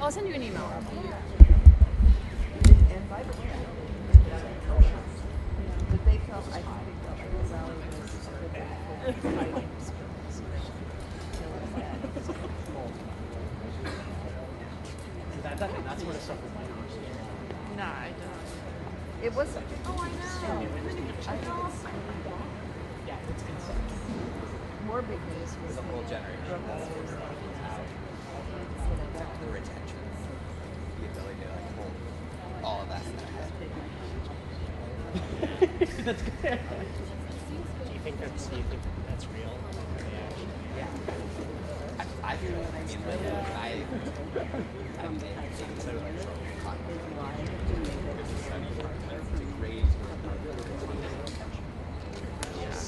I'll send you an email. And by the way, but they felt, I think they felt like the rally was a good way to fight. That's where the stuff was like. Nah, I don't. It was. Oh, I know. Yeah, it's insane. More big news was The whole generation protesters the retention, the ability to like hold all of that in their head. That's good. Do you think that's real? Yeah. I do. I mean, like, I mean, it's literally like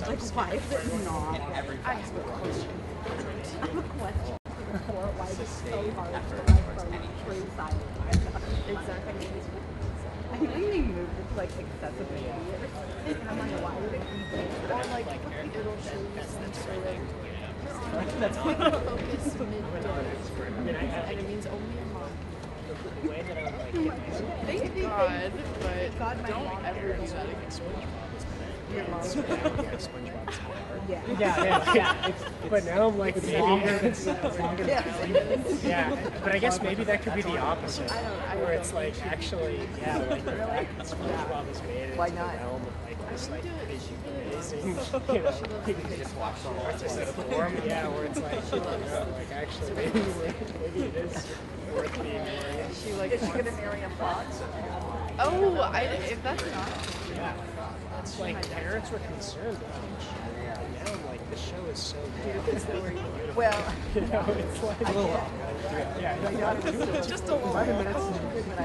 like, why is it not? in every I have a question. I have a question. Why is it so hard to effort like towards from any true silence? Exactly. I think they moved it to like accessibility. I'm like, why would it be big? Or like, it'll show you some sort of That's focus mid-day. And it means only a month. the way that I would like get myself. Thank God, but don't ever do that again. Yeah. But now I'm like, yeah. But I guess maybe that could be the opposite, where it's like actually, like the fact that SpongeBob is made into the realm of like this like amazing, just watch the whole artistic form, where it's like, like actually maybe it is worth being married. Is she gonna marry a fox? Oh, if that's not. It's like parents were concerned about it. And now I'm like, the show is so good. It's Well, it's like my daughter was still Just a little. 11 minutes, but I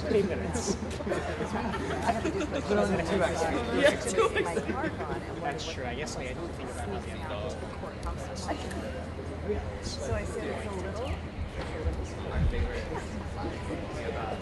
8 minutes. I have to do some Put on the 2X. Yeah, my card on and That's true. I guess like I didn't think about it yet. so I said it's a little. My favorite thing about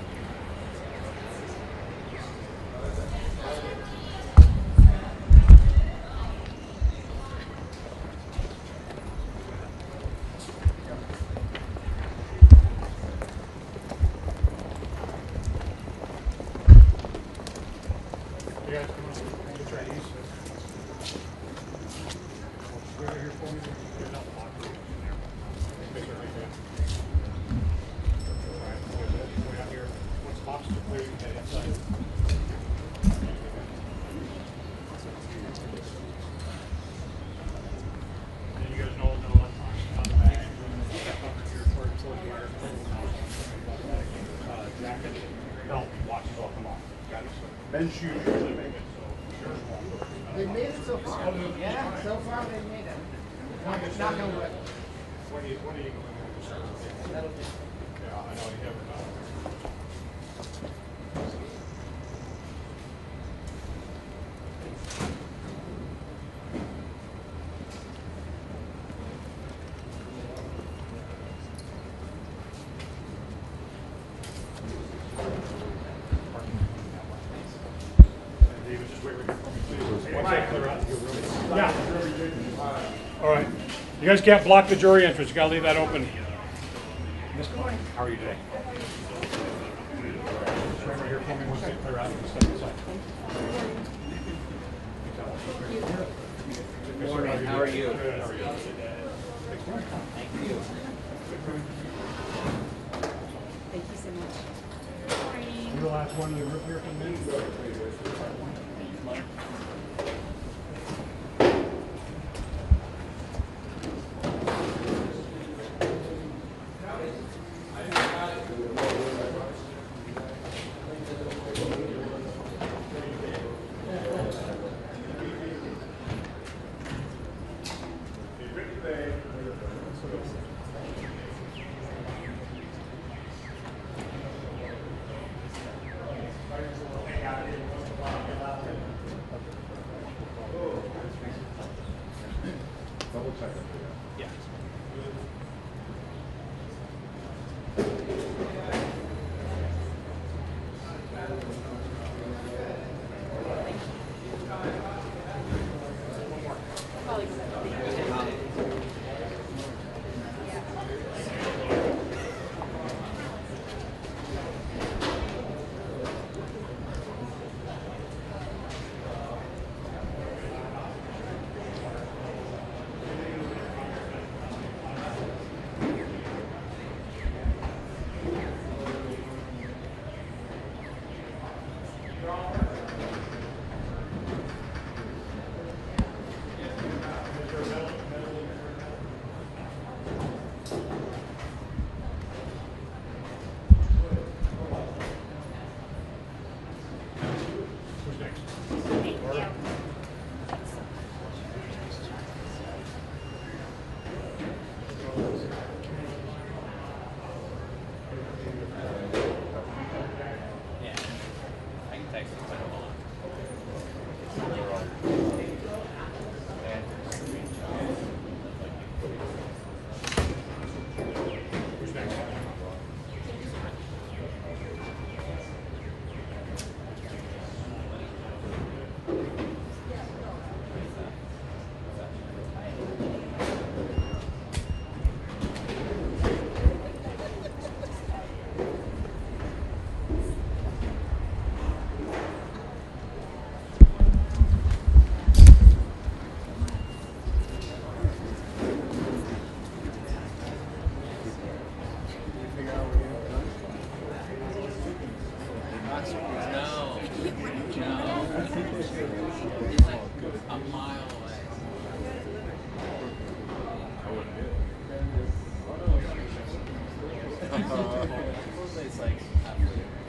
Men's shoes usually make it, so yours won't. They made it so far. Yeah, so far they made it. It's not gonna work. When are you going to start? That'll do. Yeah, I know, you never know. David, just wait right here for me, please. Once I clear out your room. Yeah. All right. You guys can't block the jury entrance. You gotta leave that open. Miss Klein, how are you today? Just right here for me once I clear out. Step aside. Good morning. How are you? Good. How are you? Thank you. Thank you so much. You're the last one in the group here from me. Double check it. Yeah.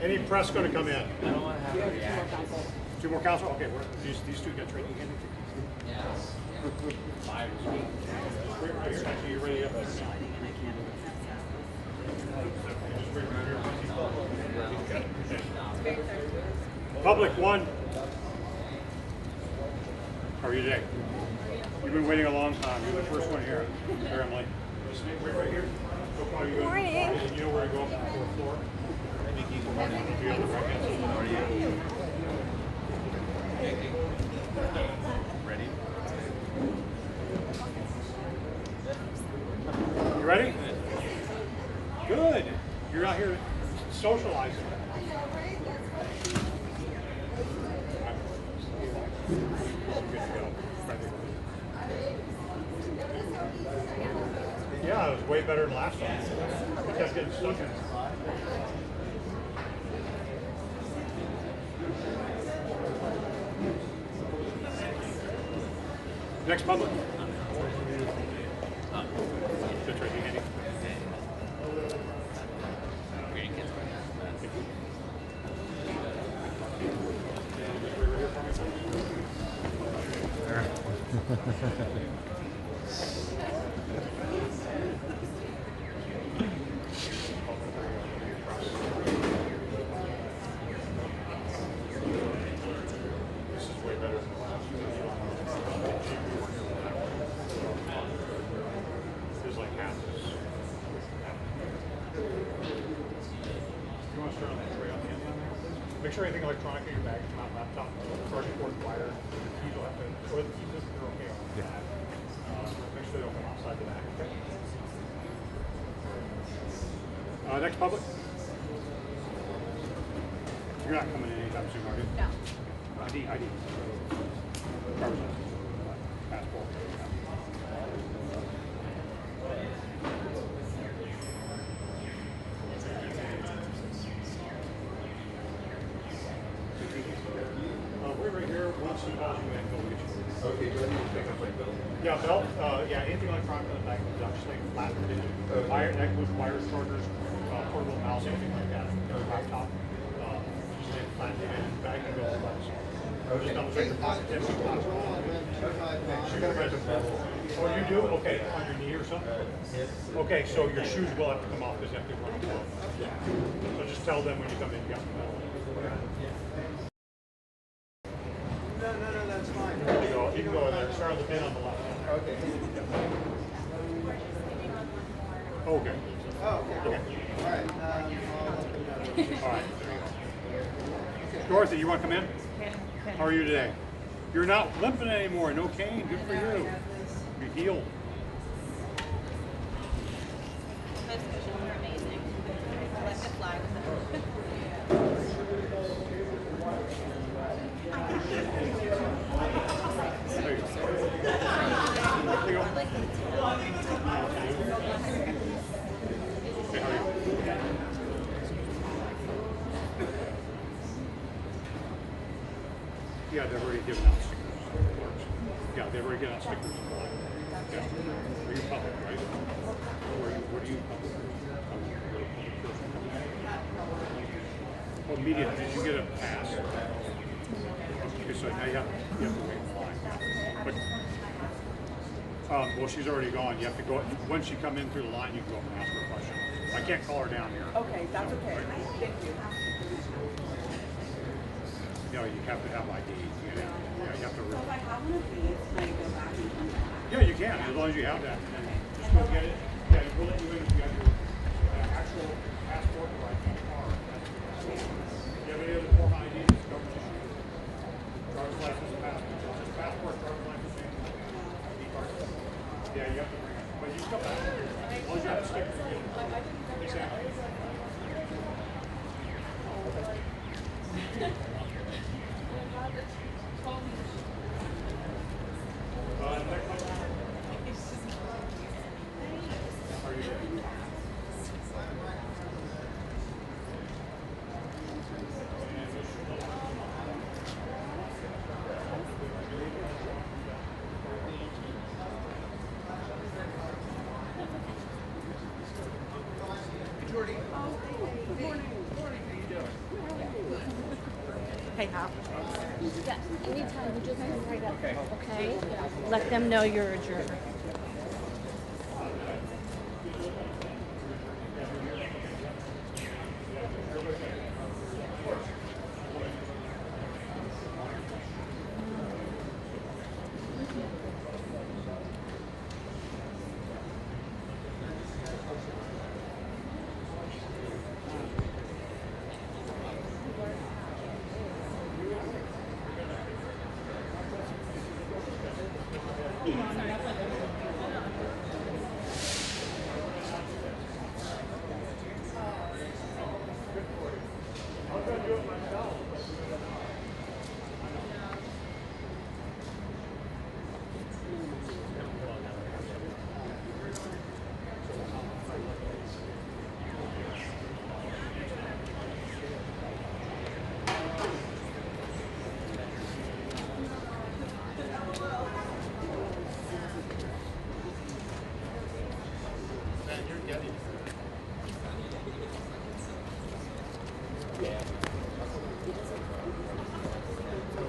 Any press going to come in? I don't want to have a reaction. Two more council? Okay, these two got training again? Yes. Five. Wait right here. Actually, you're ready up there now. Public one. How are you today? You've been waiting a long time. You're the first one here. Here, Emily. Wait right here. Good morning. You know where to go up to the fourth floor? Be on the right hand side. Ready? You ready? Good. You're out here socializing. Good to go. Yeah, it was way better than last time. We kept getting stuck in it. Next public. That's right, Andy. This is way better than the last one. There's like half this. You want to start on the tray on the end line there, please? Make sure anything electronic in your bag is not laptop, charging cord, wire, the keys will have to, or the keys, they're okay on. Yeah. Make sure they don't come outside the back, okay? Next public. You're not coming in anytime soon, are you? No. ID. Driver's license. Passport. We're right here. Once you call you in, go get you. Okay, do I need to pick up my bill? Yeah, belt. Yeah, anything electronic in the back, just like flat or digital. Wire, that includes wires, chargers, portable mouse, anything like that. Laptop. Just like flat and bag and go. Just double check the pocket. Oh, you do? Okay, on your knee or something? Okay, so your shoes will have to come off because they have to run off. So just tell them when you come in, you got the belt. No, that's fine. You can go in there. Start on the pin on the left. Okay. Okay. Oh, okay. All right. All right. Dorothy, you want to come in? How are you today? You're not limping anymore. No cane. Good for you. You're healed. Those cushions are amazing. I like to fly with them. There you go. There you go. Hey, how are you? Yeah, they've already given out stickers. Yeah, they've already given out stickers. Yeah. Are you public, right? Where do you public? Oh, media. Did you get a pass? Okay, so now you have to wait in line. But, well, she's already gone. You have to go, once you come in through the line, you can go up and ask her a question. I can't call her down here. Okay, that's okay. Thank you. You know, you have to have ID. Yeah, you have to. So if I have one of these, can I go back and come back? Yeah, you can, as long as you have that. And then just go get it. Yeah, we'll let you in if you have your actual passport or ID card. Do you have any other form of ID that's government issued? Driver's license, passport. Just passport, driver's license, and ID card. Yeah, you have to bring it. But you can come back here. As long as you have the stickers, you get it. Exactly. Jordy. Oh, good morning. Good morning. How you doing? Hey, how? Yeah, anytime, you just come right up, okay? Let them know you're a juror.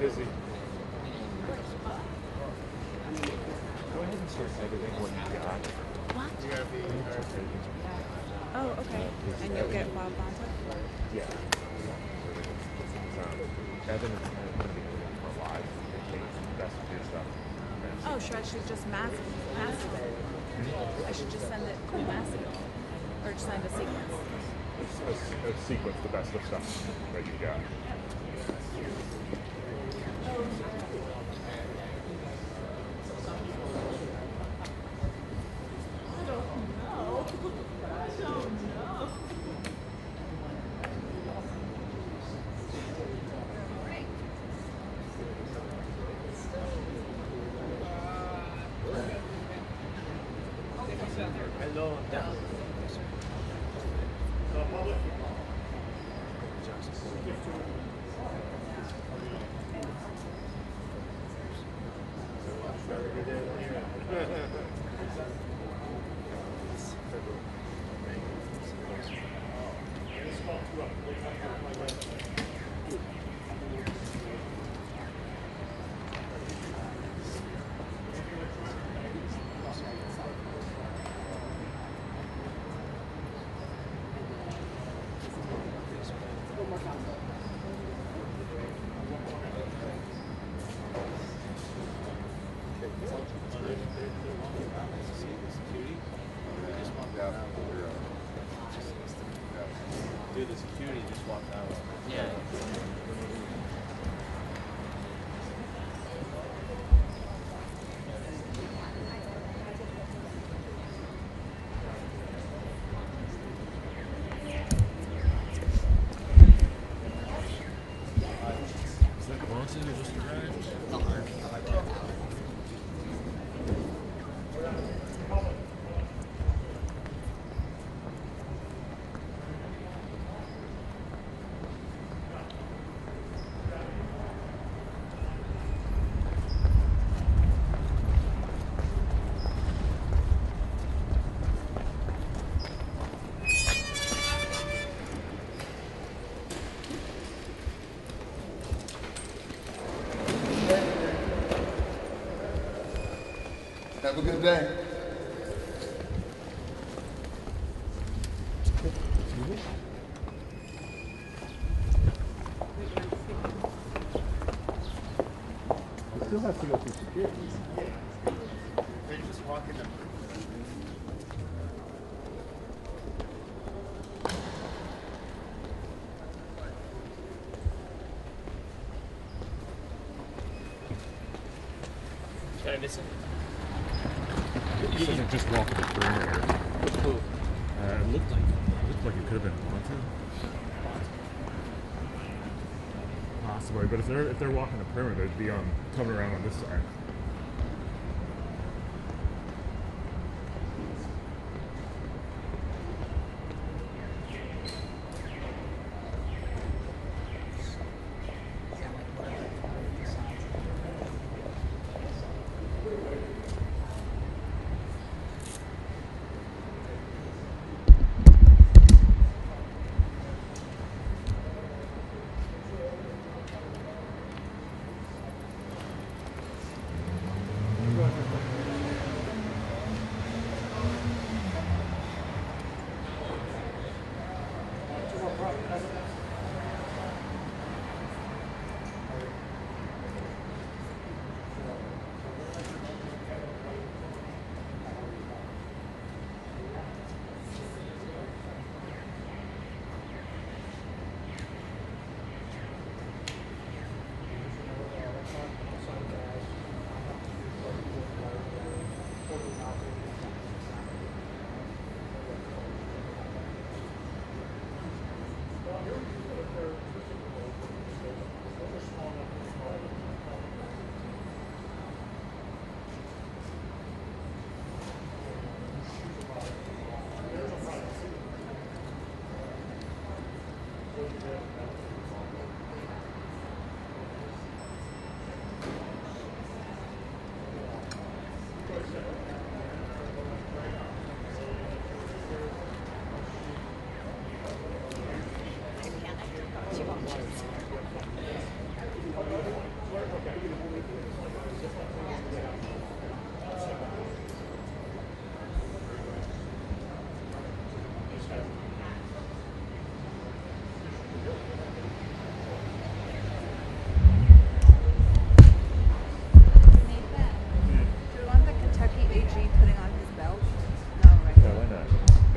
Busy. Go ahead and start editing what you got. What? You gotta be Oh, okay. And you'll get Bob Bonta? yeah. Evan is going to be doing it for live. It takes the best of your stuff. Oh, sure. I should just massive it. I should just send it massive. Or just send a sequence. A sequence, the best of stuff that you got. Hello. Dude, the security just walked out. Yeah. Is that Bronson who just arrived? Have a good day. You still have to go through security. They just walk in. Did I miss it? You shouldn't just walk in the perimeter. Who? It looked like it could have been Bonta. Possibly, but if they're walking the perimeter, they'd be coming around on this side.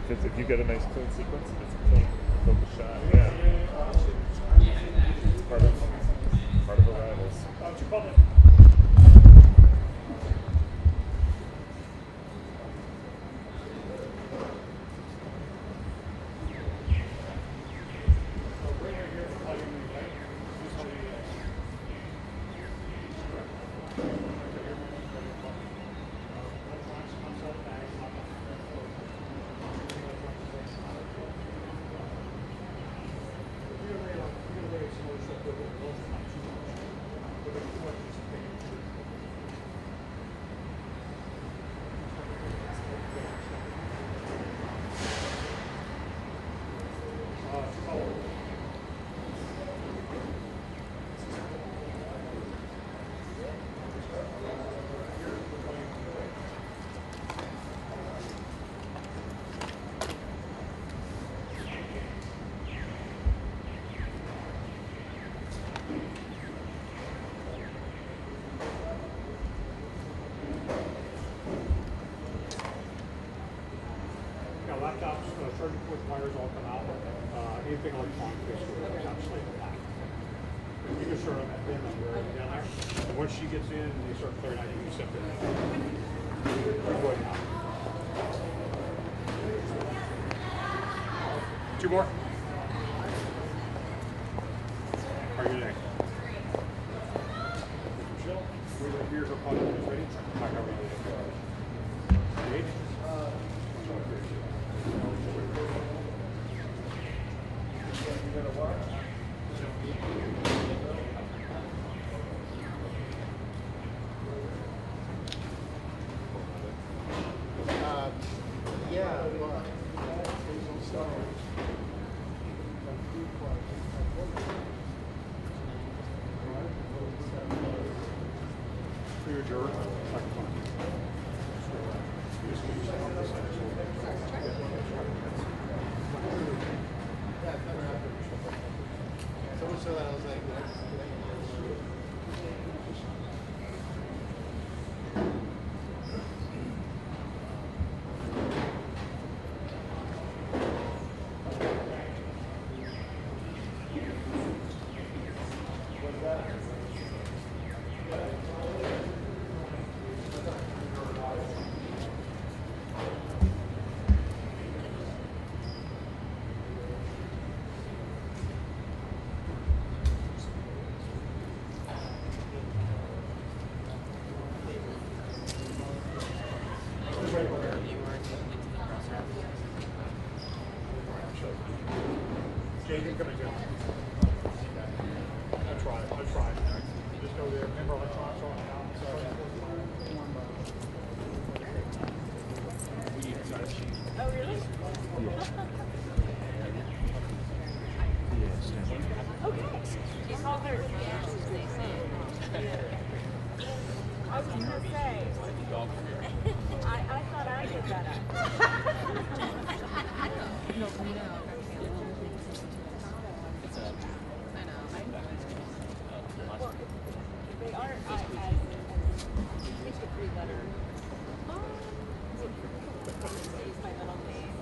If you get a nice clean sequence, it's a clean focus shot. Yeah. It's part of arrivals. Laptops, charging port wires all come out. Anything electronic basically is absolutely black. You can start on that bin down there. And once she gets in and they start clearing out, you can set there. Right now. 2 more. How are you today? Michelle, here's our product is ready. How are you today? Age? Clear juror. So that I was like, Jason, come in, Jim. I tried. Just go there. Remember electronics on now. Oh, really? Okay. She's called her. I was going to say, I thought I did that. No. They are as it's a 3-letter. Is my middle name.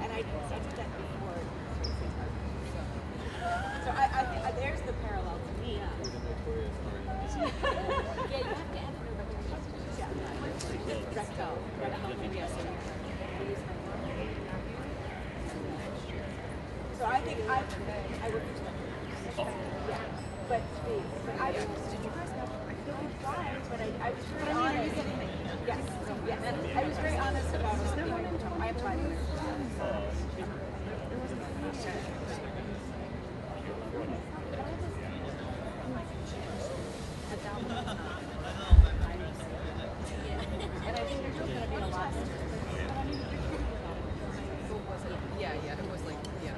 And I did that before. So I think there's the parallel to me. Yeah, you have to add it. Recto. Yes. So I think I would yeah. But I did you guys have but I was very honest. Yes. I was very honest about it. I applied to and I think there's going to be a lot. Yeah, it was like, yeah.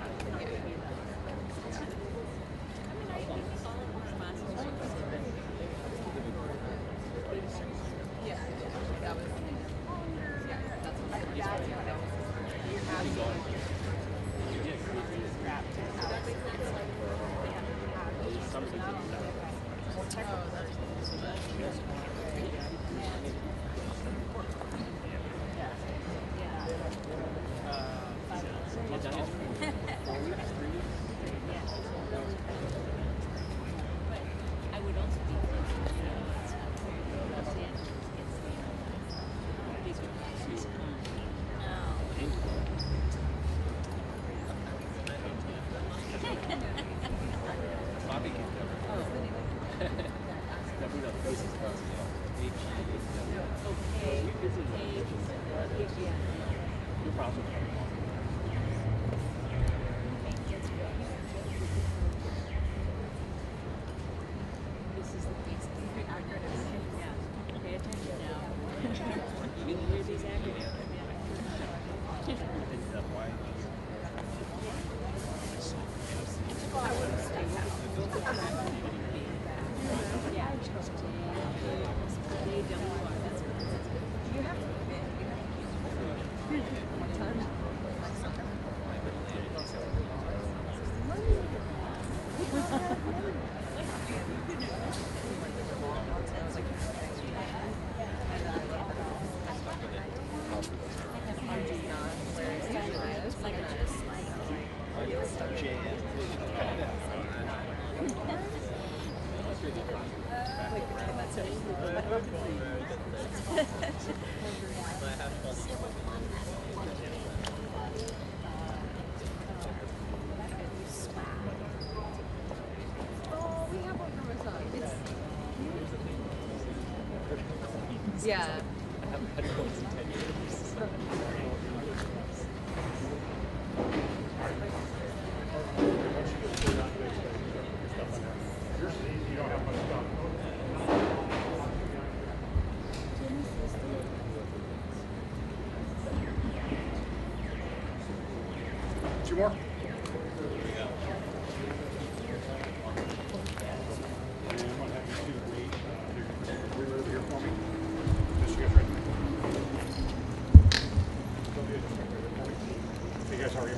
That was, that's what Yeah. Two more? Hey guys, how are you?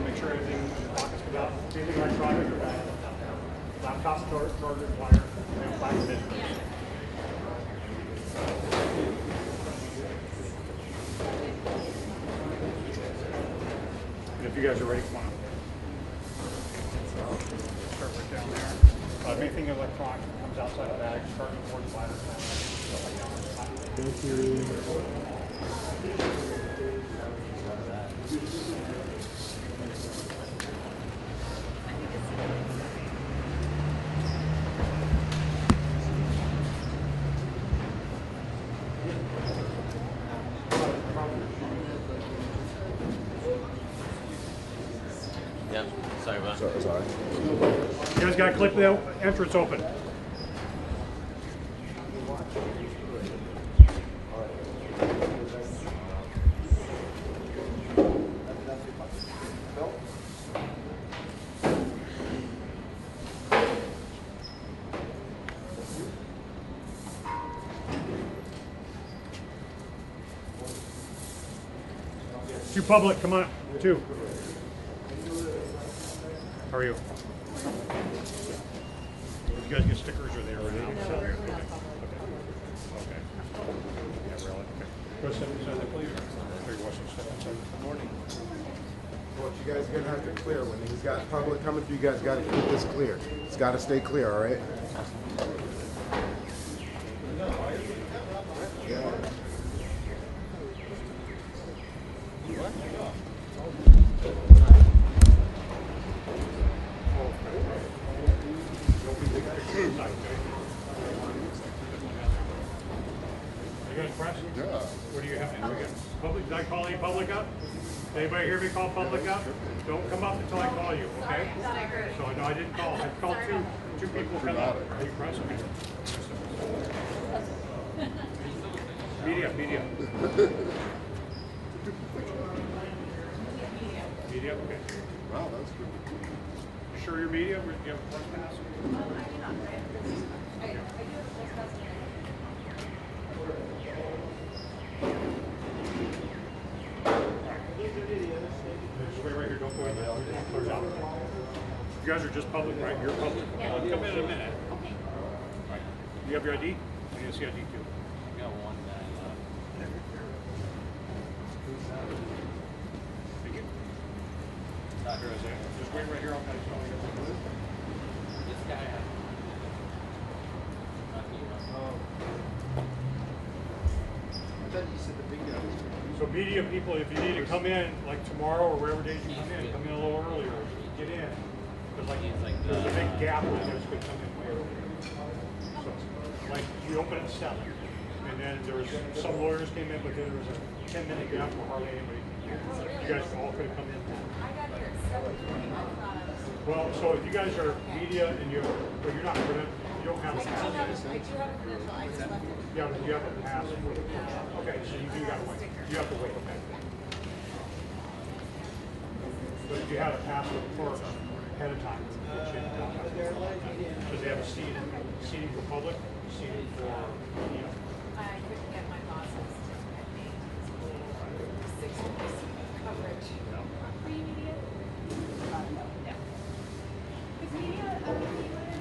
Make sure everything in your pockets come out. Anything electronic or laptop, charger, wire, plastic. And if you guys are ready, come on up. Start right down there. Anything electronic comes outside the bag, start with board, ladder, stuff like that. Thank you. Yeah, sorry about that. Sorry. You guys got to click the entrance open. Two public, come on, two. How are you? Did you guys get stickers or they already? Okay. Yeah, really? Okay. Go sit inside the please. There you watch some stuff inside. Good morning. What you guys are gonna have to clear when he's got public coming through, you guys gotta keep this clear. It's gotta stay clear, all right? You guys press? Yeah. What do you have? Public, did I call any public up? Anybody hear me call public up? Don't come up until I call you, okay? So no, I didn't call. I called two people come up. Are you pressing me? Media. Media, okay. Wow, that's good. You sure you're media? Do you have a press pass? Just wait right here, don't go in there. Clears out. You guys are just public, right? You're public? I'll come in a minute. Right. You have your ID? I need to see ID too. I got one guy Thank you. Just wait right here. I'll kind of tell you. This guy. So media people, if you need to come in, like tomorrow or wherever days you come in a little earlier. Get in. Because there's a big gap where you guys could come in way earlier. So, like, we open at 7. And then there was some lawyers came in, but then there was a 10-minute gap where hardly anybody. You guys all could have come in. Well, so if you guys are media and you're not you don't have a pass. I do have a credential. I just left it. Yeah, but you have a pass for the clerk. Okay, so you do gotta wait. You have to wait, okay. But if you had a pass for the clerk ahead of time, because they have a seating for public, seating for media. I couldn't get my bosses to get me 6 weeks coverage. Are you media? No. Is media?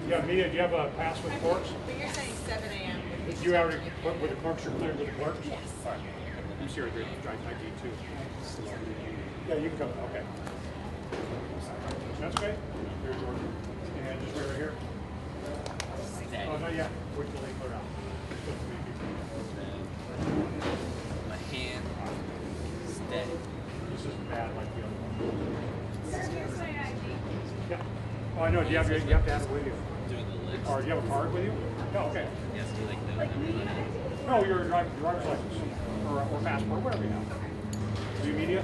Yeah, media, do you have a pass with clerks? But you're saying 7 a.m. You already, with the clerks, you're clear with the clerks? Yes. All right. You see right there, ID too. Yeah, you can come, okay. That's okay. Here's George. And just wait right here. Oh, not yet. Wait till they clear out. My hand steady. This isn't bad like the other one. Here's my ID. Yeah. Oh, I know. Do you have to have it with you? Doing the lips. Or do you have a card with you? No, okay. Yes, do like those. No, your driver's license or passport, whatever you have. Are you media?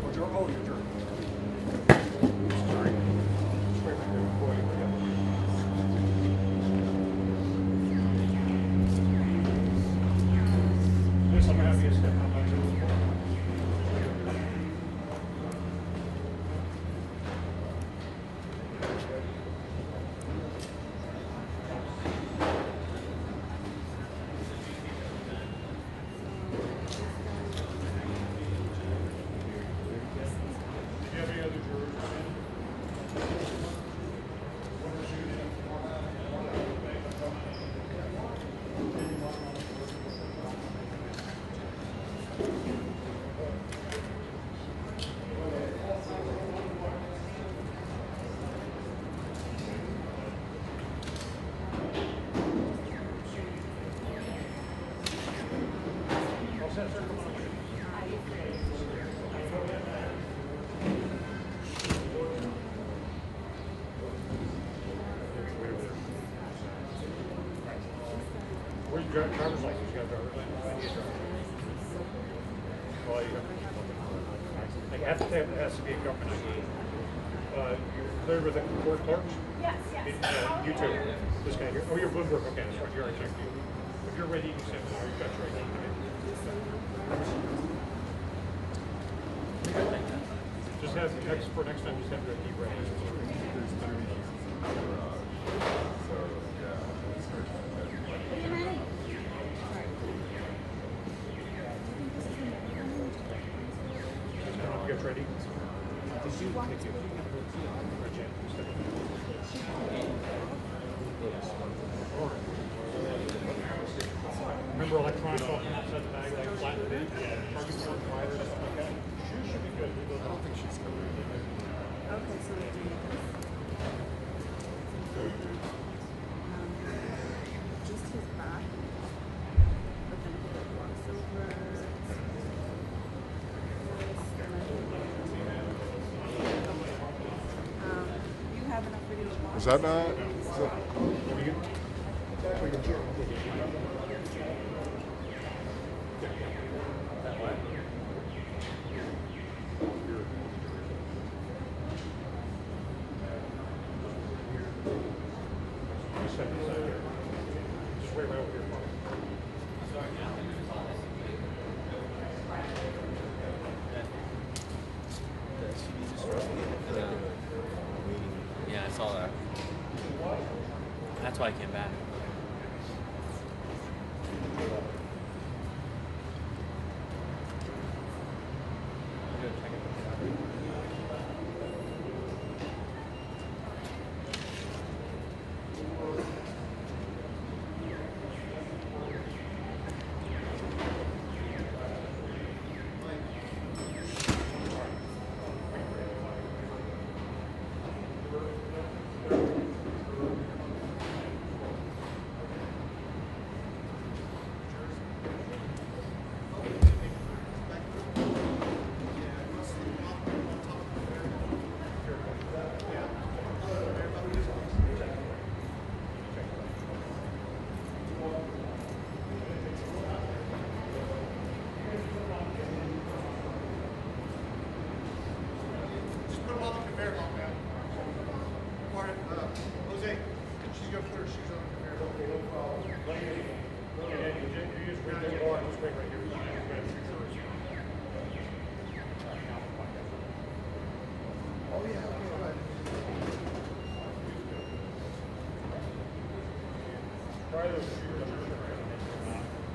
Or you're jury. Sorry. Just wait right there before you forget. This I'm gonna have you step out. Where's your driver's license? You got a driver's license? I need a driver's license. Well, you have to have it has to be a government ID. You're clear with the court clerks? Yes, yes. You too. This guy here. Oh, you're Bloomberg. Okay, that's right. You're already checked. If you're ready, you can send it. You've got your ID. Just have for next time. Just have your ID ready. Get ready. Remember electronic outside the bag, like flat bit, parking board, wires, stuff like that? Shoes should be good. I don't think she's coming. Okay, so we do just his back, but then he walks over. You have enough video. Is that not? Just wait right over here. Yeah, I saw that. That's why I came back. Jose, she's up there. She's on there. You just wait there. Or just wait right here. Oh yeah. Try those shoes.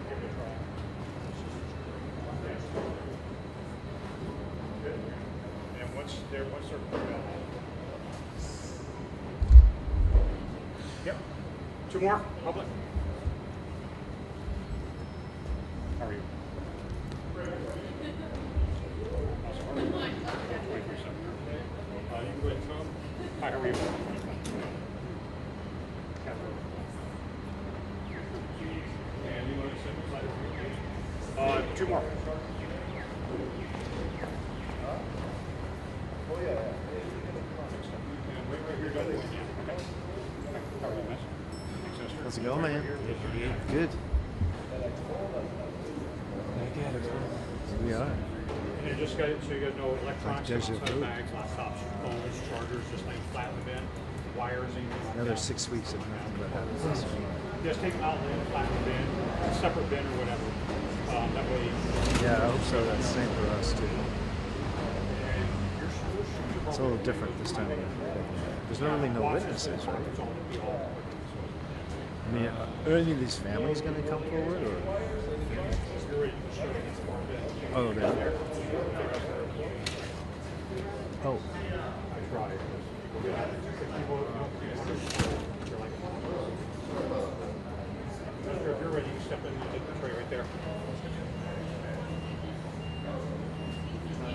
Give it a try. Good. And once they're Yep. Two more. Public. How are you? You can go ahead and come. Hi, how are you? And you want to send the two more. Oh, yeah. And wait right here, don't wait. How are you, miss? How's it going, man? Good. Here we are. And you just got it so you guys know electronics outside of bags, laptops, phones, chargers, just laying flat in the bin, wires, anything like Another that. 6 weeks of nothing but happens this week. Just take them out, lay them flat in the bin, a separate bin or whatever. That way. Yeah, I hope so. That's the same for us, too. It's a little different this time of year. There's not really no witnesses, right? I mean, are any of these families going to come forward, or? Oh, they are. Oh. If you're ready, you step in and take the tray right there.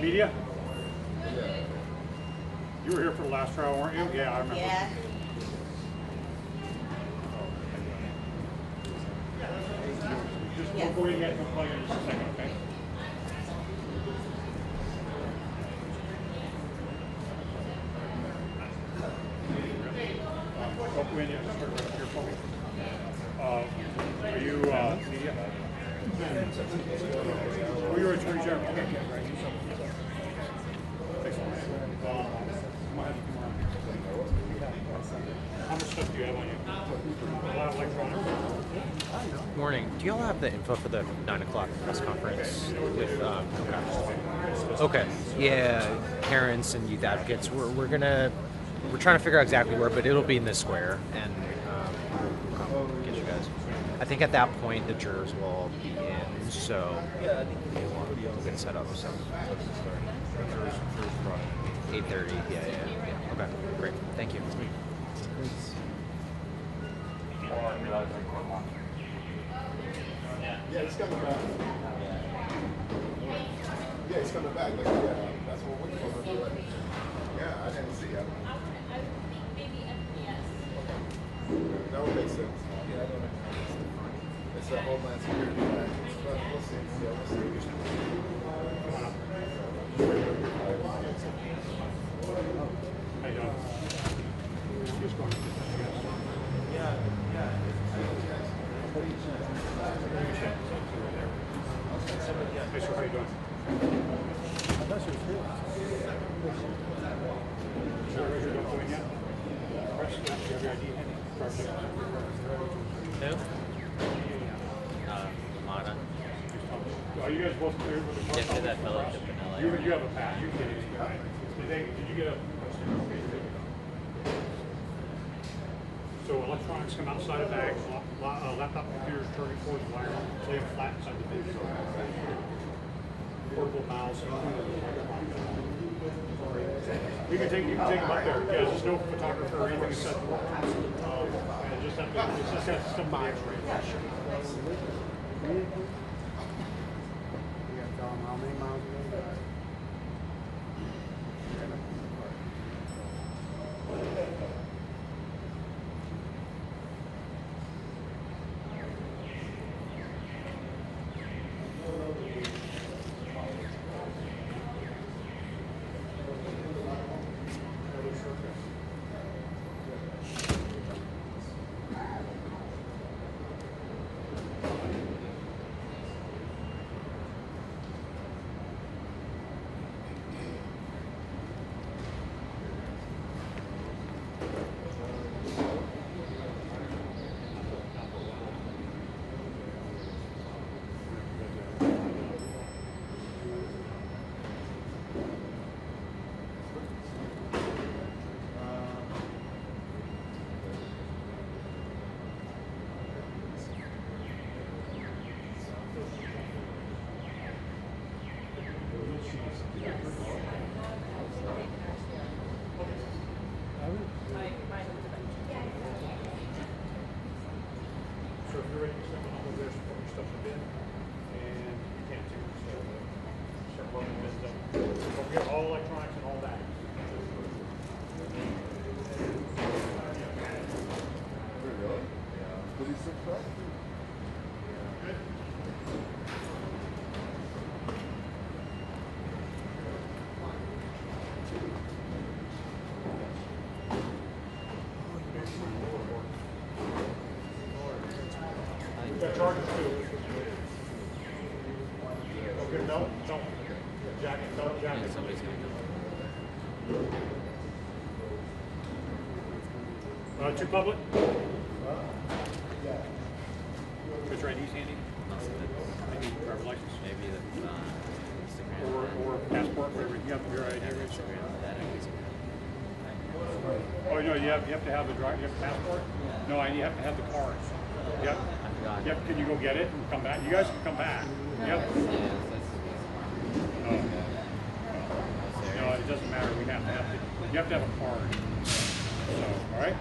Media? You were here for the last trial, weren't you? Yeah, I remember. Yeah. Just we'll go in and plug in just a second, okay? Open in, yeah, just right here for me. Are you media? Oh, you're Attorney General. Okay, yeah, right. Thanks a lot. How much stuff do you have on you? A lot of electronics? Morning. Do y'all have the info for the 9 o'clock press conference with okay. Yeah, parents and youth advocates. We're trying to figure out exactly where, but it'll be in this square, and we'll come get you guys. I think at that point the jurors will all be in, so we'll get set up. So 8:30. Yeah. Okay, great. Thank you. Yeah, he's coming back. Yeah, he's coming back. Like, yeah, that's what we're looking for. Yeah, I didn't see it. That would make sense. Yeah, it's a Homeland Security back. We'll see. Yeah, we'll see. How you doing? Just going to get that, I guess. Yeah. Hey, sir, how you doing? Sure, raise your don't go in yet. Press, do you have your ID handy? Who? Lana. Are you guys both cleared with the Get to that fellowship in LA. You have a pass. You did you get a? So electronics come outside of bags, laptop computers, charging cords, wire, lay them flat inside the bin. Portable mouse. You can take them up there. Yeah, there's no photographer or anything except just have to, it's just has somebody X-ray. Yeah, charges too. Okay, no. Jacket, no, jacket. Somebody's gonna Two public? Picture IDs handy? Maybe driver license? maybe the Instagram. Or passport, whatever. You have your ID, right? Instagram. That Oh, no, you have to have the driver, you have a passport? No, you have to have the card. Yep. Yep, can you go get it and come back? You guys can come back. Yep. No, it doesn't matter. You have to have a card. So, all right?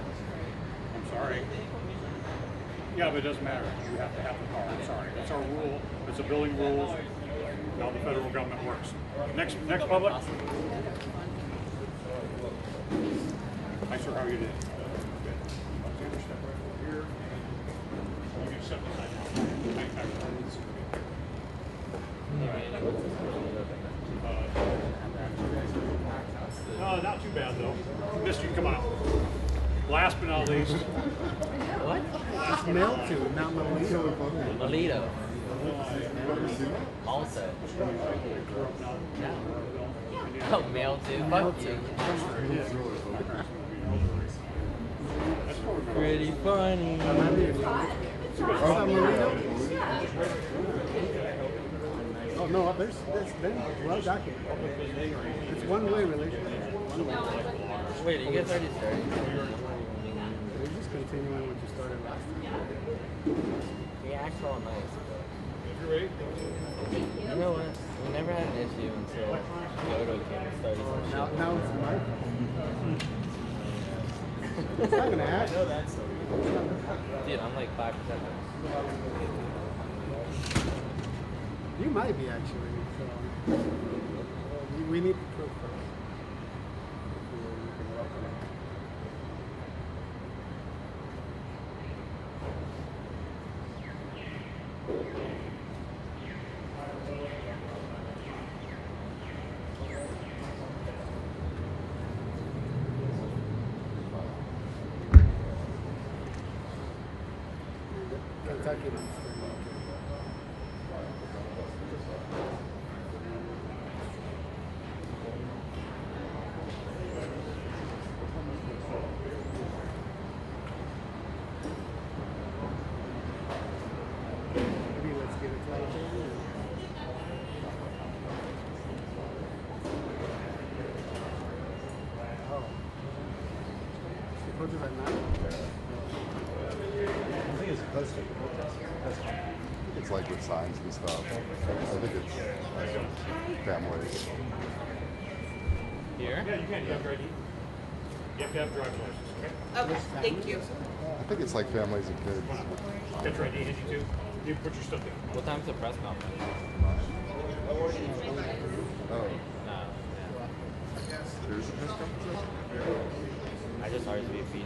I'm sorry. Yeah, but it doesn't matter. You have to have the card. I'm sorry. That's our rule. It's a building rule. How the federal government works. Next public. Hi, sir. How are you today? Here. You can step aside now. Not too bad though. Missed you. Come on. Last but not least. What? It's mail to, not Melito. Melito. Also. Oh, mail to. Fuck you. Pretty funny. Oh no, there's been well documented. It's one-way relationship. Wait, you guys already started? We're just continuing what you started last time. We act all nice. You ready? You know what? We never had an issue until Yodo came and started some shit. Now it's Mark. It's not gonna happen. Dude, I'm like 5%. You might be actually. So we need proof first. Kentucky. Maybe let's get it right there. Oh. Supposed to have not. It's like with signs and stuff. I think it's like families. Here? Yeah, you can. You have your ID. You have to have driver's license, okay? Okay, thank you. I think it's like families and kids. Get your ID handy too. You put your stuff in. What time's the press conference? Oh, No. there's a press conference? I just RSVP'd to it.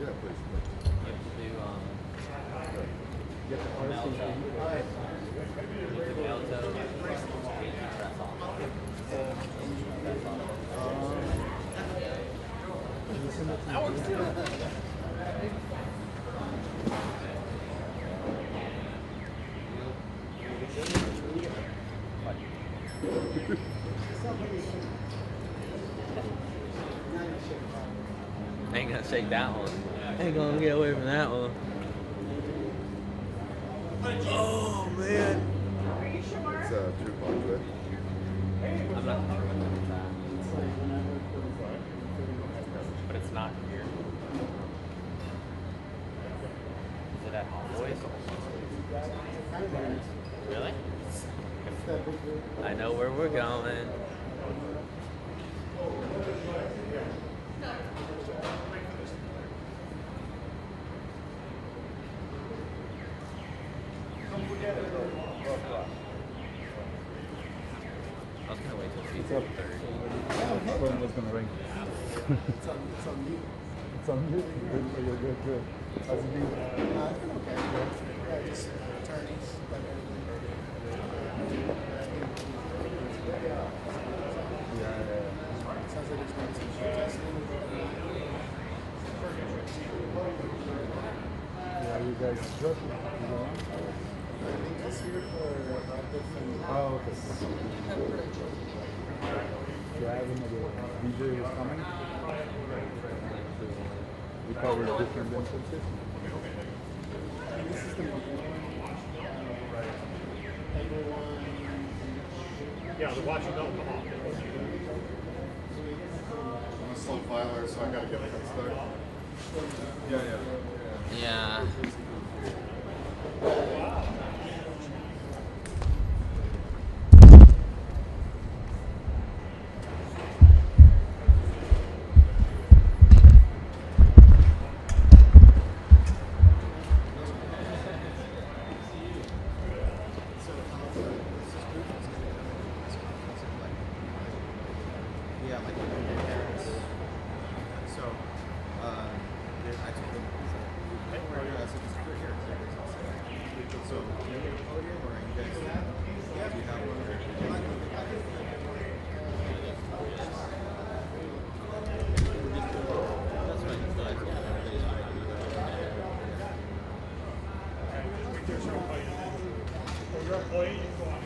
Yeah, please. You have to do, Get the mail RSVP. tow. Mail tow. Press off. That works too. Ain't gonna shake that one. Ain't gonna get away from that one. Oh man. It's 2 o'clock today. I'm not sure what it's at. But it's not here. Is it at Homeboys? Really? I know where we're going. I was gonna wait till 2:30. Phone was gonna ring. It's on mute. It's on you. Good for you. Good, good. How's it been? Okay. Yeah, just attorneys. Sounds like it's going to testing. Yeah, you guys just I think this year for about different. Oh, okay. Yeah, I remember DJ was coming. We covered different instances. And this is the everyone. Yeah, the watching don't come on. I'm a slow filer, so I gotta get a head start. Yeah. Yeah. Yeah, like my parents. So, I told them, hey, where are you? I said, just put it here. So, you have a podium or you guys, do you That's what I told them. Your employee, you go on.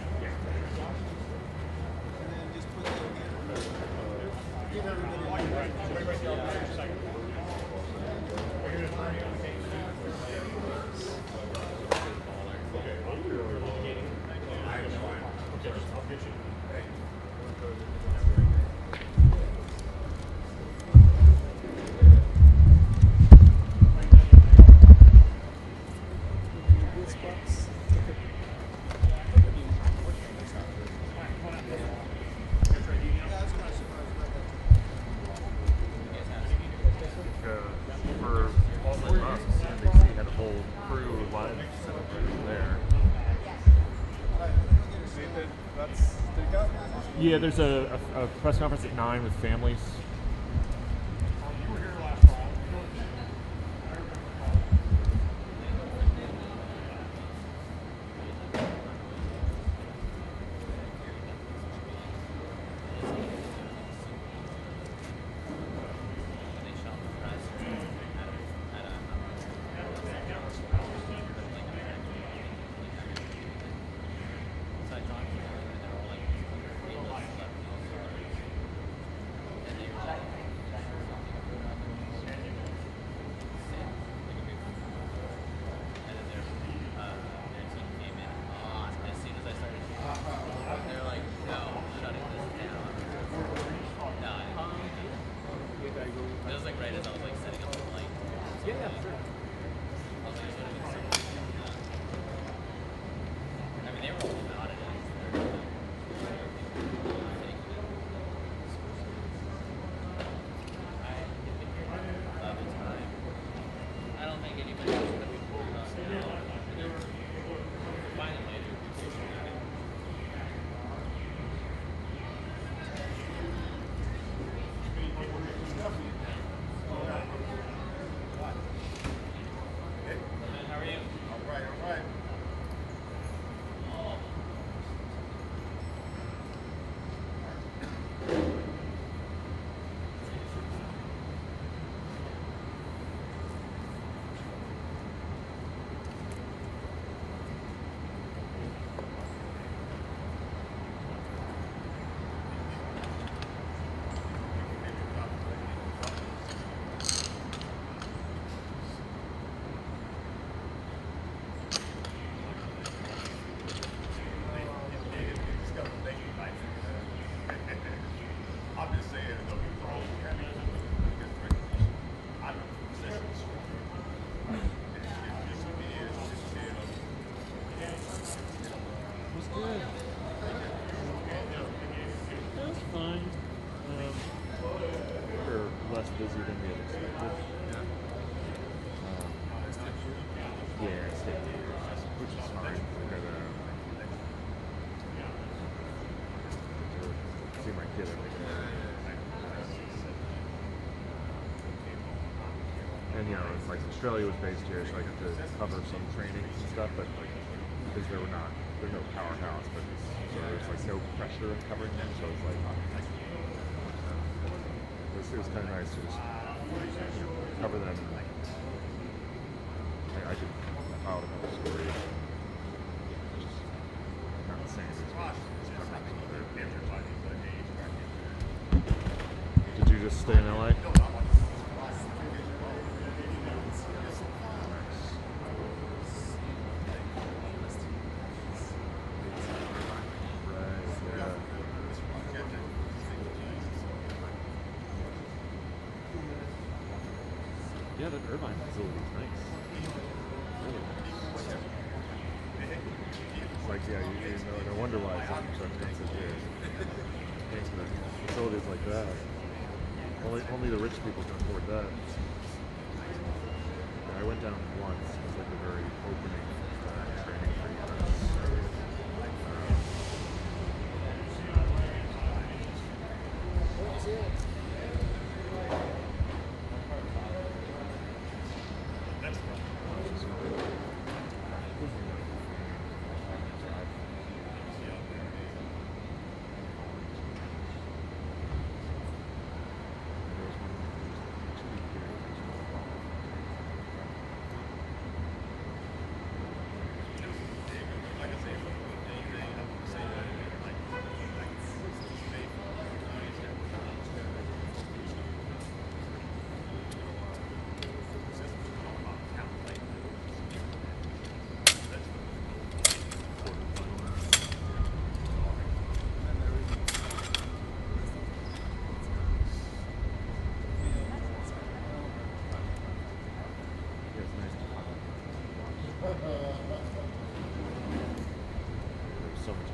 And then just put it in. Give everybody Wait right there, I'll a second. Are you an attorney on the case? Okay. I'll get you. This box. For all the months, NBC had a whole crew live set up right there. Yeah, there's a press conference at 9 with families. Less busy than we had expected. Yeah, it's which is fine. See my kid every day. And you know, it's like Australia was based here, so I got to cover some trainings and stuff, but like because they're no powerhouse, but so there's like no pressure in covering them, so it's like it was kind of nice to just cover them. And I could file another story. Just not the same as covering some. Did you just stay in LA? Yeah, the Irvine facility is nice. Really nice. It's like, yeah, you know, no wonder why it's so expensive here. Thanks to facilities like that. Only the rich people can afford that. Yeah, I went down once. It was like the very opening training for so much.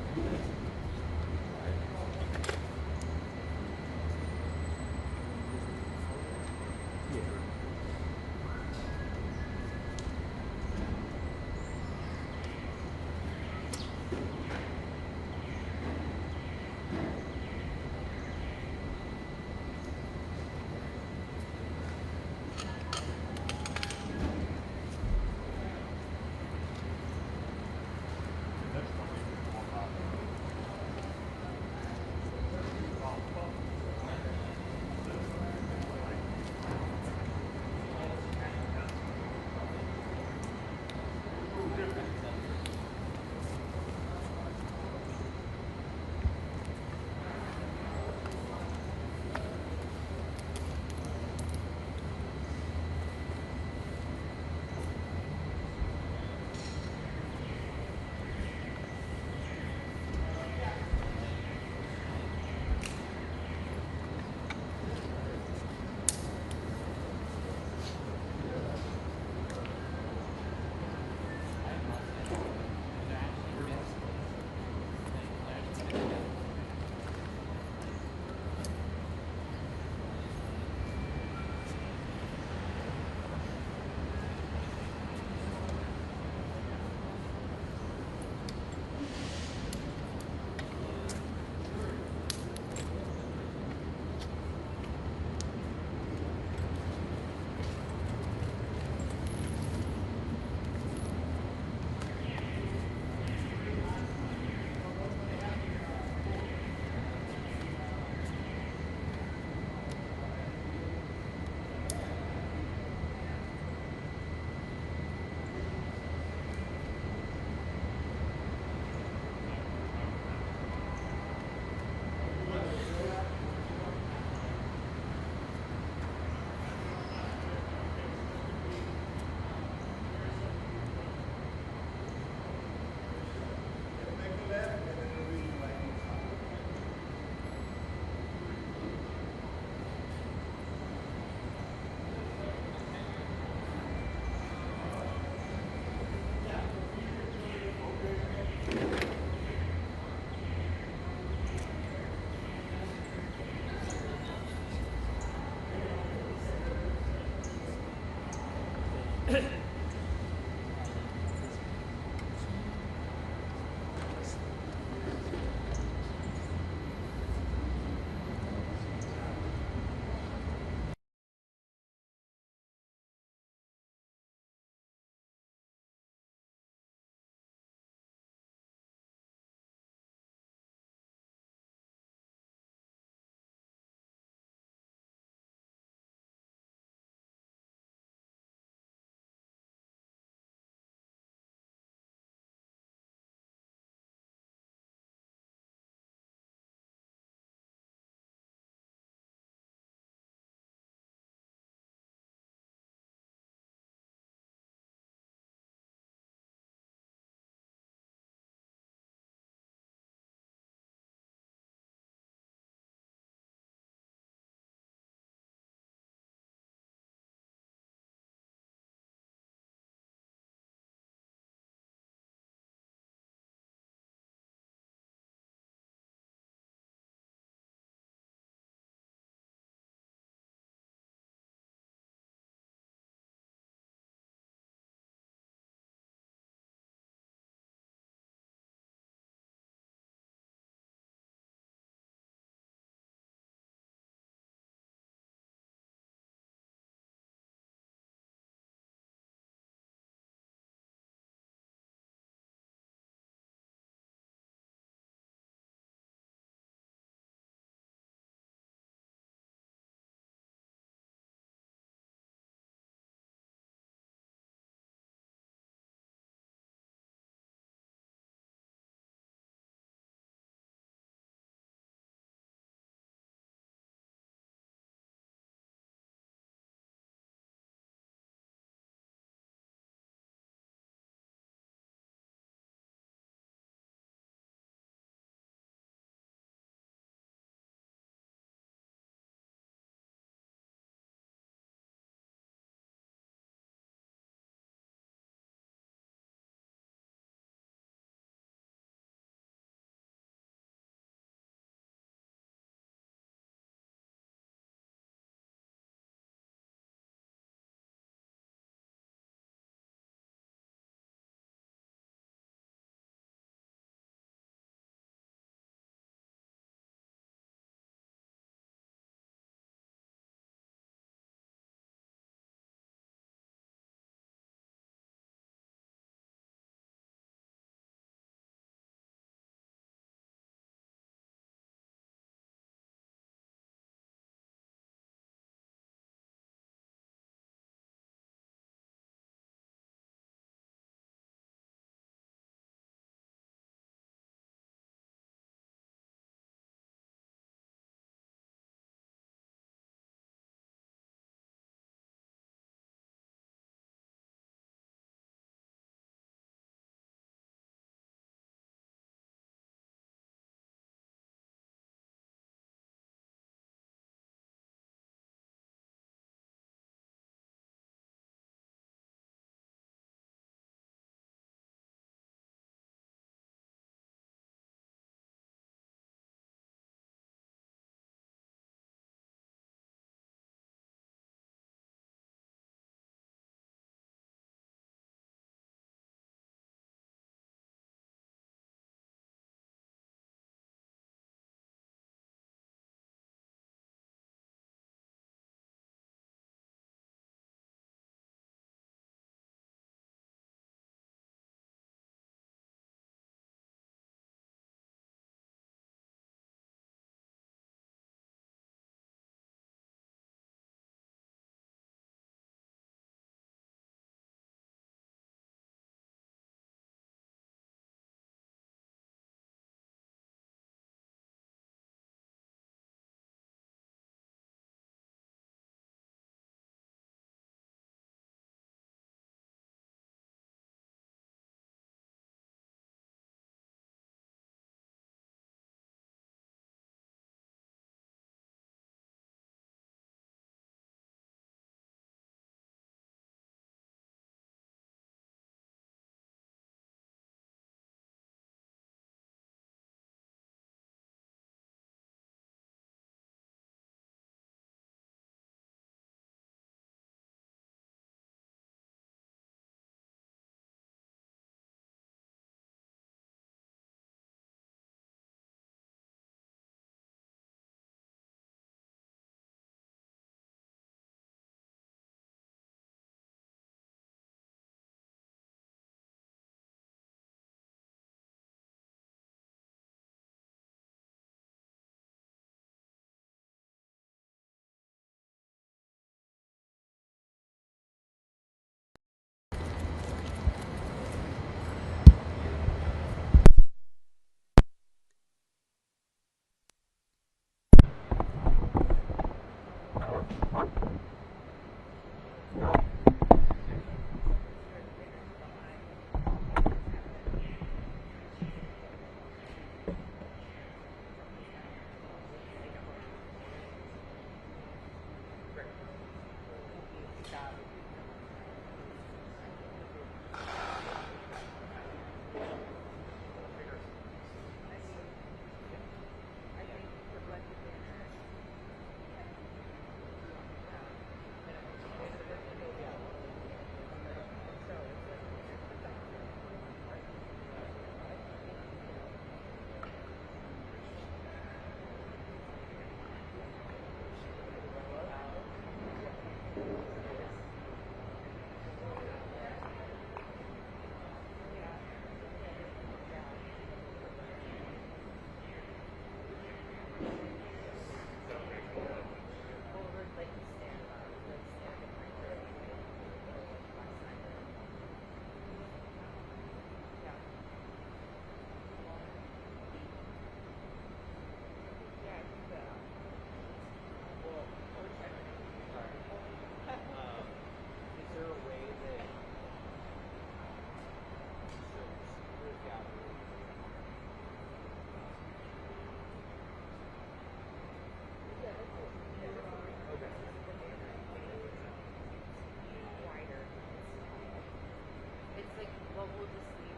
but we'll just see.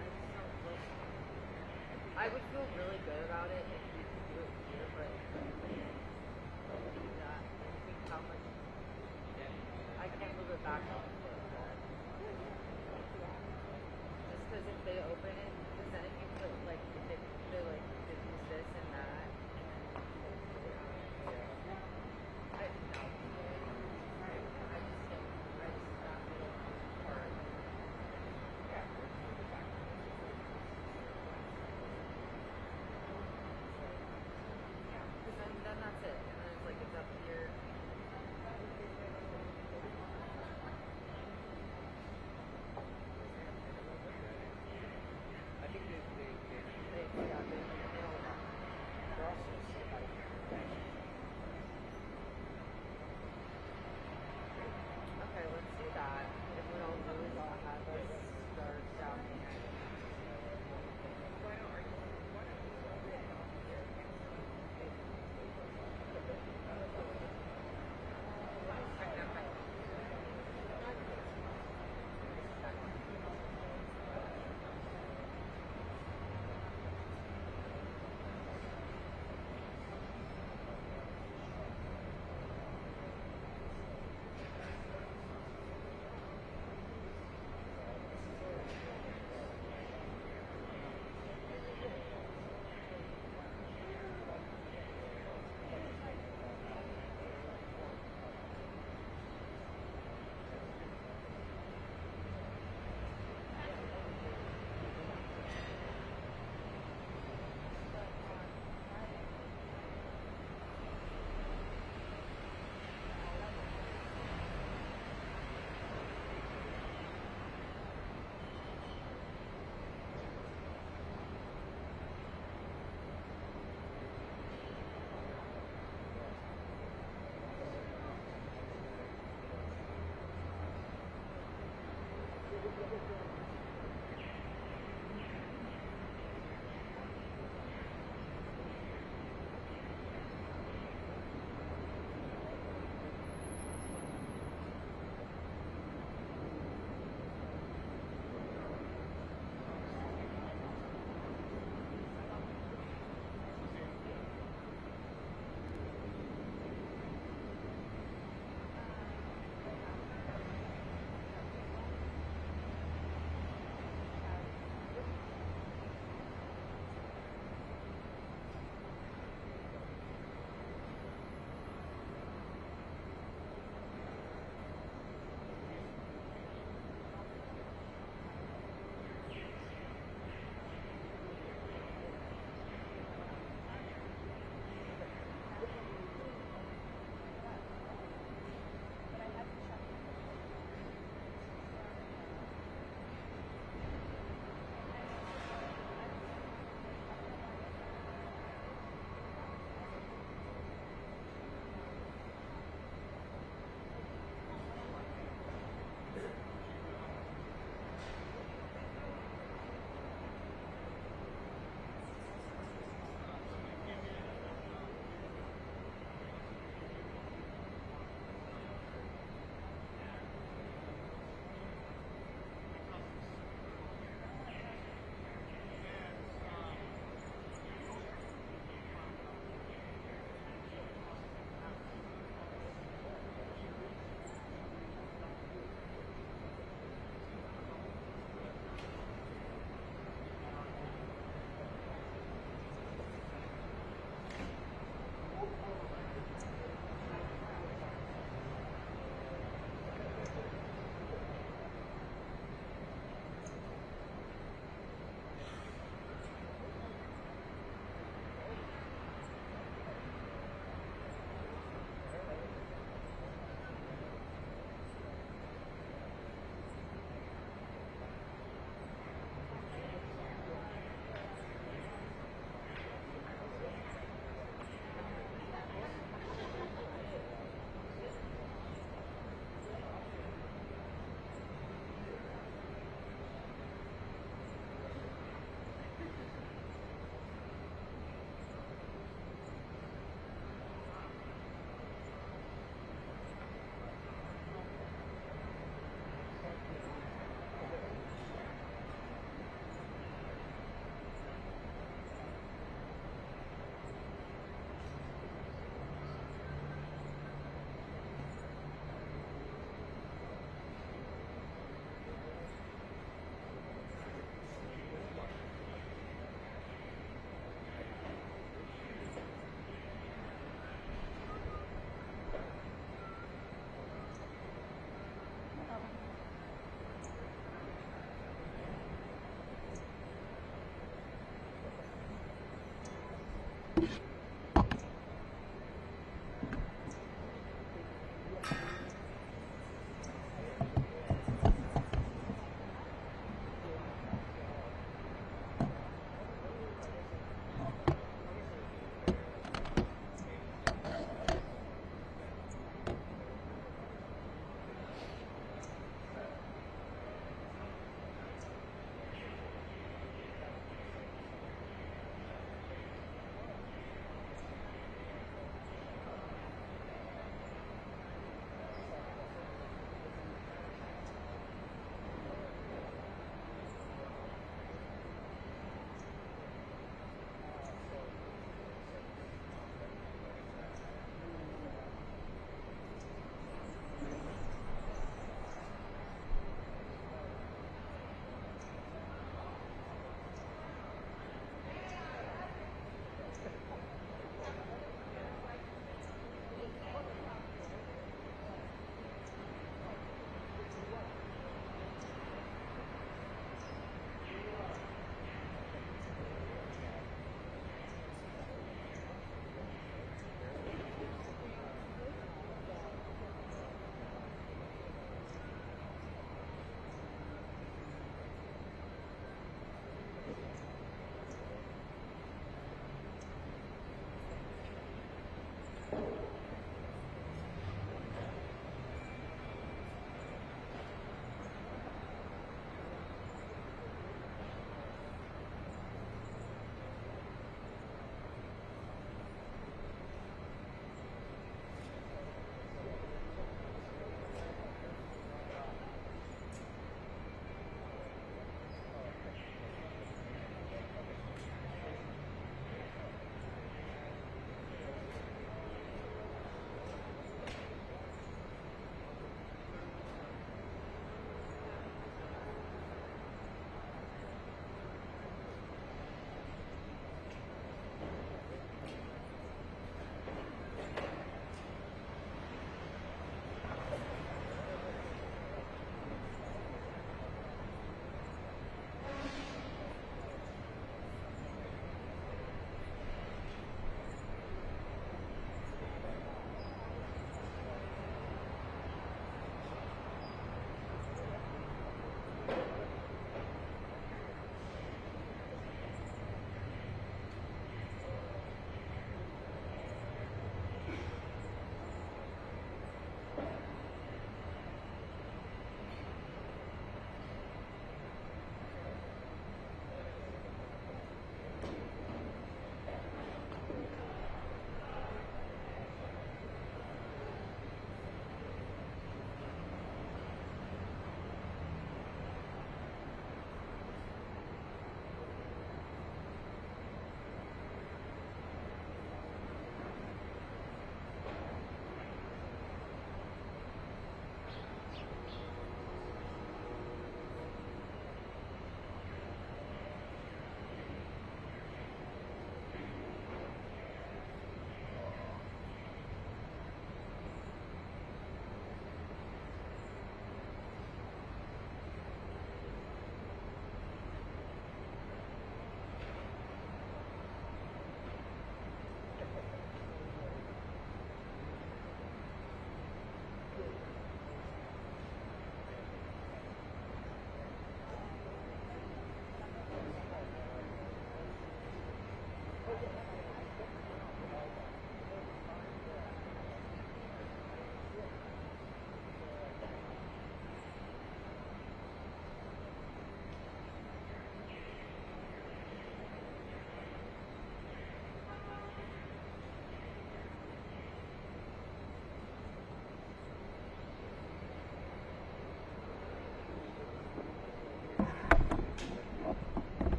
I just don't look. I would feel really good about it if we could do it here, but do that. And think how much I can't move it back on the foot. Just because if they open it, because then if you put like they're like they use this and that. I don't know. I just think I just not feel hard. Yeah. Because then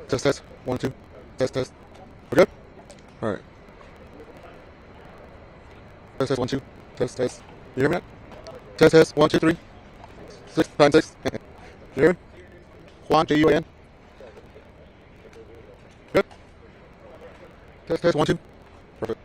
Test, test. 1, 2. Test, test. We're good? All right. Test, test. 1, 2. Test, test. You hear me now? Test, test. 1, 2, 3. 6 times 6. You hear me? Juan, J-U-A-N. Good? Test, test. 1, 2. Perfect.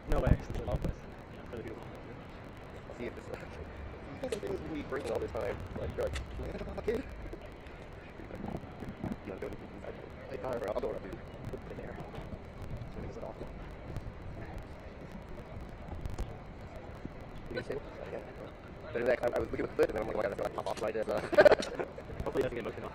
No way. It's a lot less. Really beautiful. I'll see if this things we bring all this time. Like, you're like, man, I'm a kid. You know, go to I'll go up and put it in there. So it makes it awful. You say it? Yeah. But in fact, I was looking at the foot and then I'm like, oh my god, I feel like pop off right as hopefully it doesn't get motion off.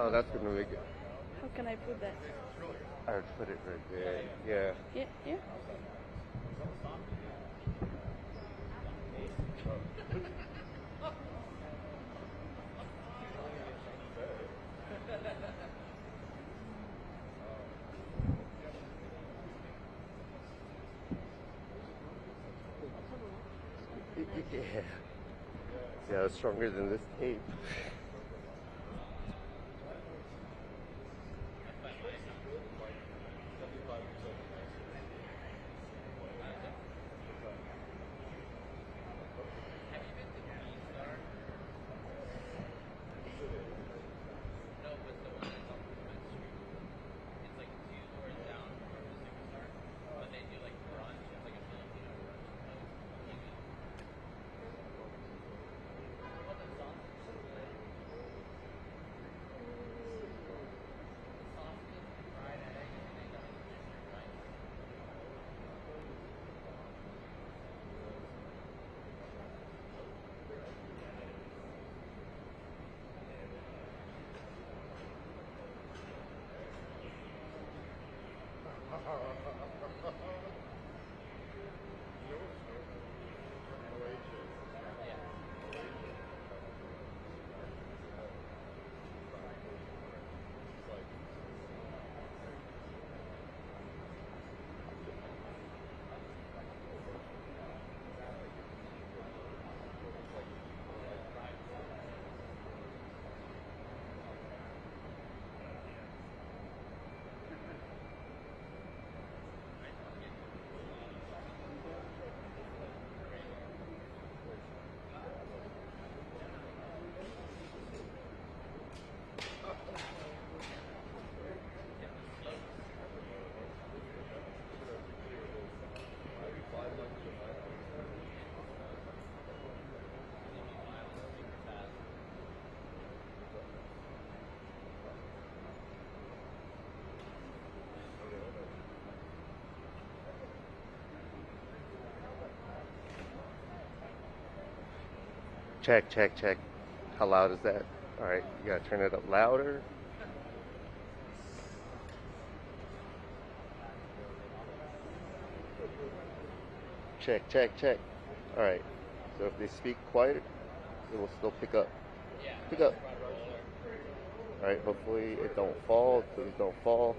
Oh, that's gonna make it. How can I put that? I would put it right there. Yeah. Yeah, yeah. Yeah. Yeah, it's stronger than this tape. Check, check, check. How loud is that? Alright, you gotta turn it up louder. Check, check, check. Alright, so if they speak quiet, it will still pick up. Pick up. Alright, hopefully it don't fall. Please don't fall.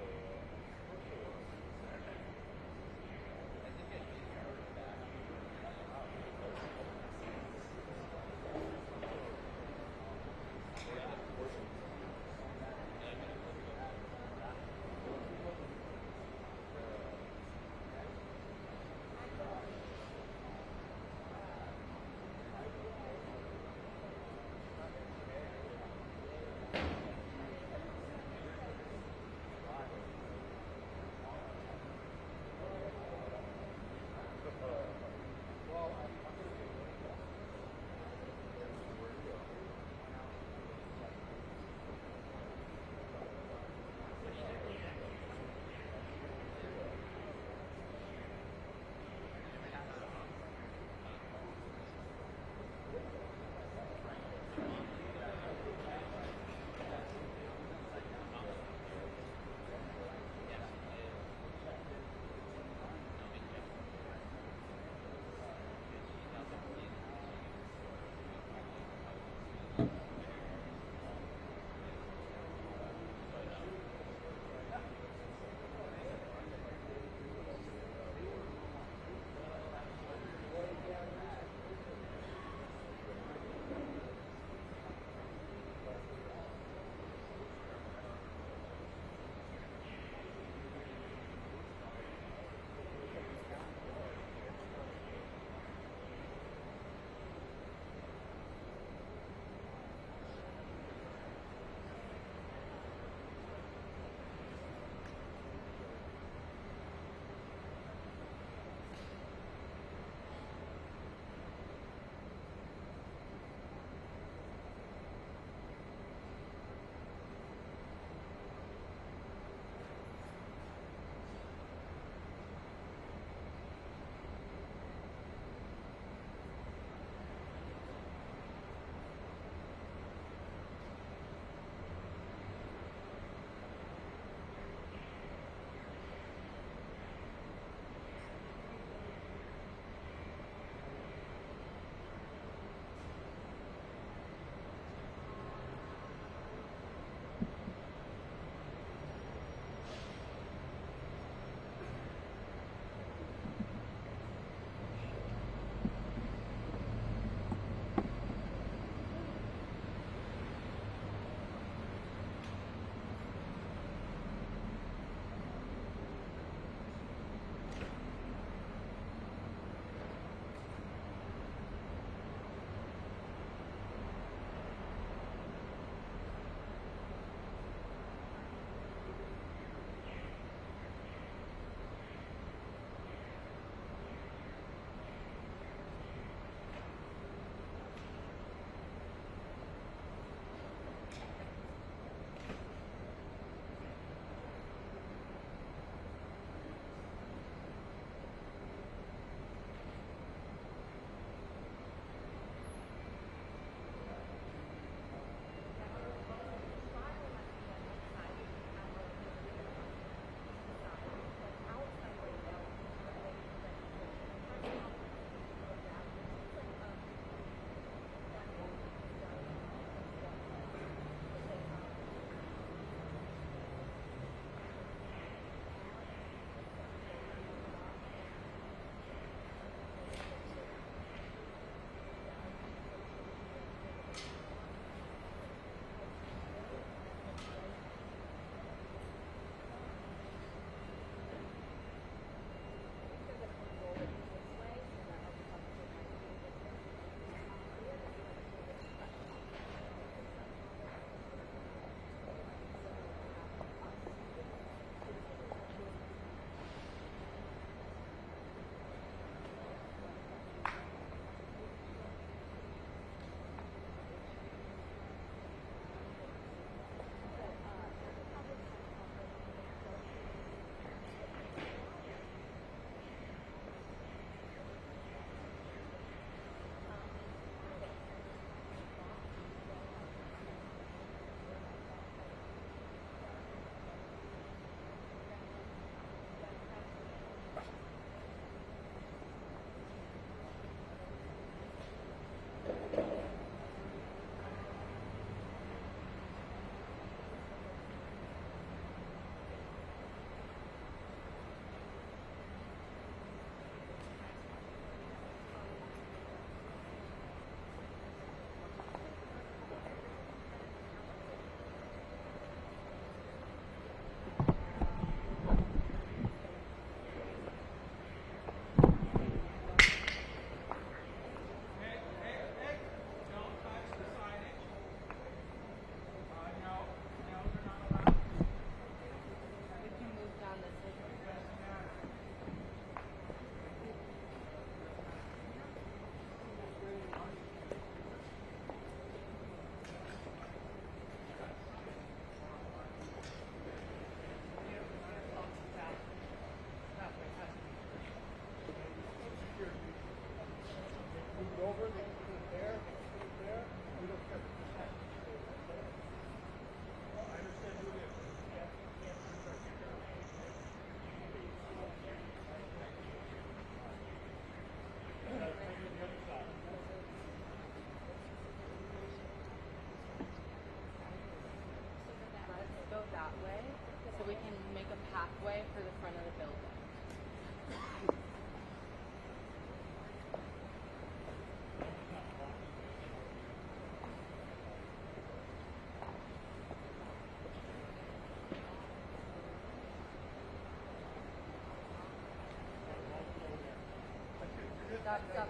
got stuff.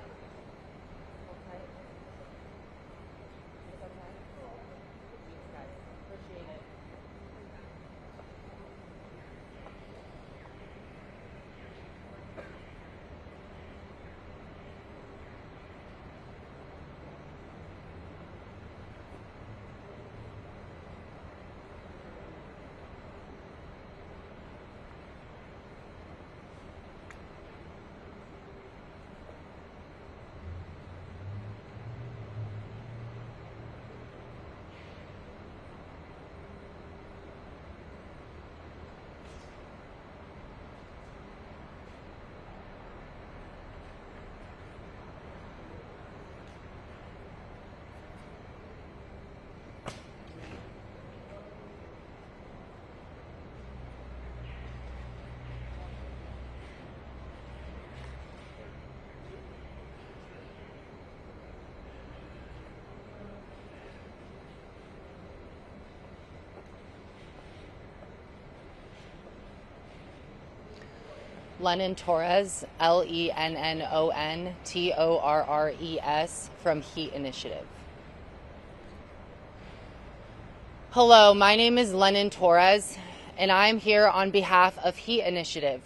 Okay. It's okay. Thanks, guys. Appreciate it. Lennon Torres, LENNONTORRES from Heat Initiative. Hello, my name is Lennon Torres, and I'm here on behalf of Heat Initiative,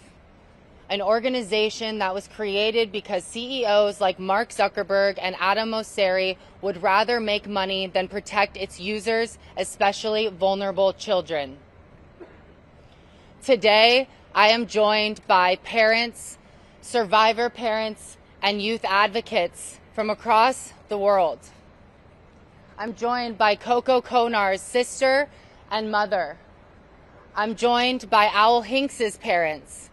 an organization that was created because CEOs like Mark Zuckerberg and Adam Mosseri would rather make money than protect its users, especially vulnerable children. Today, I am joined by parents, survivor parents, and youth advocates from across the world. I'm joined by Coco Konar's sister and mother. I'm joined by Owl Hinks's parents.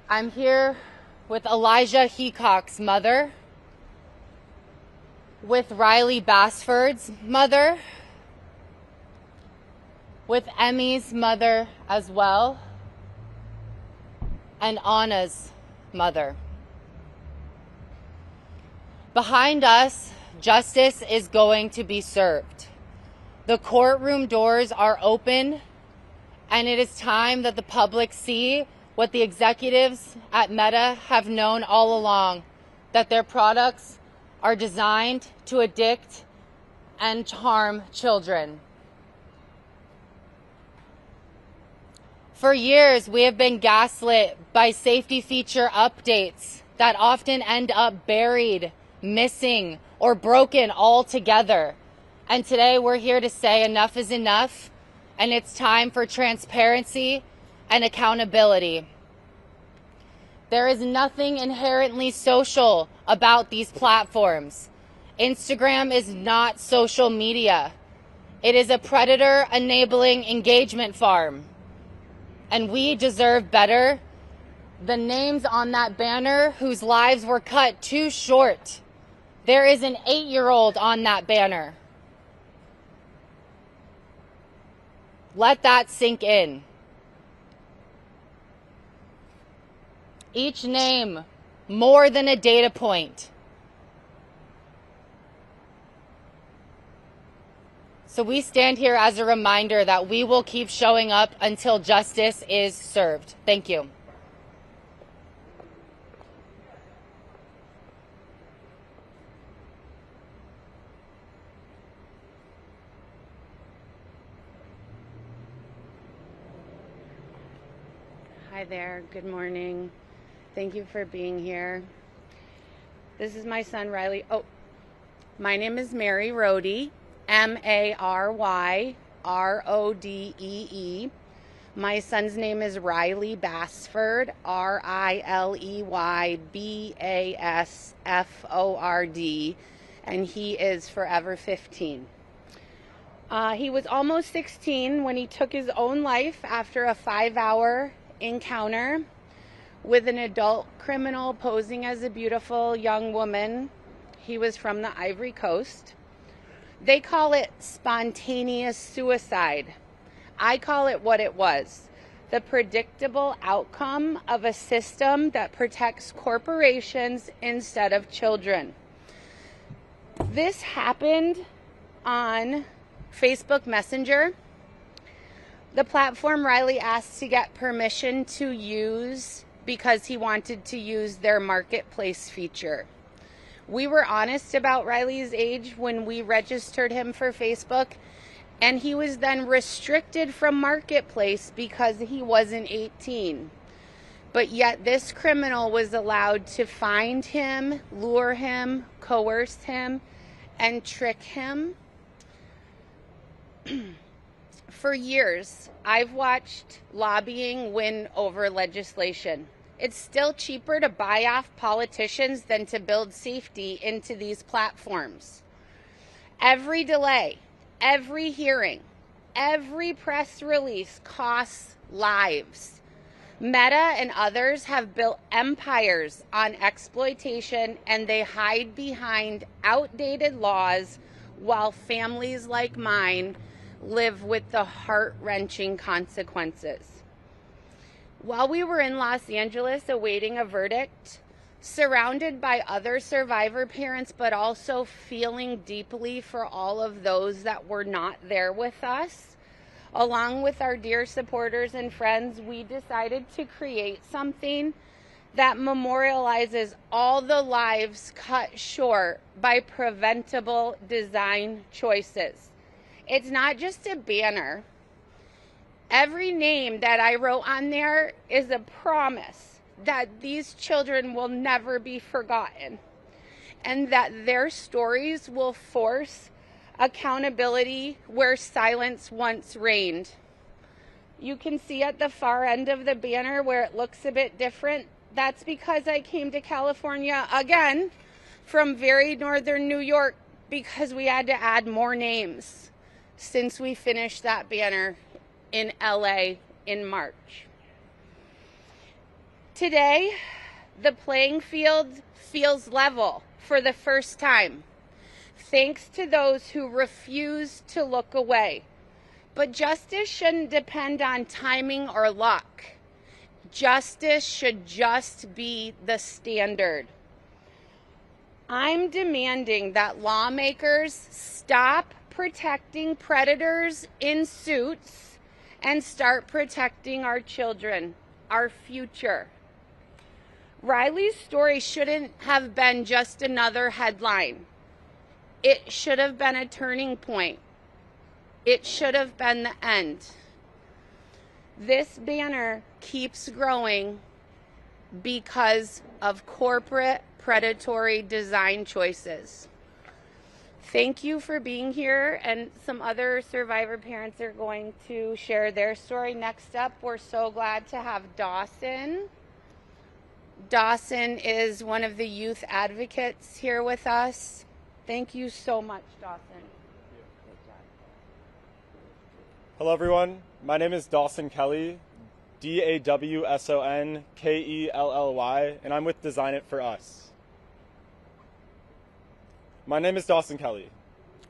I'm here with Elijah Heacock's mother, with Riley Bassford's mother, with Emmy's mother as well, and Anna's mother. Behind us, justice is going to be served. The courtroom doors are open, and it is time that the public see what the executives at Meta have known all along, that their products are designed to addict and harm children. For years, we have been gaslit by safety feature updates that often end up buried, missing, or broken altogether. And today we're here to say enough is enough, and it's time for transparency and accountability. There is nothing inherently social about these platforms. Instagram is not social media. It is a predator-enabling engagement farm. And we deserve better. The names on that banner whose lives were cut too short. There is an 8-year-old on that banner. Let that sink in. Each name more than a data point. So we stand here as a reminder that we will keep showing up until justice is served. Thank you. Hi there. Good morning. Thank you for being here. This is my son, Riley. Oh, my name is Mary Rodee. Maryrodee. My son's name is Riley Bassford, RILEYBASFORD, and he is forever 15. He was almost 16 when he took his own life after a 5-hour encounter with an adult criminal posing as a beautiful young woman. He was from the Ivory Coast. They call it spontaneous suicide. I call it what it was, the predictable outcome of a system that protects corporations instead of children. This happened on Facebook Messenger. The platform Riley asked to get permission to use because he wanted to use their marketplace feature. We were honest about Riley's age when we registered him for Facebook, and he was then restricted from marketplace because he wasn't 18. But yet this criminal was allowed to find him, lure him, coerce him, and trick him. For years, I've watched lobbying win over legislation. It's still cheaper to buy off politicians than to build safety into these platforms. Every delay, every hearing, every press release costs lives. Meta and others have built empires on exploitation, and they hide behind outdated laws while families like mine live with the heart-wrenching consequences. While we were in Los Angeles awaiting a verdict, surrounded by other survivor parents, but also feeling deeply for all of those that were not there with us, along with our dear supporters and friends, we decided to create something that memorializes all the lives cut short by preventable design choices. It's not just a banner. Every name that I wrote on there is a promise that these children will never be forgotten, and that their stories will force accountability where silence once reigned. You can see at the far end of the banner where it looks a bit different. That's because I came to California again from very northern New York because we had to add more names since we finished that banner in LA in March. Today, the playing field feels level for the first time, thanks to those who refuse to look away. But justice shouldn't depend on timing or luck. Justice should just be the standard. I'm demanding that lawmakers stop protecting predators in suits and start protecting our children, our future. Riley's story shouldn't have been just another headline. It should have been a turning point. It should have been the end. This banner keeps growing because of corporate predatory design choices. Thank you for being here, and some other survivor parents are going to share their story. Next up, we're so glad to have Dawson. Dawson is one of the youth advocates here with us. Thank you so much, Dawson. Hello, everyone. My name is Dawson Kelly, DAWSONKELLY, and I'm with Design It For Us. My name is Dawson Kelly.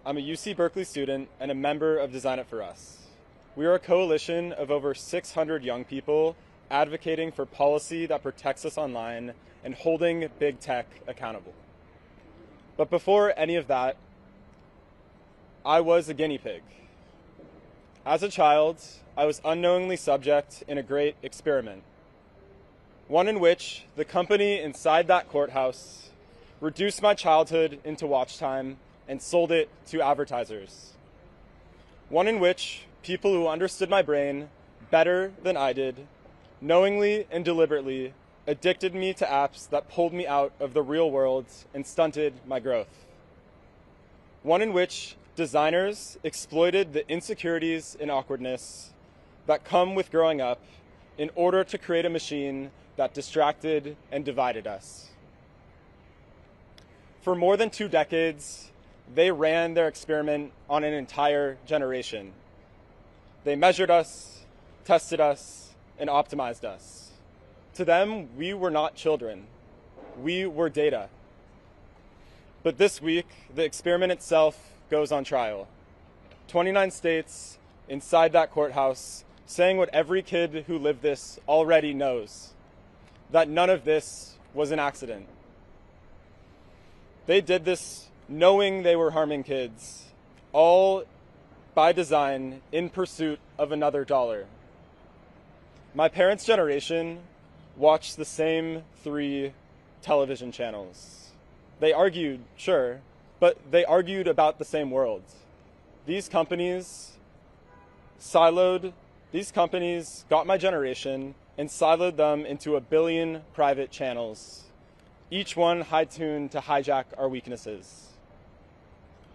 I'm a UC Berkeley student and a member of Design It For Us. We are a coalition of over 600 young people advocating for policy that protects us online and holding big tech accountable. But before any of that, I was a guinea pig. As a child, I was unknowingly subject in a great experiment, one in which the company inside that courthouse reduced my childhood into watch time and sold it to advertisers. One in which people who understood my brain better than I did, knowingly and deliberately addicted me to apps that pulled me out of the real world and stunted my growth. One in which designers exploited the insecurities and awkwardness that come with growing up in order to create a machine that distracted and divided us. For more than 2 decades, they ran their experiment on an entire generation. They measured us, tested us, and optimized us. To them, we were not children. We were data. But this week, the experiment itself goes on trial. 29 states inside that courthouse saying what every kid who lived this already knows, that none of this was an accident. They did this knowing they were harming kids, all by design in pursuit of another dollar. My parents' generation watched the same 3 television channels. They argued, sure, but they argued about the same world. These companies got my generation and siloed them into a billion private channels, each one high-tuned to hijack our weaknesses.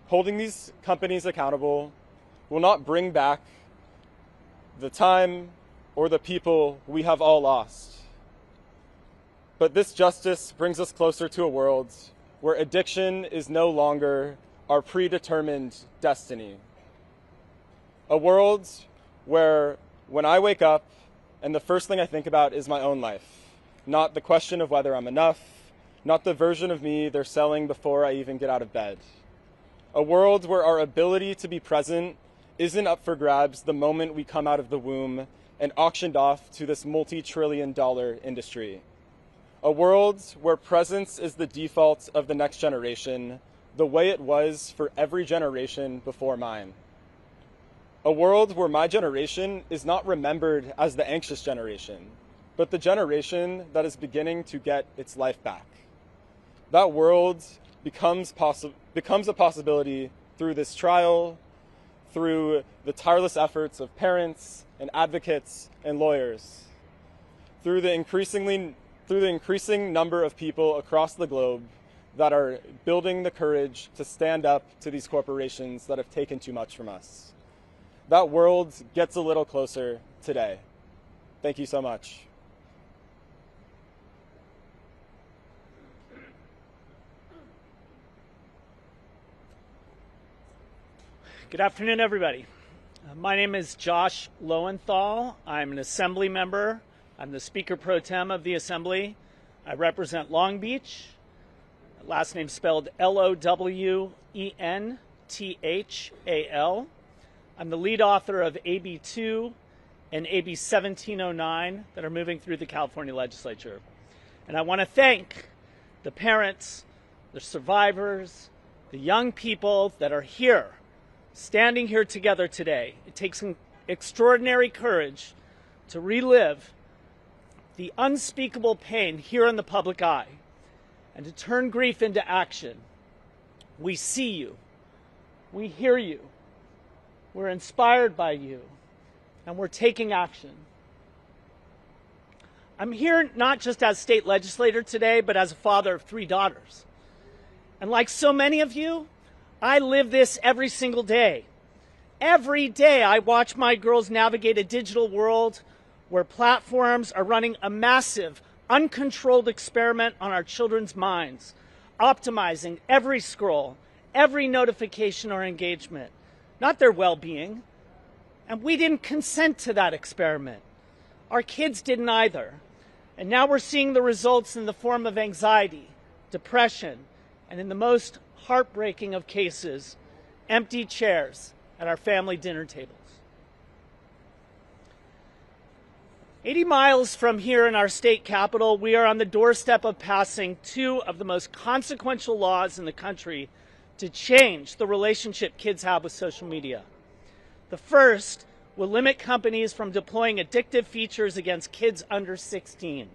Holding these companies accountable will not bring back the time or the people we have all lost. But this justice brings us closer to a world where addiction is no longer our predetermined destiny. A world where when I wake up and the first thing I think about is my own life, not the question of whether I'm enough, not the version of me they're selling before I even get out of bed. A world where our ability to be present isn't up for grabs the moment we come out of the womb and auctioned off to this multi-trillion-dollar industry. A world where presence is the default of the next generation, the way it was for every generation before mine. A world where my generation is not remembered as the anxious generation, but the generation that is beginning to get its life back. That world becomes a possibility through this trial, through the tireless efforts of parents and advocates and lawyers, through the increasing number of people across the globe that are building the courage to stand up to these corporations that have taken too much from us. That world gets a little closer today. Thank you so much. Good afternoon, everybody. My name is Josh Lowenthal. I'm an Assembly member. I'm the Speaker Pro Tem of the Assembly. I represent Long Beach. Last name spelled Lowenthal. I'm the lead author of AB 2 and AB 1709 that are moving through the California legislature. And I want to thank the parents, the survivors, the young people that are here, standing here together today. It takes some extraordinary courage to relive the unspeakable pain here in the public eye and to turn grief into action. We see you. We hear you. We're inspired by you. And we're taking action. I'm here not just as state legislator today, but as a father of 3 daughters. And like so many of you, I live this every single day. Every day I watch my girls navigate a digital world where platforms are running a massive, uncontrolled experiment on our children's minds, optimizing every scroll, every notification or engagement, not their well-being. And we didn't consent to that experiment. Our kids didn't either. And now we're seeing the results in the form of anxiety, depression, and in the most heartbreaking of cases, empty chairs at our family dinner tables. 80 miles from here in our state capital, we are on the doorstep of passing 2 of the most consequential laws in the country to change the relationship kids have with social media. The first will limit companies from deploying addictive features against kids under 16.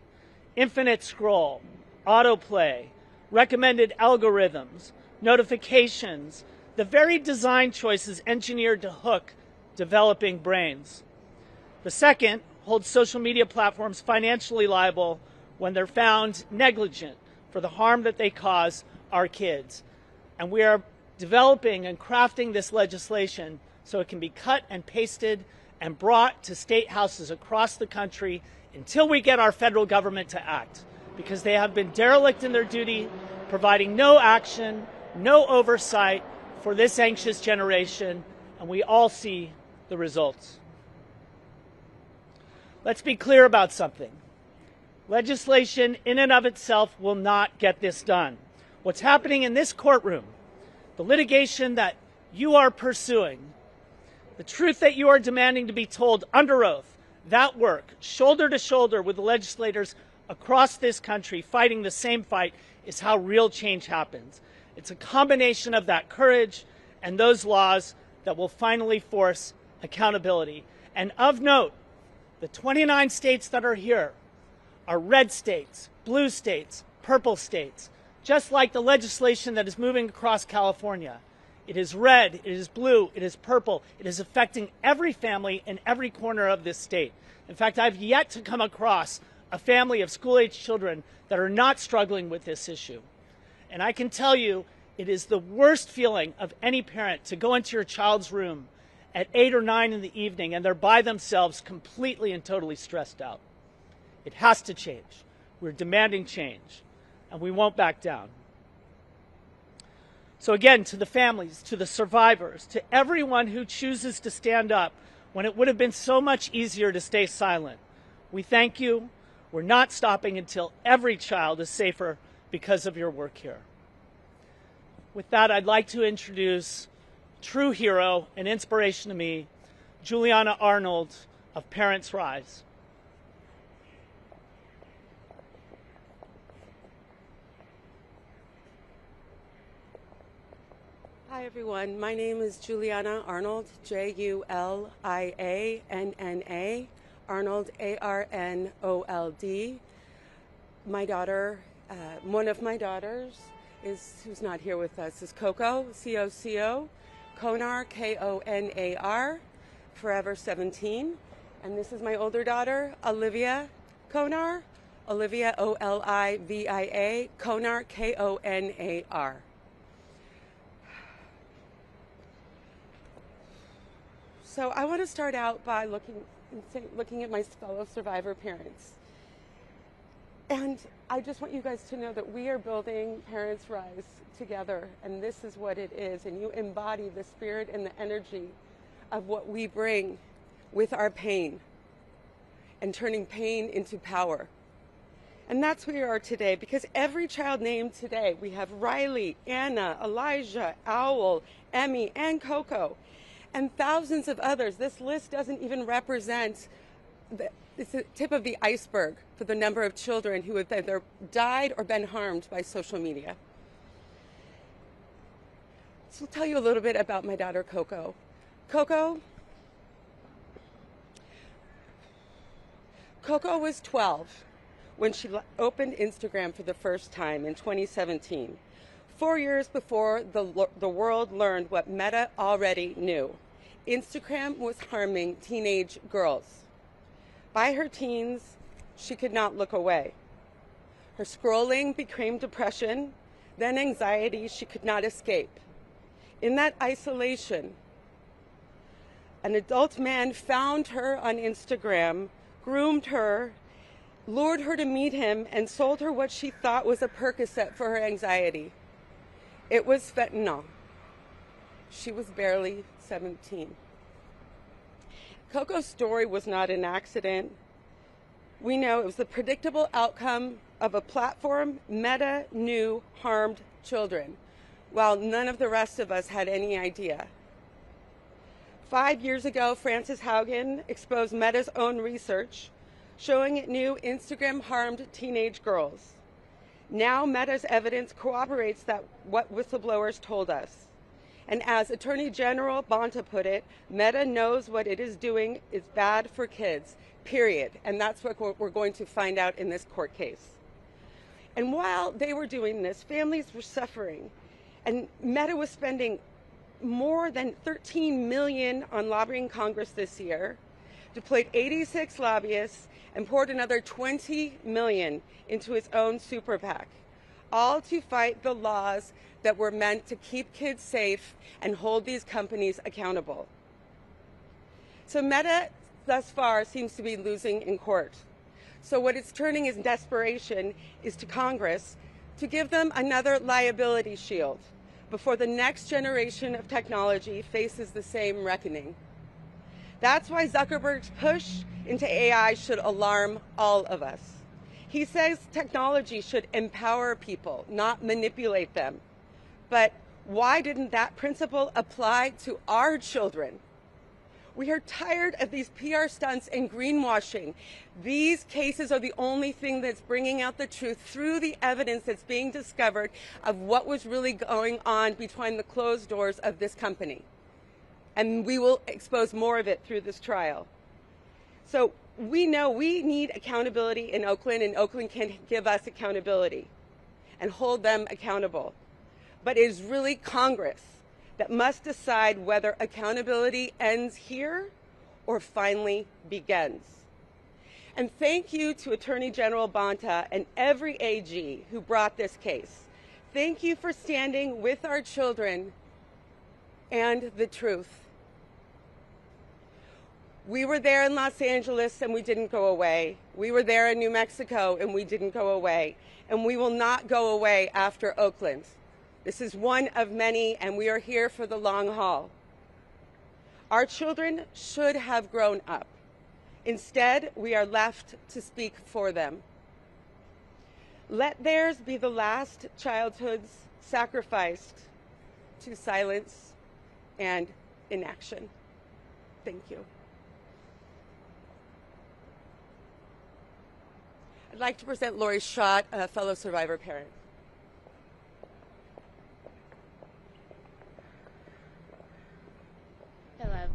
Infinite scroll, autoplay, recommended algorithms, notifications, the very design choices engineered to hook developing brains. The second holds social media platforms financially liable when they're found negligent for the harm that they cause our kids. And we are developing and crafting this legislation so it can be cut and pasted and brought to state houses across the country until we get our federal government to act, because they have been derelict in their duty, providing no action, no oversight for this anxious generation, and we all see the results. Let's be clear about something. Legislation in and of itself will not get this done. What's happening in this courtroom, the litigation that you are pursuing, the truth that you are demanding to be told under oath, that work, shoulder to shoulder with the legislators across this country fighting the same fight, is how real change happens. It's a combination of that courage and those laws that will finally force accountability. And of note, the 29 states that are here are red states, blue states, purple states, just like the legislation that is moving across California. It is red, it is blue, it is purple. It is affecting every family in every corner of this state. In fact, I've yet to come across a family of school-age children that are not struggling with this issue. And I can tell you, it is the worst feeling of any parent to go into your child's room at 8 or 9 in the evening and they're by themselves completely and totally stressed out. It has to change. We're demanding change, and we won't back down. So again, to the families, to the survivors, to everyone who chooses to stand up when it would have been so much easier to stay silent, we thank you. We're not stopping until every child is safer because of your work here. With that, I'd like to introduce true hero and inspiration to me, Juliana Arnold of Parents Rise. Hi everyone, my name is Juliana Arnold, Julianna, Arnold, Arnold. My daughter, one of my daughters, who's not here with us, is Coco, C-O-C-O, Konar, K-O-N-A-R, forever 17. And this is my older daughter, Olivia Konar, Olivia, O-L-I-V-I-A, Konar, K-O-N-A-R. So I want to start out by looking at my fellow survivor parents. And I just want you guys to know that we are building Parents Rise together, and this is what it is. And you embody the spirit and the energy of what we bring with our pain and turning pain into power. And that's where we are today, because every child named today, we have Riley, Anna, Elijah, Owl, Emmy, and Coco, and thousands of others. This list doesn't even represent it's the tip of the iceberg for the number of children who have either died or been harmed by social media. So I'll tell you a little bit about my daughter, Coco. Coco was 12 when she opened Instagram for the first time in 2017, 4 years before the world learned what Meta already knew. Instagram was harming teenage girls. By her teens, she could not look away. Her scrolling became depression, then anxiety she could not escape. In that isolation, an adult man found her on Instagram, groomed her, lured her to meet him, and sold her what she thought was a Percocet for her anxiety. It was fentanyl. She was barely 17. Coco's story was not an accident. We know it was the predictable outcome of a platform Meta knew harmed children, while none of the rest of us had any idea. 5 years ago, Frances Haugen exposed Meta's own research, showing it knew Instagram harmed teenage girls. Now Meta's evidence corroborates what whistleblowers told us. And as Attorney General Bonta put it, Meta knows what it is doing is bad for kids, period. And that's what we're going to find out in this court case. And while they were doing this, families were suffering. And Meta was spending more than $13 million on lobbying Congress this year, deployed 86 lobbyists, and poured another $20 million into its own super PAC, all to fight the laws that were meant to keep kids safe and hold these companies accountable. So Meta, thus far, seems to be losing in court. So what it's turning in desperation is to Congress to give them another liability shield before the next generation of technology faces the same reckoning. That's why Zuckerberg's push into AI should alarm all of us. He says technology should empower people, not manipulate them. But why didn't that principle apply to our children? We are tired of these PR stunts and greenwashing. These cases are the only thing that's bringing out the truth through the evidence that's being discovered of what was really going on behind the closed doors of this company. And we will expose more of it through this trial. So we know we need accountability in Oakland, and Oakland can give us accountability and hold them accountable. But it is really Congress that must decide whether accountability ends here or finally begins. And thank you to Attorney General Bonta and every AG who brought this case. Thank you for standing with our children and the truth. We were there in Los Angeles and we didn't go away. We were there in New Mexico and we didn't go away. And we will not go away after Oakland. This is one of many, and we are here for the long haul. Our children should have grown up. Instead, we are left to speak for them. Let theirs be the last childhoods sacrificed to silence and inaction. Thank you. I'd like to present Lori Schott, a fellow survivor parent. Hello.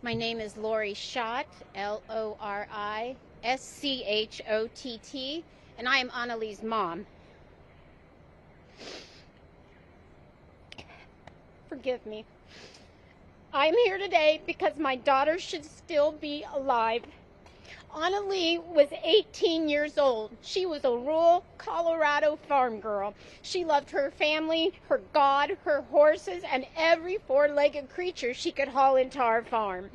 My name is Lori Schott, L-O-R-I-S-C-H-O-T-T, and I am Annalee's mom. Forgive me. I'm here today because my daughter should still be alive. Annalee was 18 years old. She was a rural Colorado farm girl. She loved her family, her God, her horses, and every four-legged creature she could haul into our farm.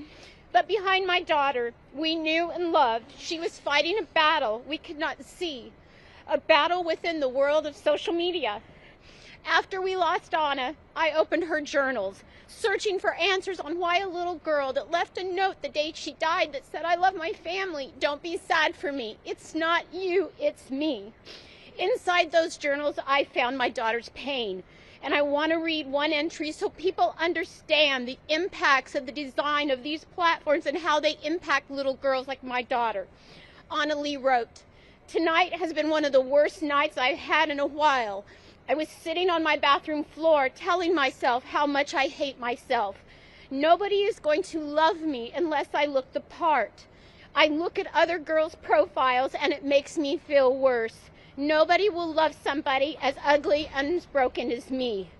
But behind my daughter, we knew and loved, she was fighting a battle we could not see, a battle within the world of social media. After we lost Anna, I opened her journals, searching for answers on why a little girl that left a note the day she died that said, "I love my family, don't be sad for me. It's not you, it's me." Inside those journals, I found my daughter's pain. And I want to read one entry so people understand the impacts of the design of these platforms and how they impact little girls like my daughter. Annalee wrote, "Tonight has been one of the worst nights I've had in a while. I was sitting on my bathroom floor telling myself how much I hate myself. Nobody is going to love me unless I look the part. I look at other girls' profiles and it makes me feel worse. Nobody will love somebody as ugly and as broken as me."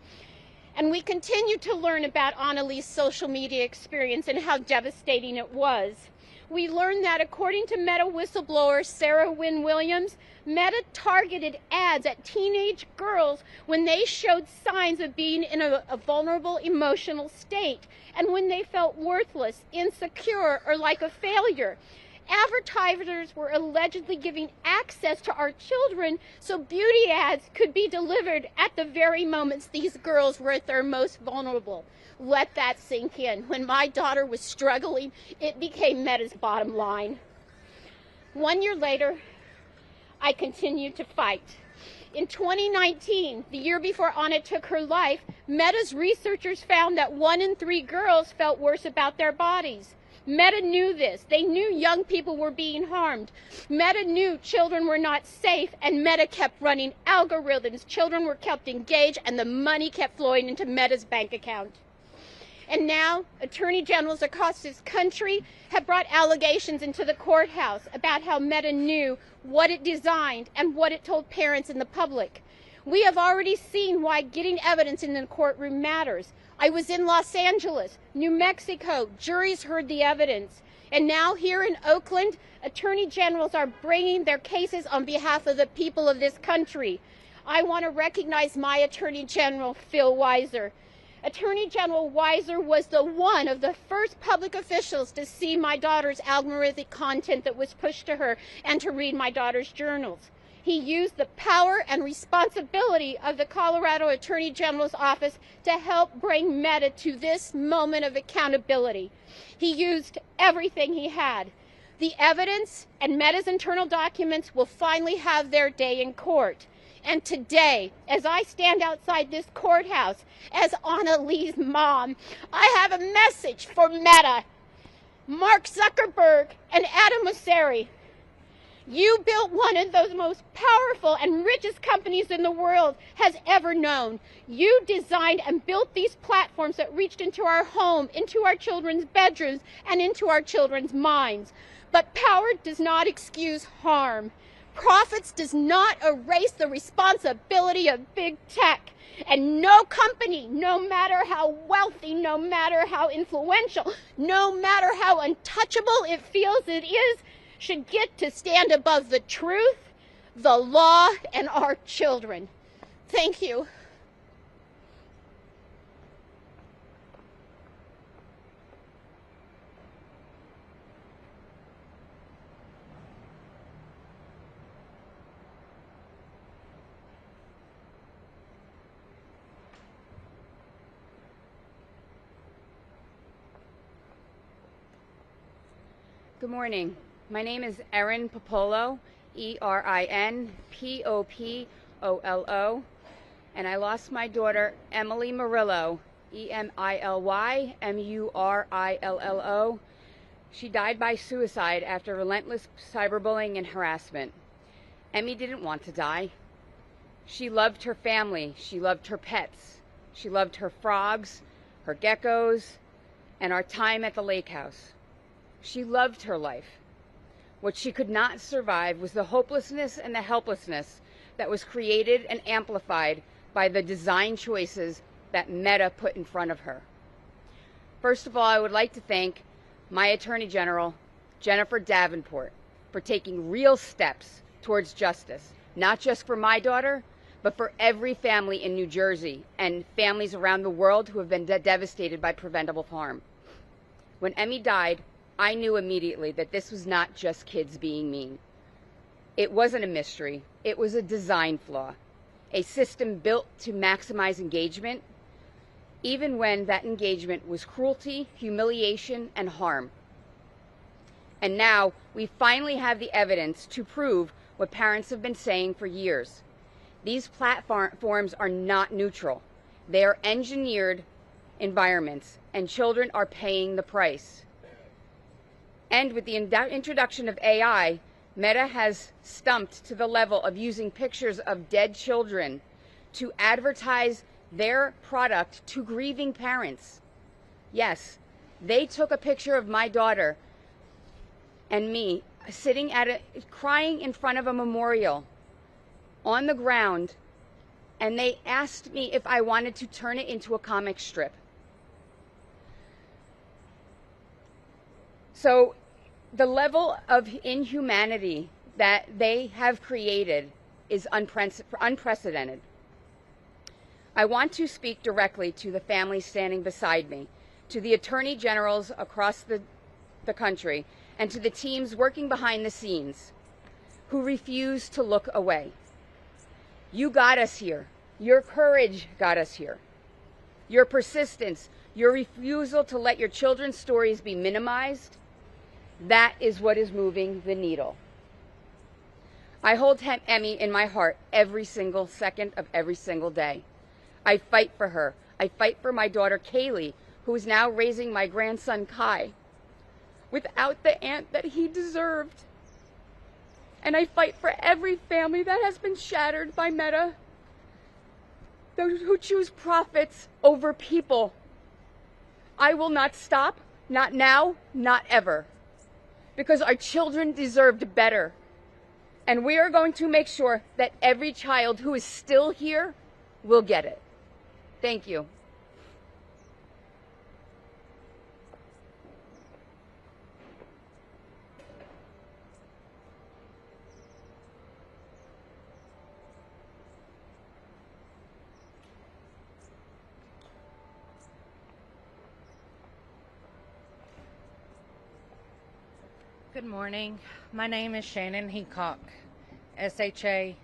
And we continue to learn about Annalee's social media experience and how devastating it was. We learned that according to Meta whistleblower Sarah Wynn Williams, Meta targeted ads at teenage girls when they showed signs of being in a vulnerable emotional state and when they felt worthless, insecure, or like a failure. Advertisers were allegedly giving access to our children so beauty ads could be delivered at the very moments these girls were at their most vulnerable. Let that sink in. When my daughter was struggling, it became Meta's bottom line. 1 year later, I continued to fight. In 2019, the year before Anna took her life, Meta's researchers found that 1 in 3 girls felt worse about their bodies. Meta knew this. They knew young people were being harmed. Meta knew children were not safe, and Meta kept running algorithms. Children were kept engaged, and the money kept flowing into Meta's bank account. And now, attorney generals across this country have brought allegations into the courthouse about how Meta knew what it designed and what it told parents and the public. We have already seen why getting evidence in the courtroom matters. I was in Los Angeles, New Mexico, juries heard the evidence. And now here in Oakland, attorney generals are bringing their cases on behalf of the people of this country. I want to recognize my Attorney General, Phil Weiser. Attorney General Weiser was one of the first public officials to see my daughter's algorithmic content that was pushed to her and to read my daughter's journals. He used the power and responsibility of the Colorado Attorney General's office to help bring Meta to this moment of accountability. He used everything he had. The evidence and Meta's internal documents will finally have their day in court. And today, as I stand outside this courthouse as Annalee's mom, I have a message for Meta, Mark Zuckerberg, and Adam Mosseri. You built one of the most powerful and richest companies in the world has ever known. You designed and built these platforms that reached into our home, into our children's bedrooms, and into our children's minds. But power does not excuse harm. Profits does not erase the responsibility of big tech. And no company, no matter how wealthy, no matter how influential, no matter how untouchable it feels it is, should get to stand above the truth, the law, and our children. Thank you. Good morning. My name is Erin Popolo, Erin Popolo, and I lost my daughter, Emily Murillo, Emily Murillo. She died by suicide after relentless cyberbullying and harassment. Emmy didn't want to die. She loved her family. She loved her pets. She loved her frogs, her geckos, and our time at the lake house. She loved her life. What she could not survive was the hopelessness and the helplessness that was created and amplified by the design choices that Meta put in front of her. First of all, I would like to thank my Attorney General, Jennifer Davenport, for taking real steps towards justice, not just for my daughter, but for every family in New Jersey and families around the world who have been devastated by preventable harm. When Emmy died, I knew immediately that this was not just kids being mean. It wasn't a mystery. It was a design flaw, a system built to maximize engagement, even when that engagement was cruelty, humiliation, and harm. And now we finally have the evidence to prove what parents have been saying for years. These platforms are not neutral. They are engineered environments, and children are paying the price. And with the introduction of AI, Meta has stumped to the level of using pictures of dead children to advertise their product to grieving parents. Yes, they took a picture of my daughter and me sitting crying in front of a memorial on the ground, and they asked me if I wanted to turn it into a comic strip. So the level of inhumanity that they have created is unprecedented. I want to speak directly to the families standing beside me, to the attorney generals across the country, and to the teams working behind the scenes who refuse to look away. You got us here. Your courage got us here. Your persistence, your refusal to let your children's stories be minimized, that is what is moving the needle. I hold Emmy in my heart every single second of every single day. I fight for her. I fight for my daughter Kaylee, who is now raising my grandson Kai, without the aunt that he deserved. And I fight for every family that has been shattered by Meta, those who choose profits over people. I will not stop, not now, not ever, because our children deserved better. And we are going to make sure that every child who is still here will get it. Thank you. Good morning. My name is Shannon Heacock, SHANNONHEACOCK.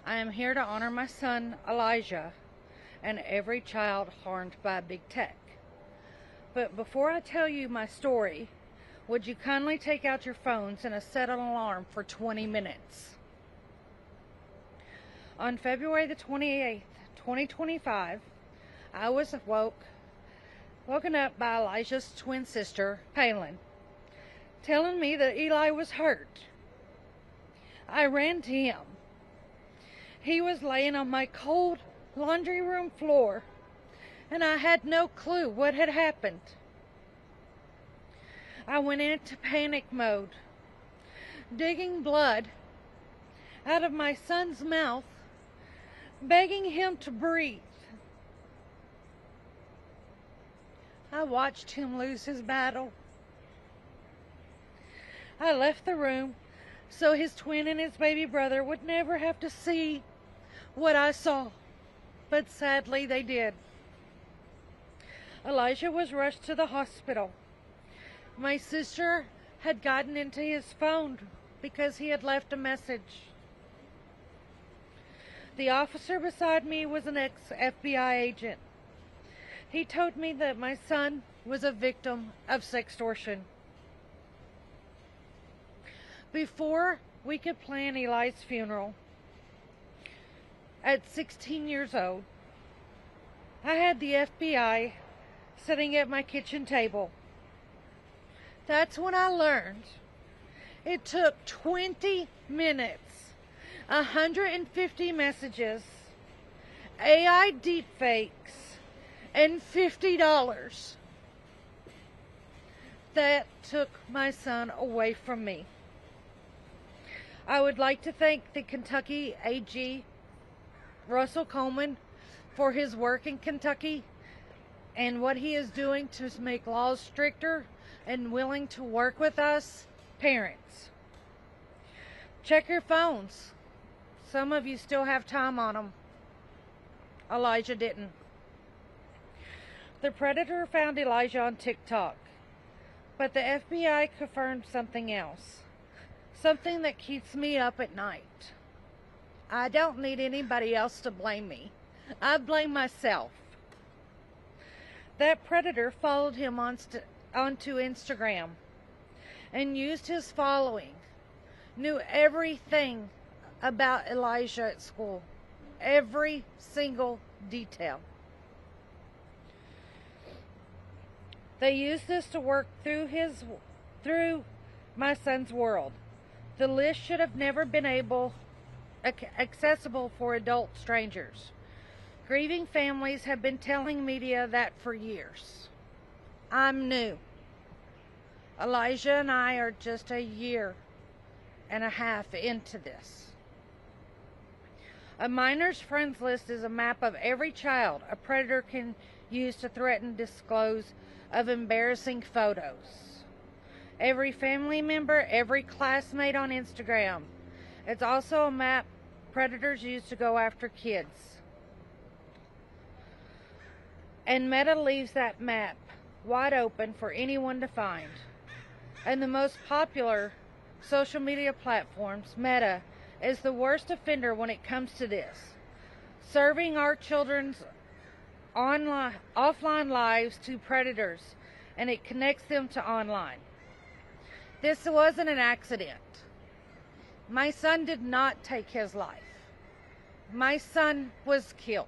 I am here to honor my son, Elijah, and every child harmed by big tech. But before I tell you my story, would you kindly take out your phones and set an alarm for 20 minutes? On February the 28th, 2025, I was awoke woken up by Elijah's twin sister, Palin, telling me that Eli was hurt. I ran to him. He was laying on my cold laundry room floor, and I had no clue what had happened. I went into panic mode, digging blood out of my son's mouth, begging him to breathe. I watched him lose his battle. I left the room so his twin and his baby brother would never have to see what I saw, but sadly they did. Elijah was rushed to the hospital. My sister had gotten into his phone because he had left a message. The officer beside me was an ex-FBI agent. He told me that my son was a victim of sextortion. Before we could plan Eli's funeral, at 16 years old, I had the FBI sitting at my kitchen table. That's when I learned it took 20 minutes, 150 messages, AI deepfakes, and $50. That took my son away from me. I would like to thank the Kentucky AG, Russell Coleman, for his work in Kentucky and what he is doing to make laws stricter and willing to work with us, parents. Check your phones. Some of you still have time on them. Elijah didn't. The predator found Elijah on TikTok, but the FBI confirmed something else. Something that keeps me up at night. I don't need anybody else to blame me. I blame myself. That predator followed him onto Instagram and used his following, knew everything about Elijah at school, every single detail. They used this to work through my son's world. The list should have never been accessible for adult strangers. Grieving families have been telling media that for years. I'm new. Elijah and I are just a year and a half into this. A minor's friends list is a map of every child a predator can use to threaten disclose of embarrassing photos. Every family member, every classmate on Instagram. It's also a map predators use to go after kids. And Meta leaves that map wide open for anyone to find. And the most popular social media platforms, Meta, is the worst offender when it comes to this. Serving our children's offline lives to predators, and it connects them to online. This wasn't an accident. My son did not take his life. My son was killed.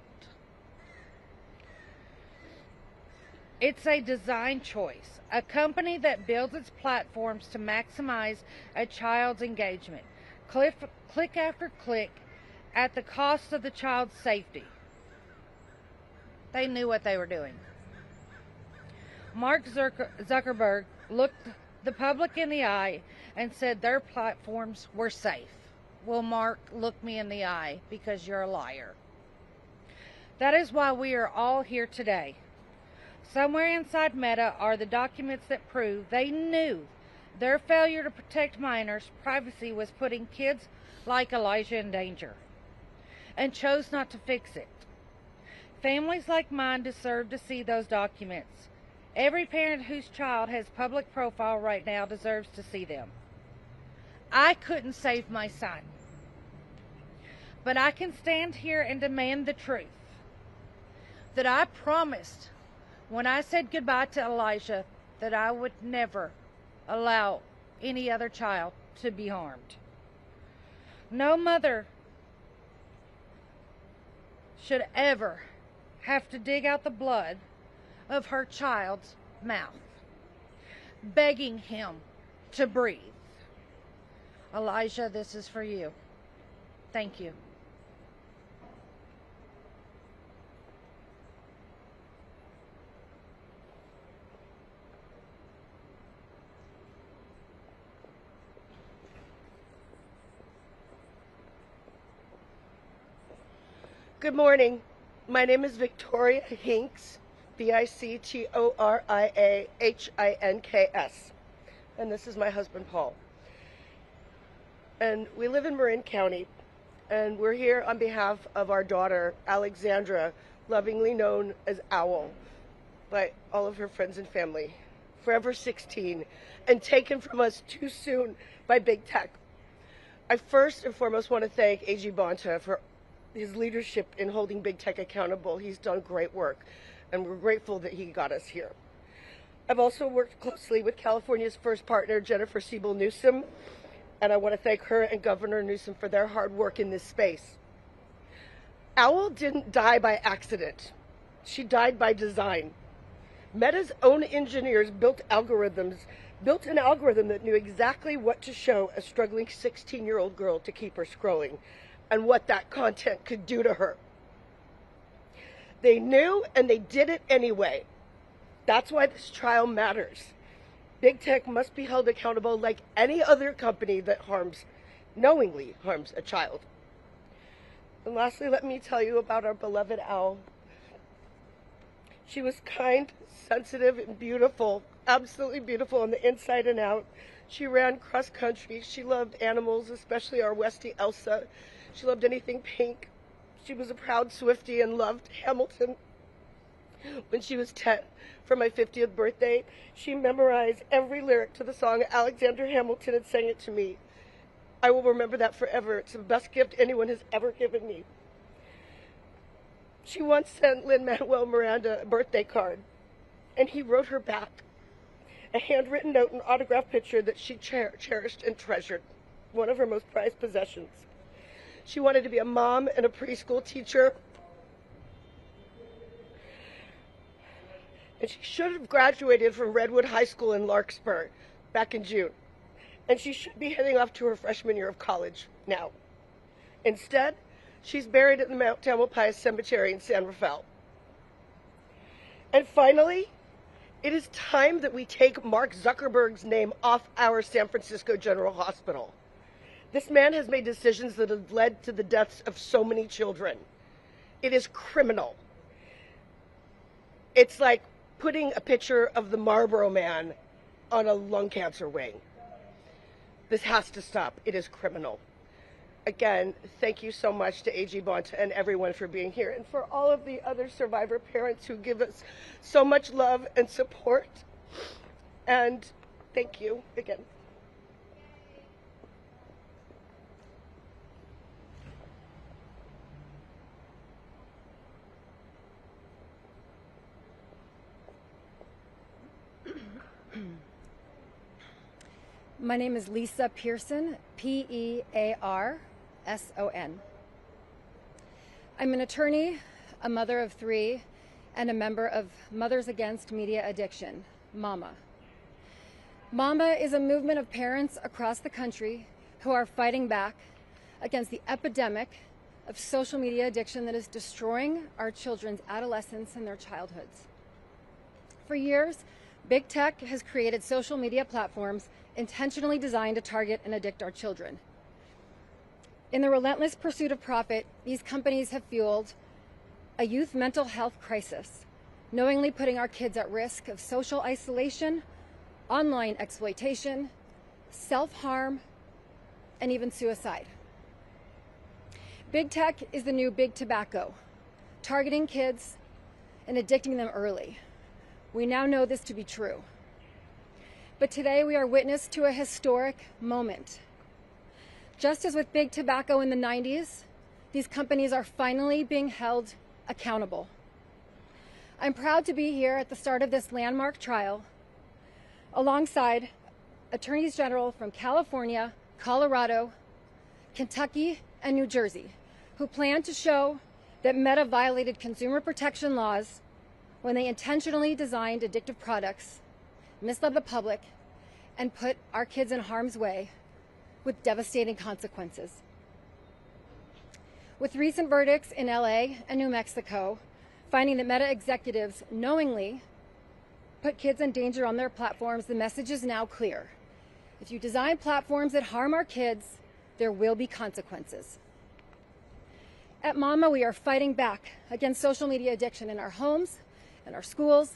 It's a design choice, a company that builds its platforms to maximize a child's engagement, click after click, at the cost of the child's safety. They knew what they were doing. Mark Zuckerberg looked the public in the eye and said their platforms were safe. Well, Mark, look me in the eye because you're a liar. That is why we are all here today. Somewhere inside Meta are the documents that prove they knew their failure to protect minors' privacy was putting kids like Elijah in danger, and chose not to fix it. Families like mine deserve to see those documents. Every parent whose child has public profile right now deserves to see them. I couldn't save my son, but I can stand here and demand the truth. That I promised when I said goodbye to Elijah that I would never allow any other child to be harmed. No mother should ever have to dig out the blood of her child's mouth, begging him to breathe. Elijah, this is for you. Thank you. Good morning. My name is Victoria Hinks, Victoriahinks, and this is my husband, Paul. And we live in Marin County, and we're here on behalf of our daughter, Alexandra, lovingly known as Owl by all of her friends and family, forever 16, and taken from us too soon by big tech. I first and foremost want to thank AG Bonta for his leadership in holding big tech accountable. He's done great work, and we're grateful that he got us here. I've also worked closely with California's first partner, Jennifer Siebel Newsom, and I want to thank her and Governor Newsom for their hard work in this space. Owl didn't die by accident. She died by design. Meta's own engineers built an algorithm that knew exactly what to show a struggling 16-year-old girl to keep her scrolling, and what that content could do to her. They knew, and they did it anyway. That's why this trial matters. Big tech must be held accountable like any other company that knowingly harms a child. And lastly, let me tell you about our beloved Owl. She was kind, sensitive, and beautiful, absolutely beautiful on the inside and out. She ran cross country. She loved animals, especially our Westie Elsa. She loved anything pink. She was a proud Swiftie and loved Hamilton. When she was 10, for my 50th birthday, she memorized every lyric to the song Alexander Hamilton and sang it to me. I will remember that forever. It's the best gift anyone has ever given me. She once sent Lin-Manuel Miranda a birthday card, and he wrote her back a handwritten note and autographed picture that she cherished and treasured, one of her most prized possessions. She wanted to be a mom and a preschool teacher. And she should have graduated from Redwood High School in Larkspur back in June. And she should be heading off to her freshman year of college now. Instead, she's buried at the Mount Tamalpais Cemetery in San Rafael. And finally, it is time that we take Mark Zuckerberg's name off our San Francisco General Hospital. This man has made decisions that have led to the deaths of so many children. It is criminal. It's like putting a picture of the Marlboro Man on a lung cancer wing. This has to stop. It is criminal. Again, thank you so much to AG Bonta and everyone for being here, and for all of the other survivor parents who give us so much love and support. And thank you again. My name is Lisa Pearson, Pearson. I'm an attorney, a mother of 3, and a member of Mothers Against Media Addiction, MAMA. MAMA is a movement of parents across the country who are fighting back against the epidemic of social media addiction that is destroying our children's adolescence and their childhoods. For years, big tech has created social media platforms intentionally designed to target and addict our children. In the relentless pursuit of profit, these companies have fueled a youth mental health crisis, knowingly putting our kids at risk of social isolation, online exploitation, self-harm, and even suicide. Big tech is the new big tobacco, targeting kids and addicting them early. We now know this to be true. But today we are witness to a historic moment. Just as with big tobacco in the 90s, these companies are finally being held accountable. I'm proud to be here at the start of this landmark trial alongside attorneys general from California, Colorado, Kentucky, and New Jersey, who plan to show that Meta violated consumer protection laws when they intentionally designed addictive products, misled the public, and put our kids in harm's way with devastating consequences. With recent verdicts in LA and New Mexico, finding that Meta executives knowingly put kids in danger on their platforms, the message is now clear. If you design platforms that harm our kids, there will be consequences. At Mama, we are fighting back against social media addiction in our homes, in our schools,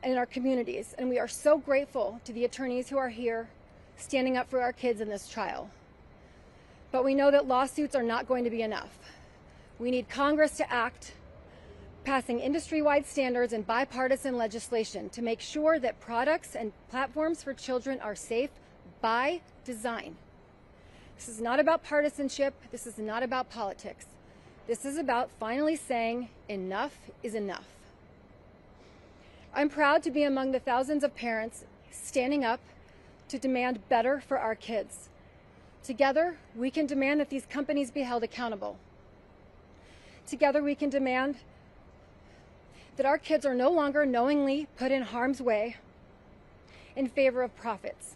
and in our communities. And we are so grateful to the attorneys who are here standing up for our kids in this trial. But we know that lawsuits are not going to be enough. We need Congress to act, passing industry-wide standards and bipartisan legislation to make sure that products and platforms for children are safe by design. This is not about partisanship. This is not about politics. This is about finally saying enough is enough. I'm proud to be among the thousands of parents standing up to demand better for our kids. Together, we can demand that these companies be held accountable. Together, we can demand that our kids are no longer knowingly put in harm's way in favor of profits.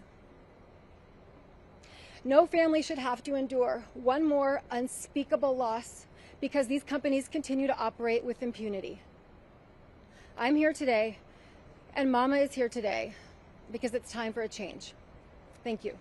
No family should have to endure one more unspeakable loss because these companies continue to operate with impunity. I'm here today, and Mama is here today, because it's time for a change. Thank you.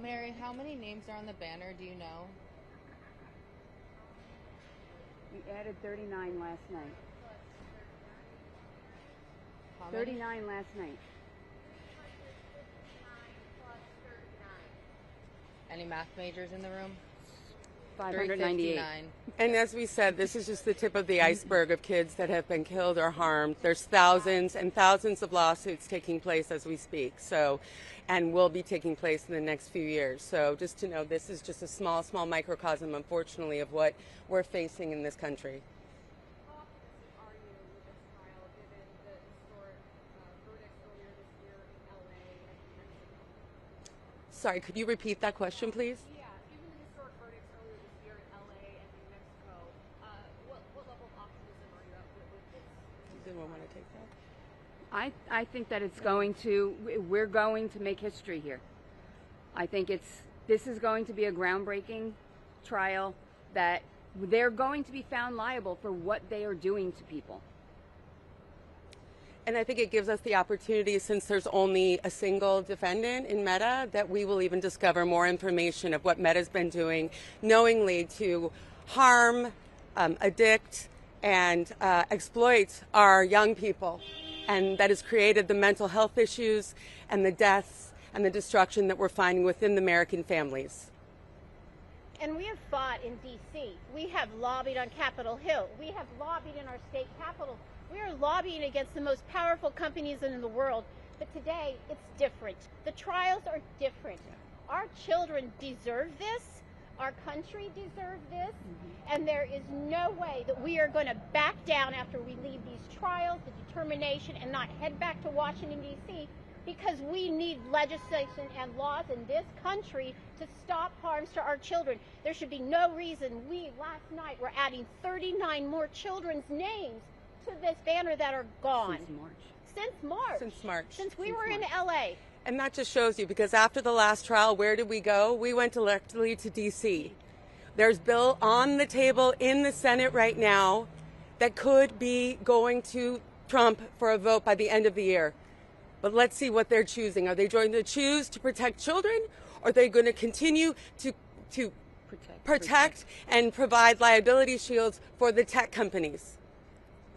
Mary, how many names are on the banner? Do you know? We added 39 last night. How many? 39 last night. Any math majors in the room? 598. And as we said, this is just the tip of the iceberg of kids that have been killed or harmed. There's thousands and thousands of lawsuits taking place as we speak, and will be taking place in the next few years. So just to know, this is just a small microcosm, unfortunately, of what we're facing in this country. Sorry, could you repeat that question, please? Want to take that? I think that we're going to make history here. I think this is going to be a groundbreaking trial, that they're going to be found liable for what they are doing to people. And I think it gives us the opportunity, since there's only a single defendant in Meta, that we will even discover more information of what Meta's been doing knowingly to harm, addict, and exploit our young people. And that has created the mental health issues and the deaths and the destruction that we're finding within the American families. And we have fought in D.C. We have lobbied on Capitol Hill. We have lobbied in our state capitol. We are lobbying against the most powerful companies in the world. But today, it's different. The trials are different. Our children deserve this. Our country deserves this. And there is no way that we are going to back down after we leave these trials, the determination, and not head back to Washington, D.C., because we need legislation and laws in this country to stop harms to our children. There should be no reason last night, we're adding 39 more children's names to this banner that are gone. Since March. Since we were in L.A. And that just shows you, because after the last trial, where did we go? We went directly to D.C. There's a bill on the table in the Senate right now that could be going to Trump for a vote by the end of the year. But let's see what they're choosing. Are they going to choose to protect children, or are they going to continue to protect and provide liability shields for the tech companies?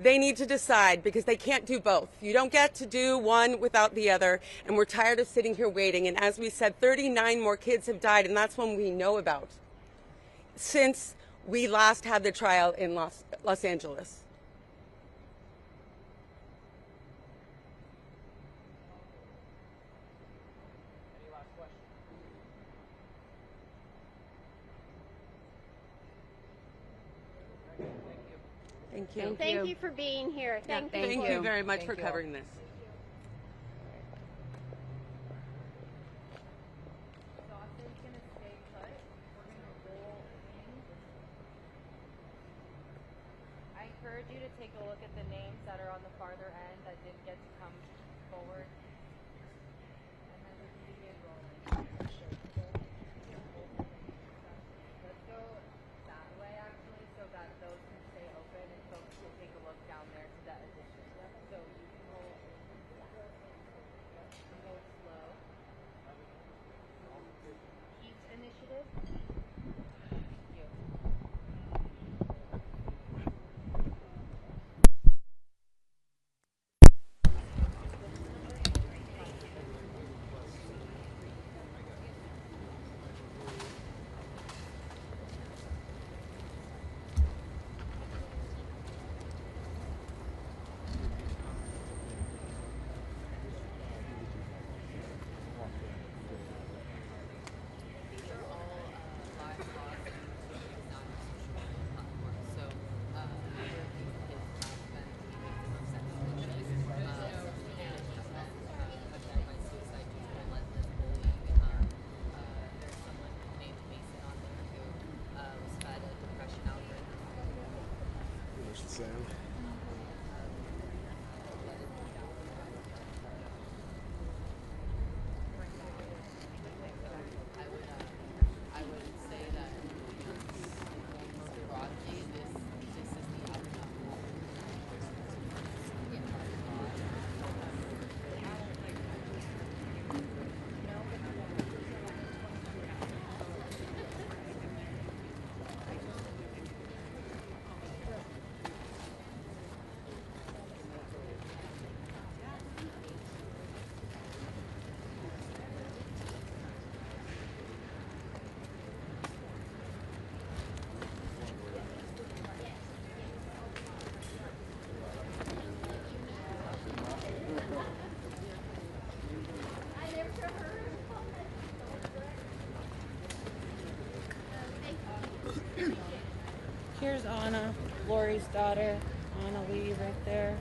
They need to decide, because they can't do both. You don't get to do one without the other, and we're tired of sitting here waiting. And as we said, 39 more kids have died, and that's one we know about, since we last had the trial in Los Angeles. Thank you. Thank you for being here. Thank you. Thank you very much for covering this. I encourage you to take a look at the names that are on the farther end that didn't get to come forward. And then we can begin rolling. Let's go that way actually so that those can stay open and folks can take a look down there to that addition. So you can hold and go slow. Keep initiative. Thank you. I would say that broadly, this is the outcome. Here's Anna, Lori's daughter, Anna Lee right there.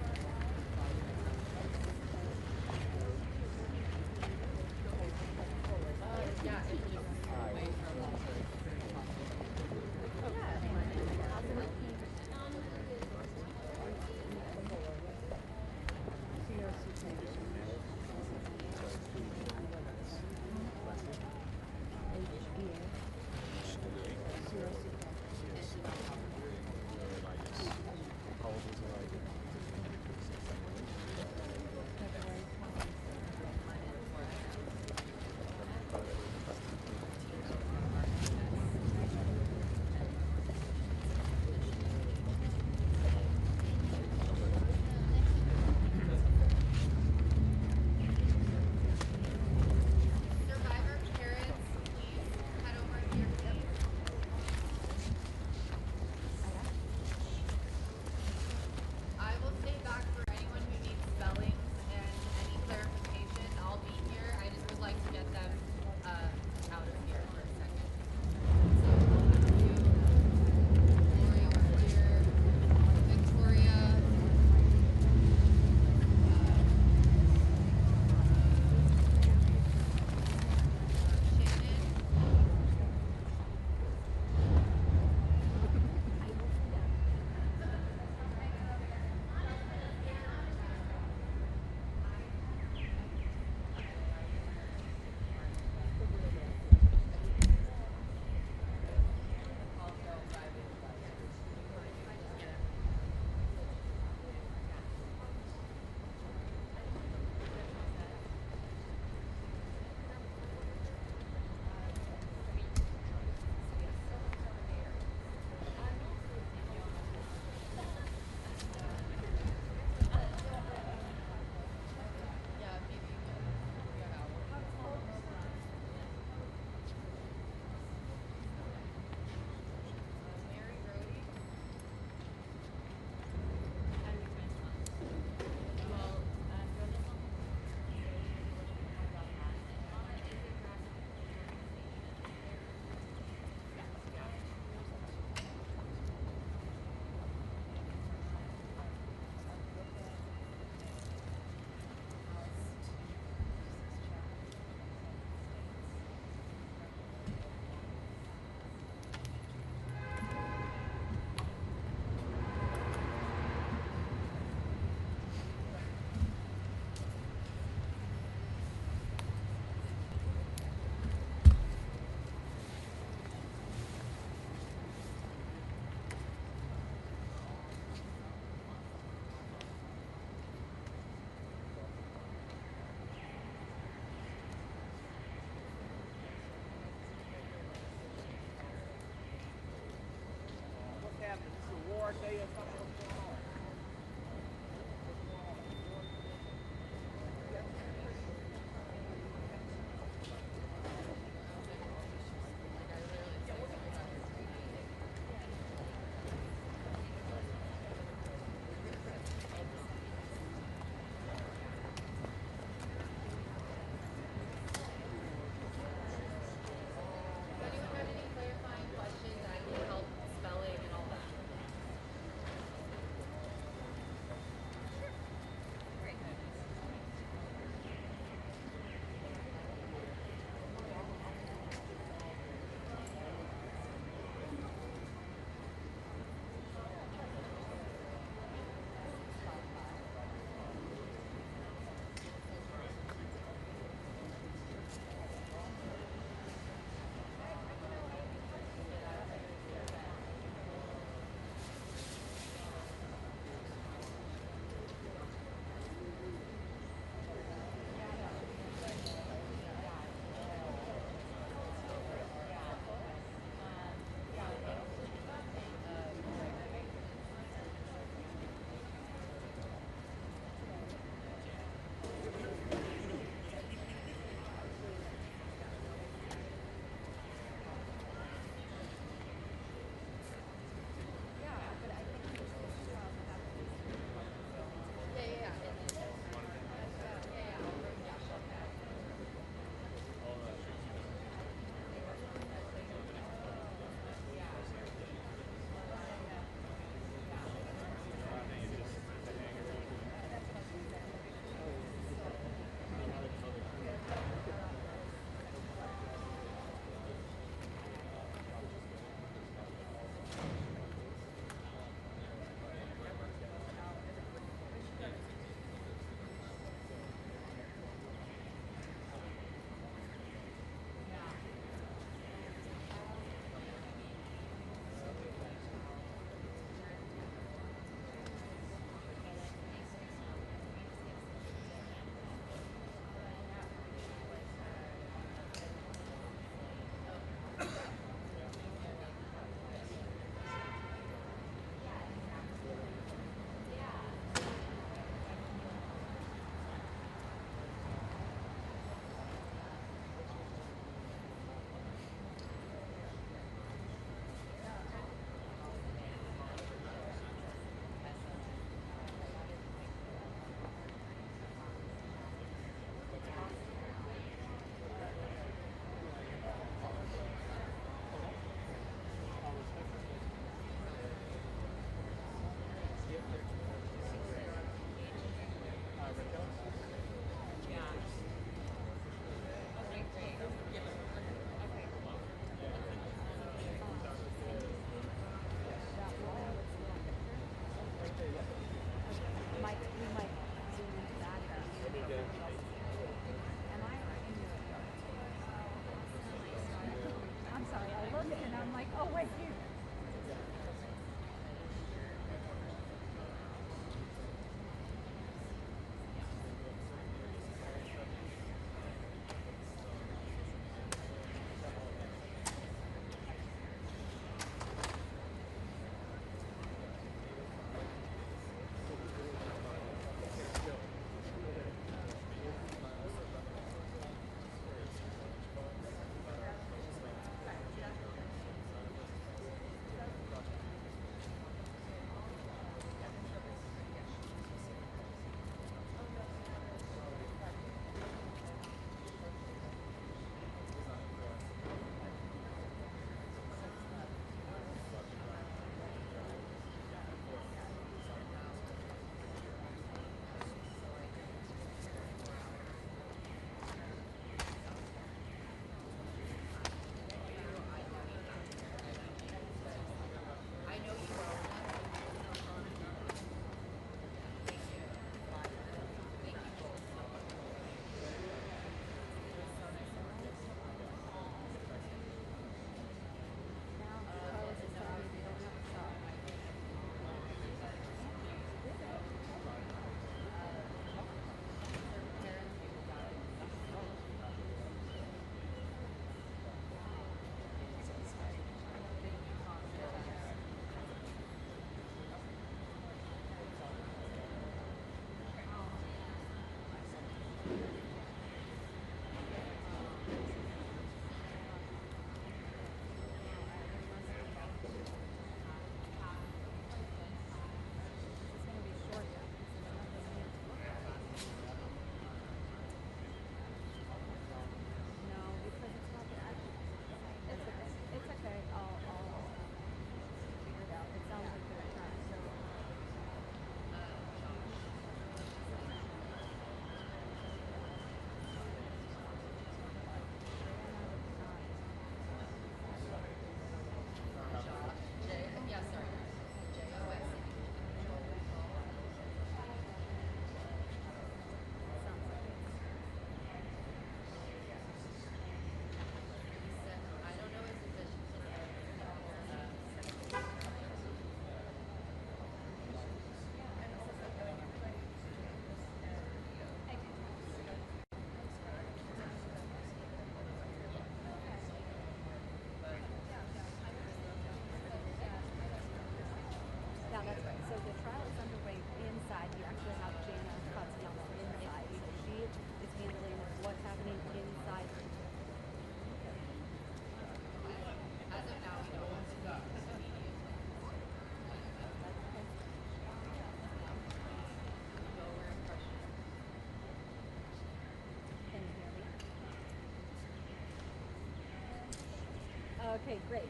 Okay, great.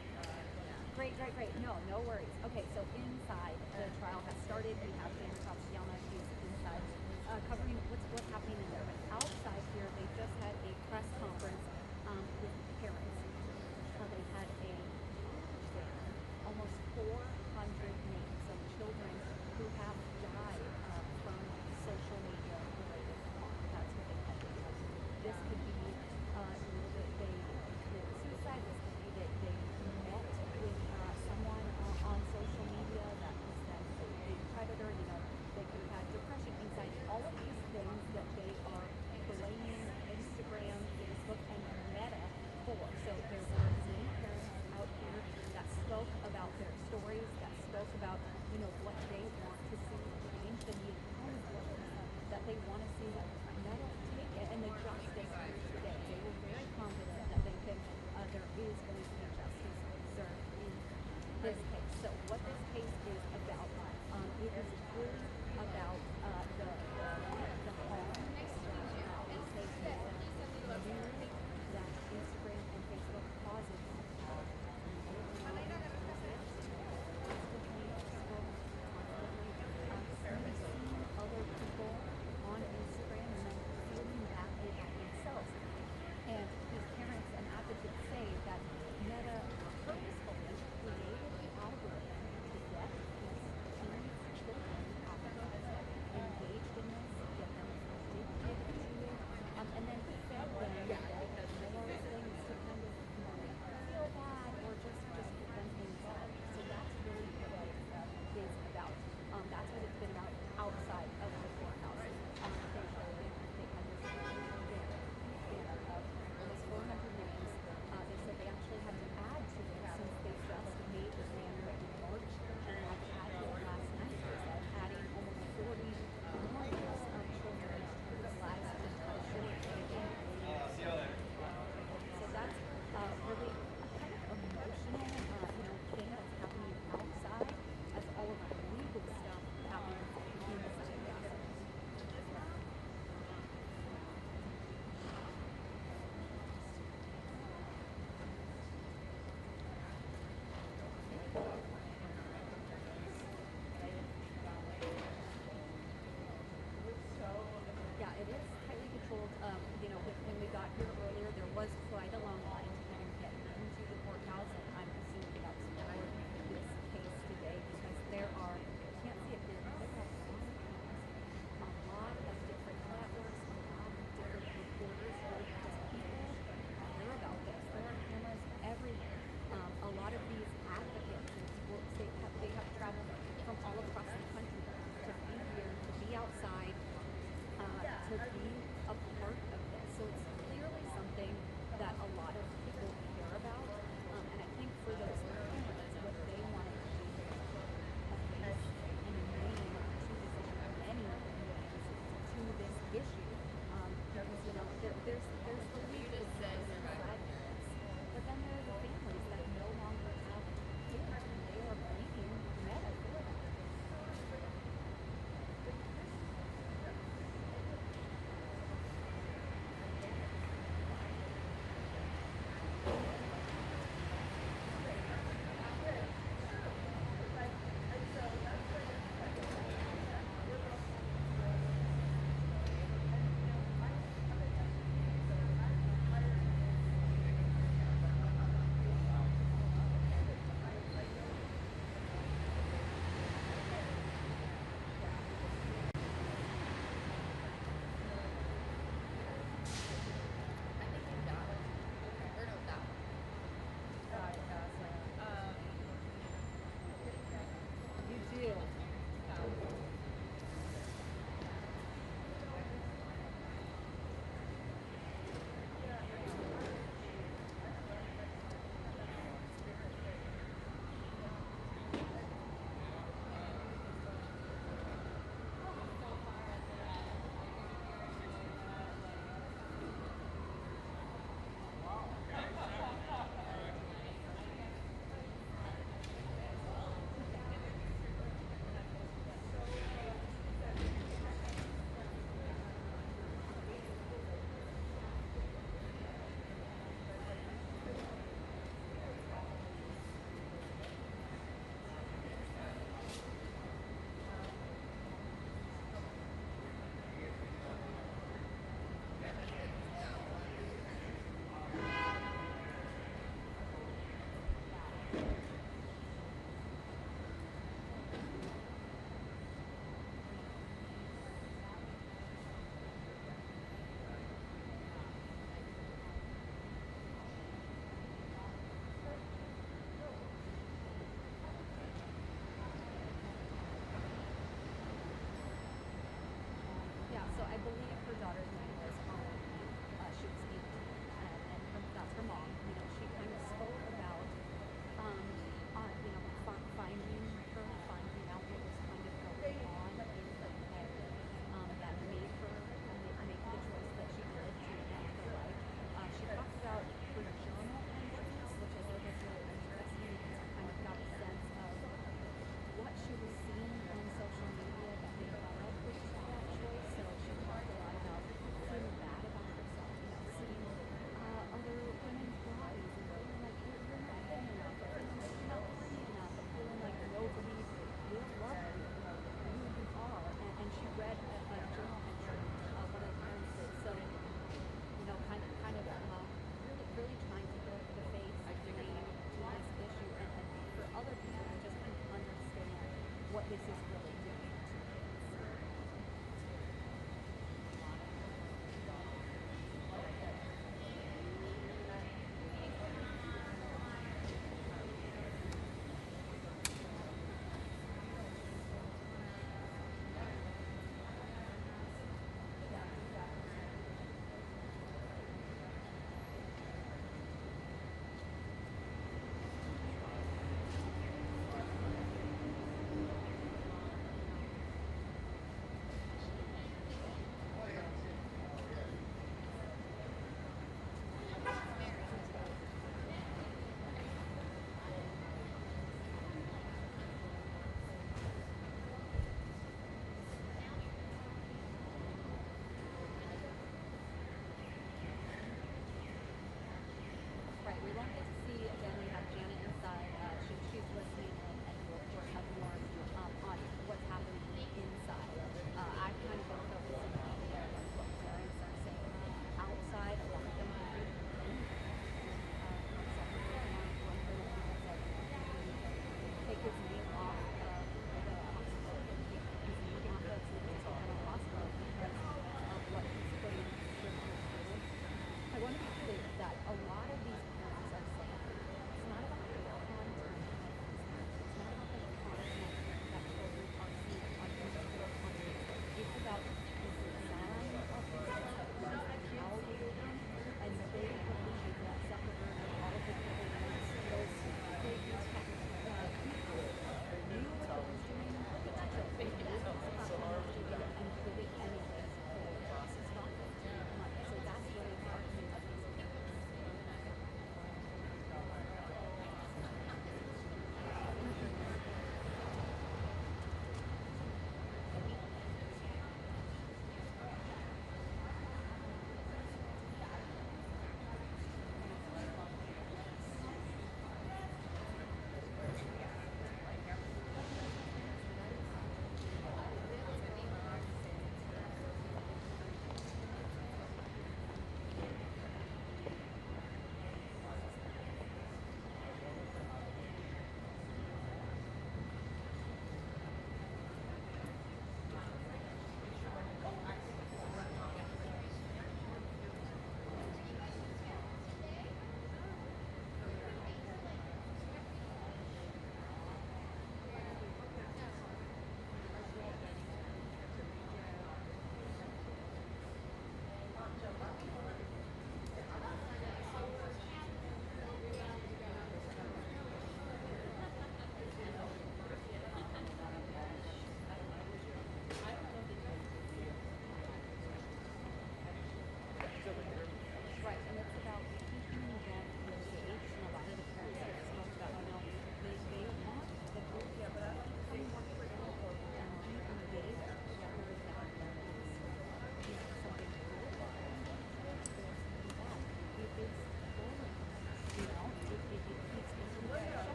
Great. No worries. Okay, so inside the trial has started. We have Sandra Tatiana, she's inside covering what's happening in there. But outside here, they just had a press conference with parents. They had almost 400 names of children who have died from social media related harm. That's what they had. This could be they committed suicide. This could be that they met with someone on social media that was then a predator. They could have had depression, anxiety, all of these things that they are blaming Instagram, Facebook, and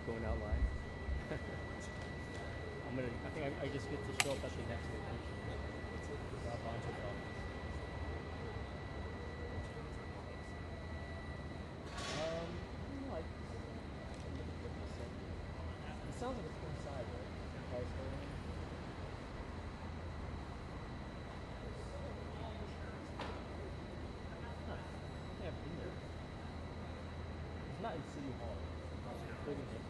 going out live. I think I just get to show up at the next location. It's a bunch of problems. Like, it sounds like it's inside, right? Cars going in. Huh. I think I've been there. It's not in City Hall. It's completely different.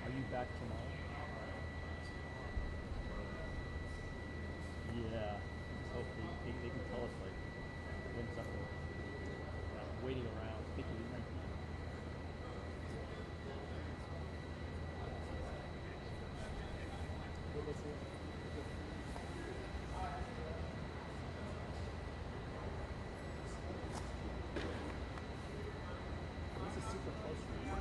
Are you back tomorrow? Yeah. Just hope they can tell us like when something. I'm waiting around thinking it might be. Let's see. This is super close for you.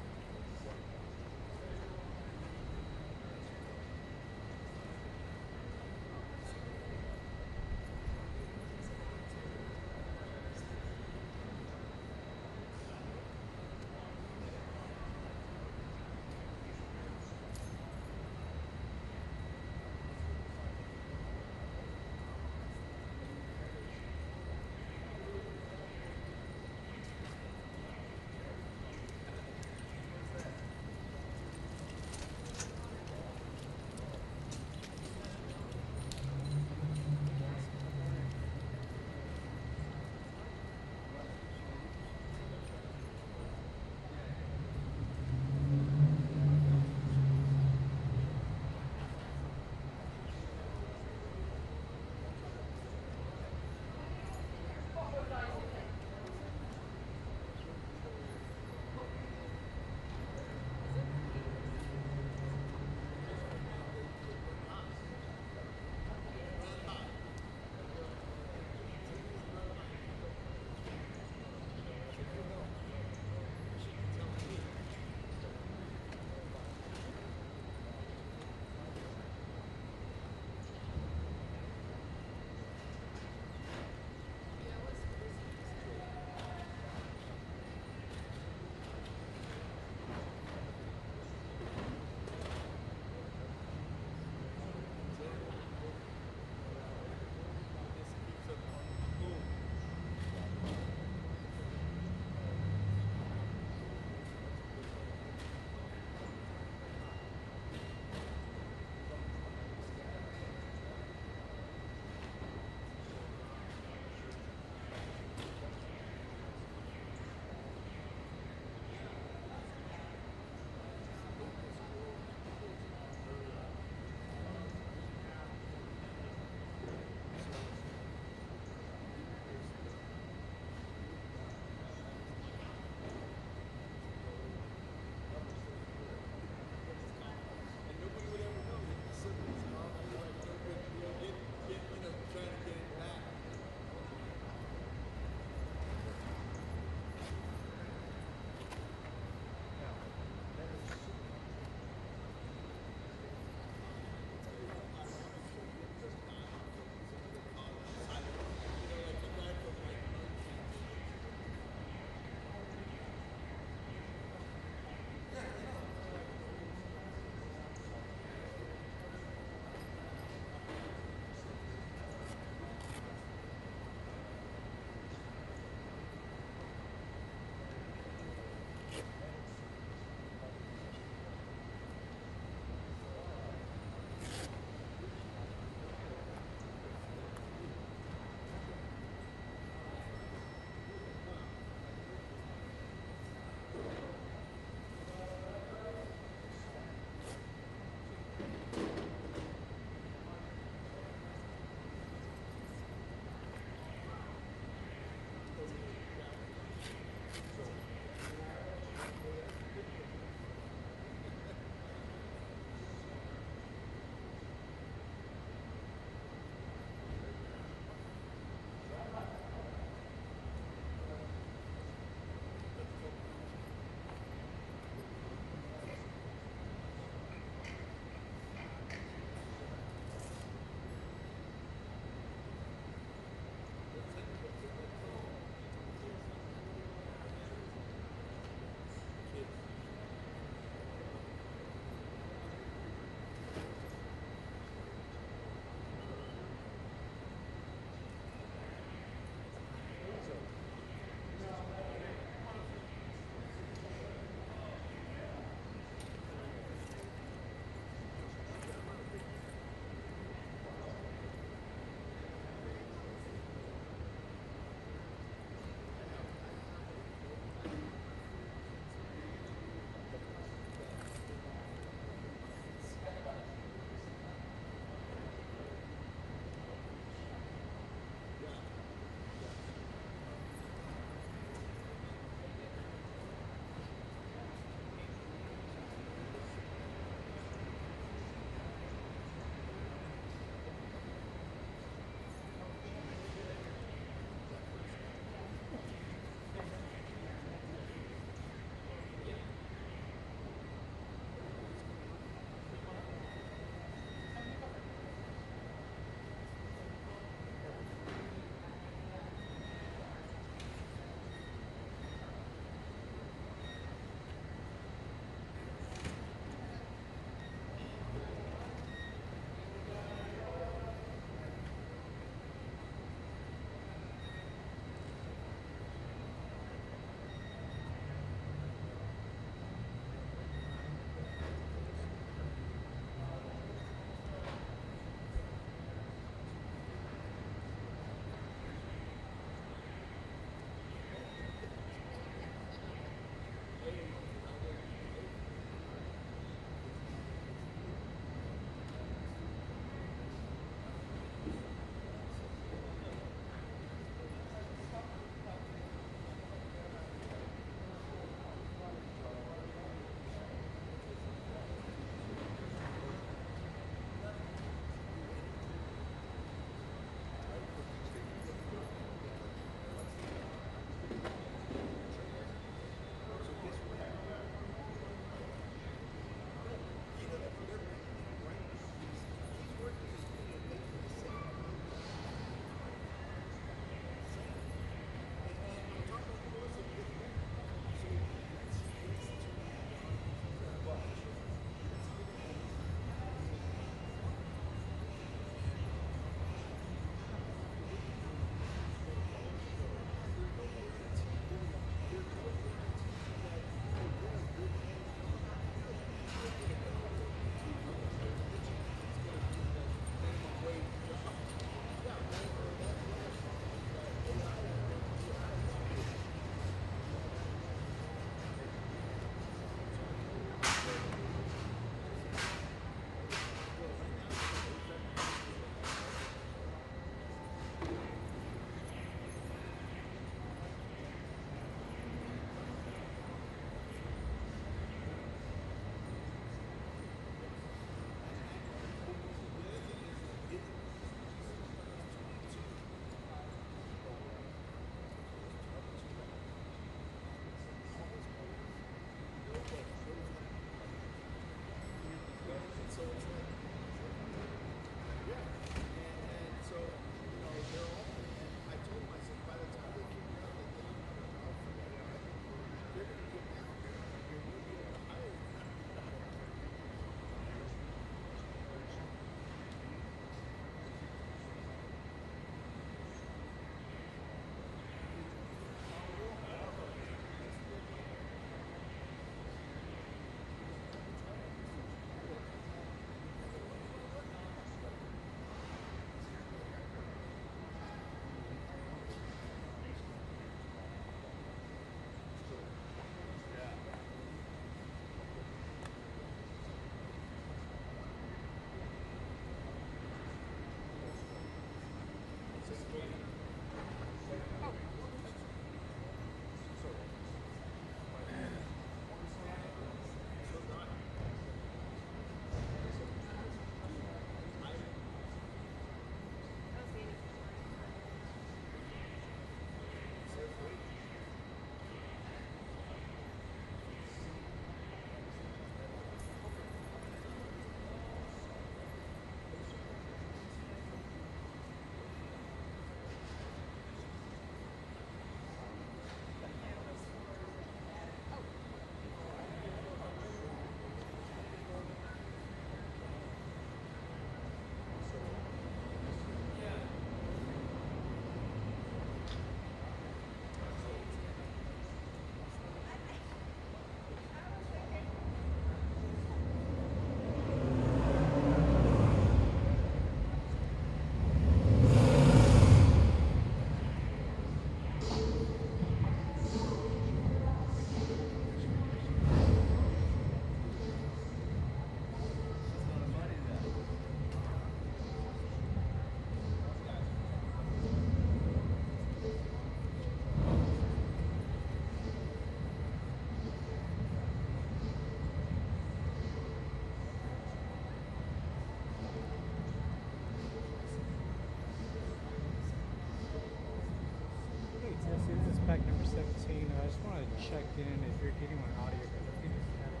back number 17. I just want to check in if you're getting my audio. Because I think it's kind of...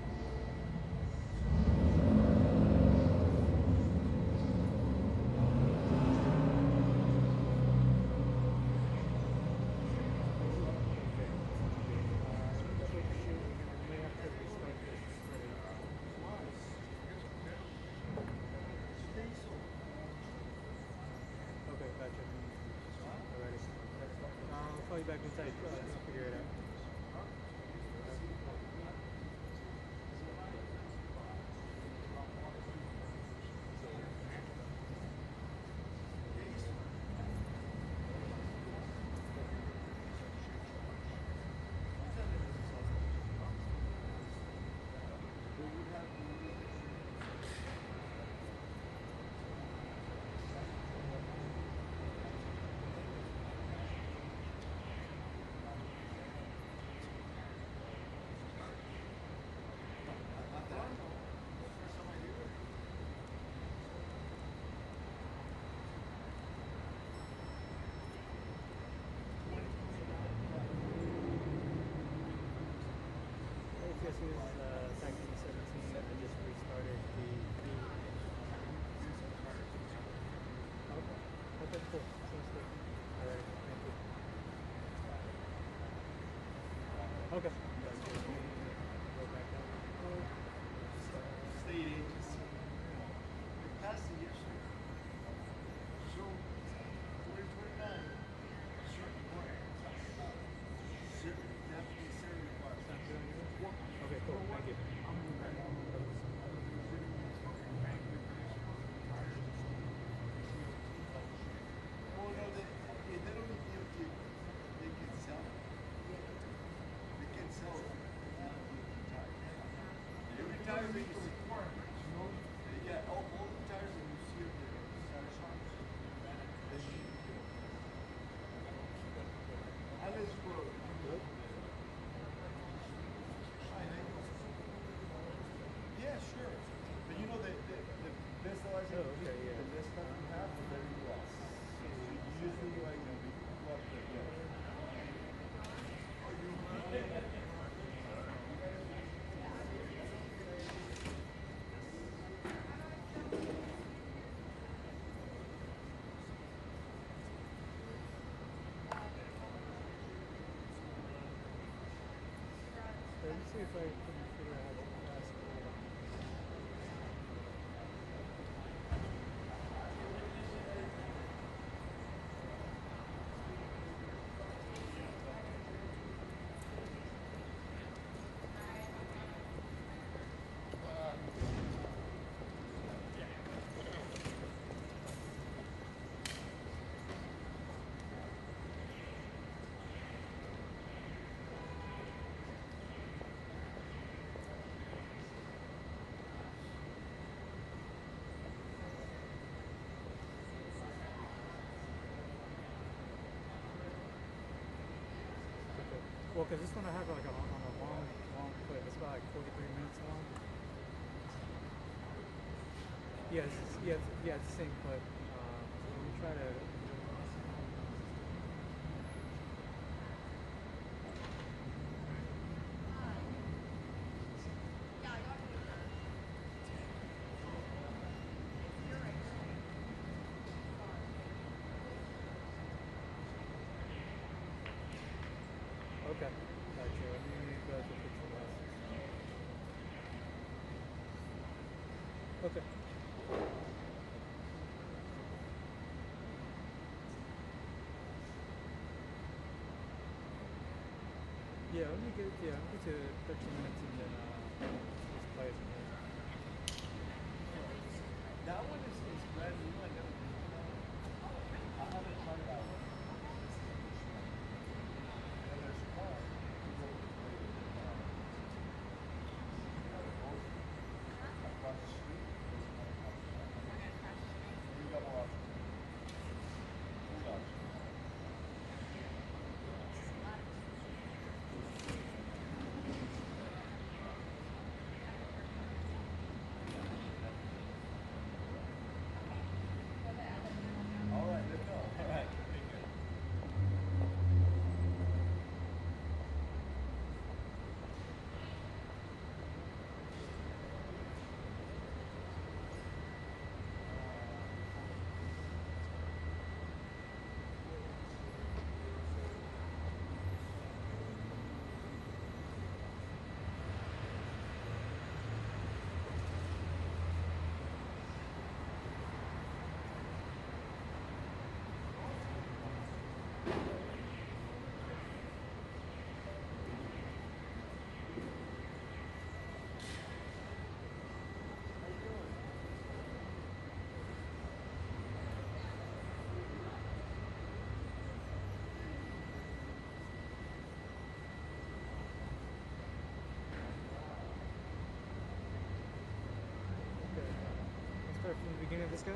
Okay, gotcha. Alrighty. I'll call you back inside. Figure it out. This is back in 17. I just restarted the Okay, cool. Sounds good. Alright, thank you. Okay. Go back down. State agency. It passed it yesterday. So, 2029, certain requirements. Definitely certain requirements. Okay, cool. Thank you. Oh, no, they don't need DOT. They can sell it. They can sell it. Every tire they use requirements, you know? They got all the tires that you see up there. Tire shops. They should be good. Alice Road. Yeah, sure. But you know the best license, the best stuff you have is very well. Usually like what the Let me see if I can figure out how to ask it. Well, because this one I have like on a long clip. It's about like 43 minutes long. Yeah, it's the same clip. Let me try to. Okay, gotcha. Let me go to picture glasses. Okay. Yeah, let me get to 13 minutes and then just play it from there. That one is brand new. I never been to that one. I haven't tried that one. And there's one. Across the street. You got a lot. All right, let's go. All right. this guy?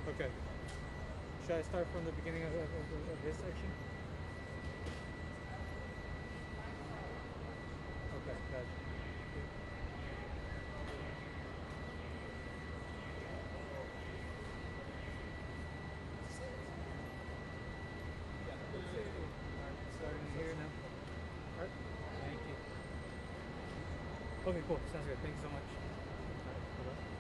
Okay. Should I start from the beginning of this section? Okay, gotcha. Starting here now. Alright, thank you. Okay, cool. Sounds good. Thanks so much. Alright, bye-bye.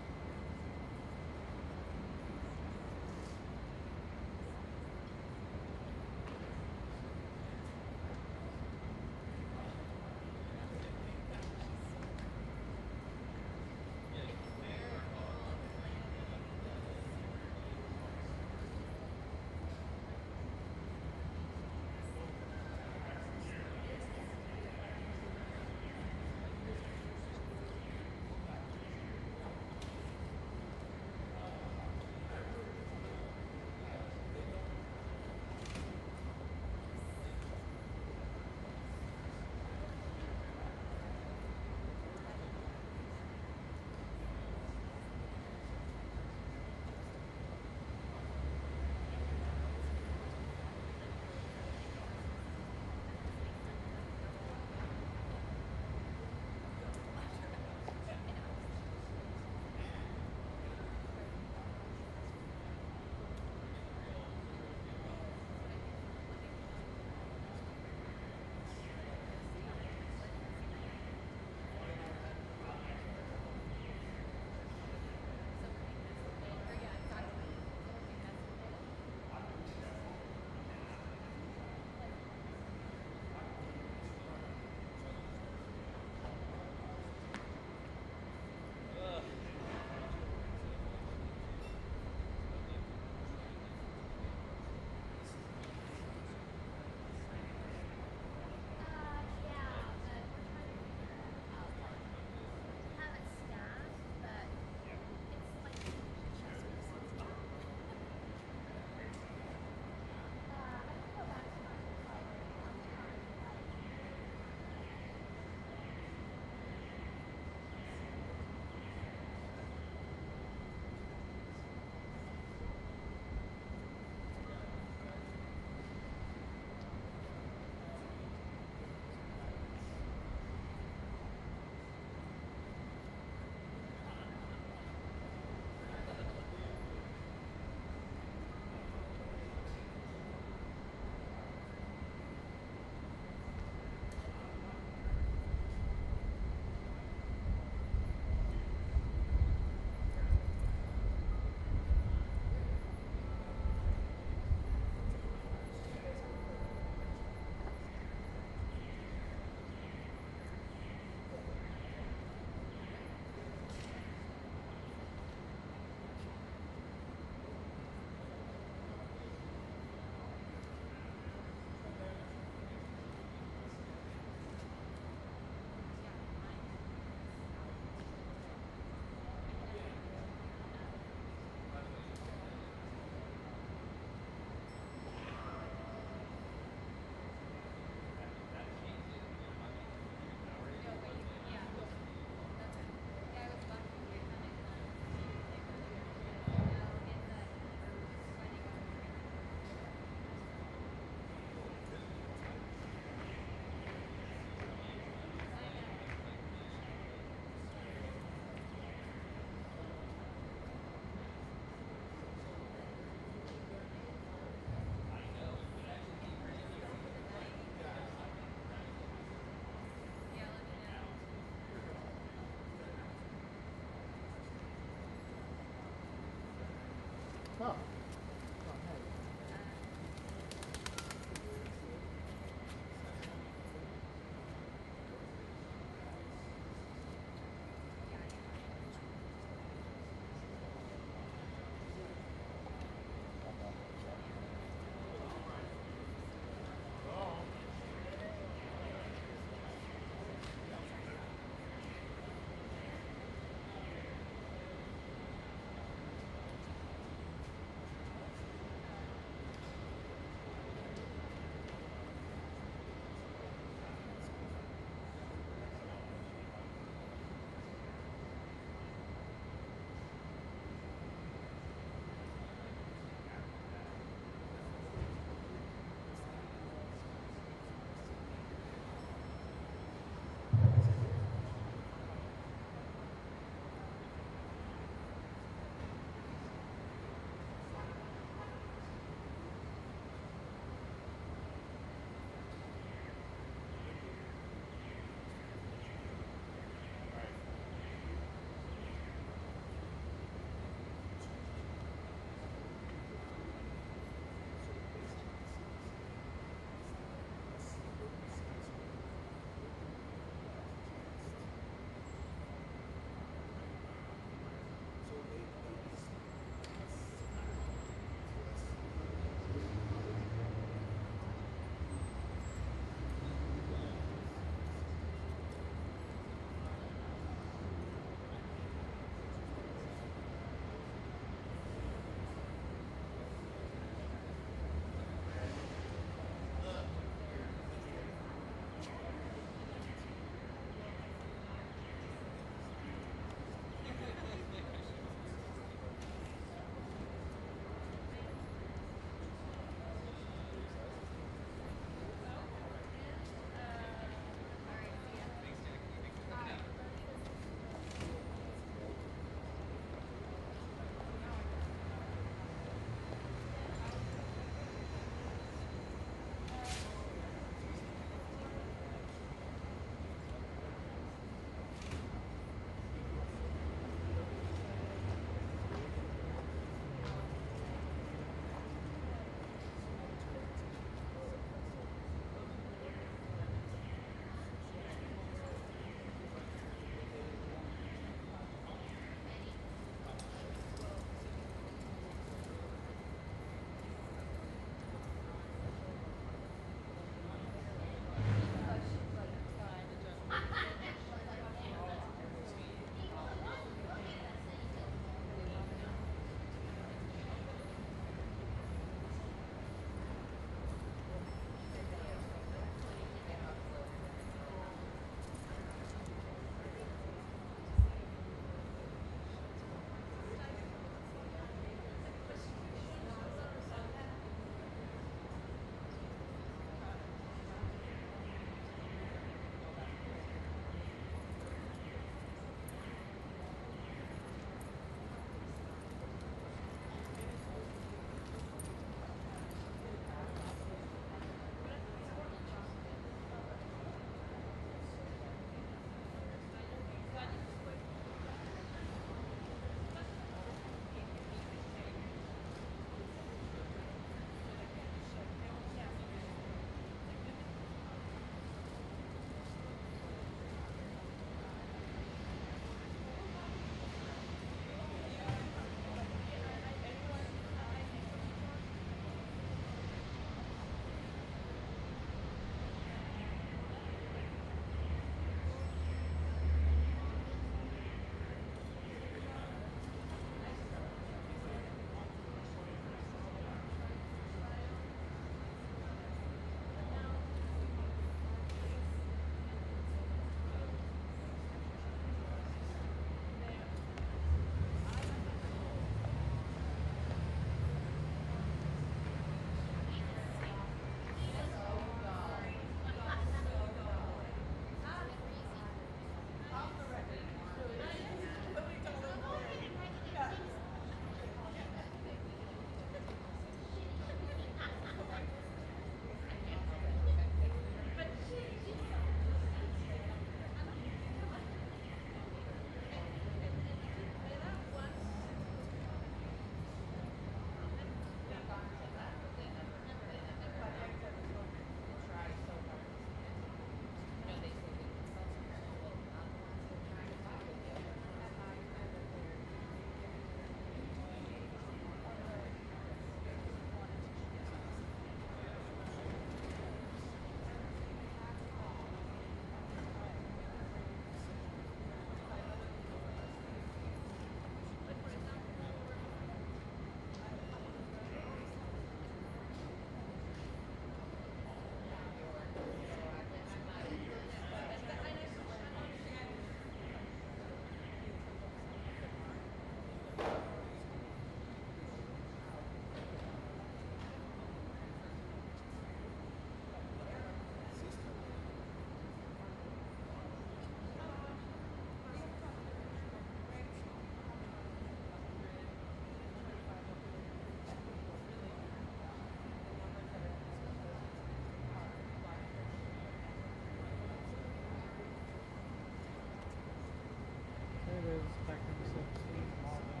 Spectrum 17, Marvin.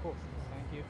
Cool. Thank you.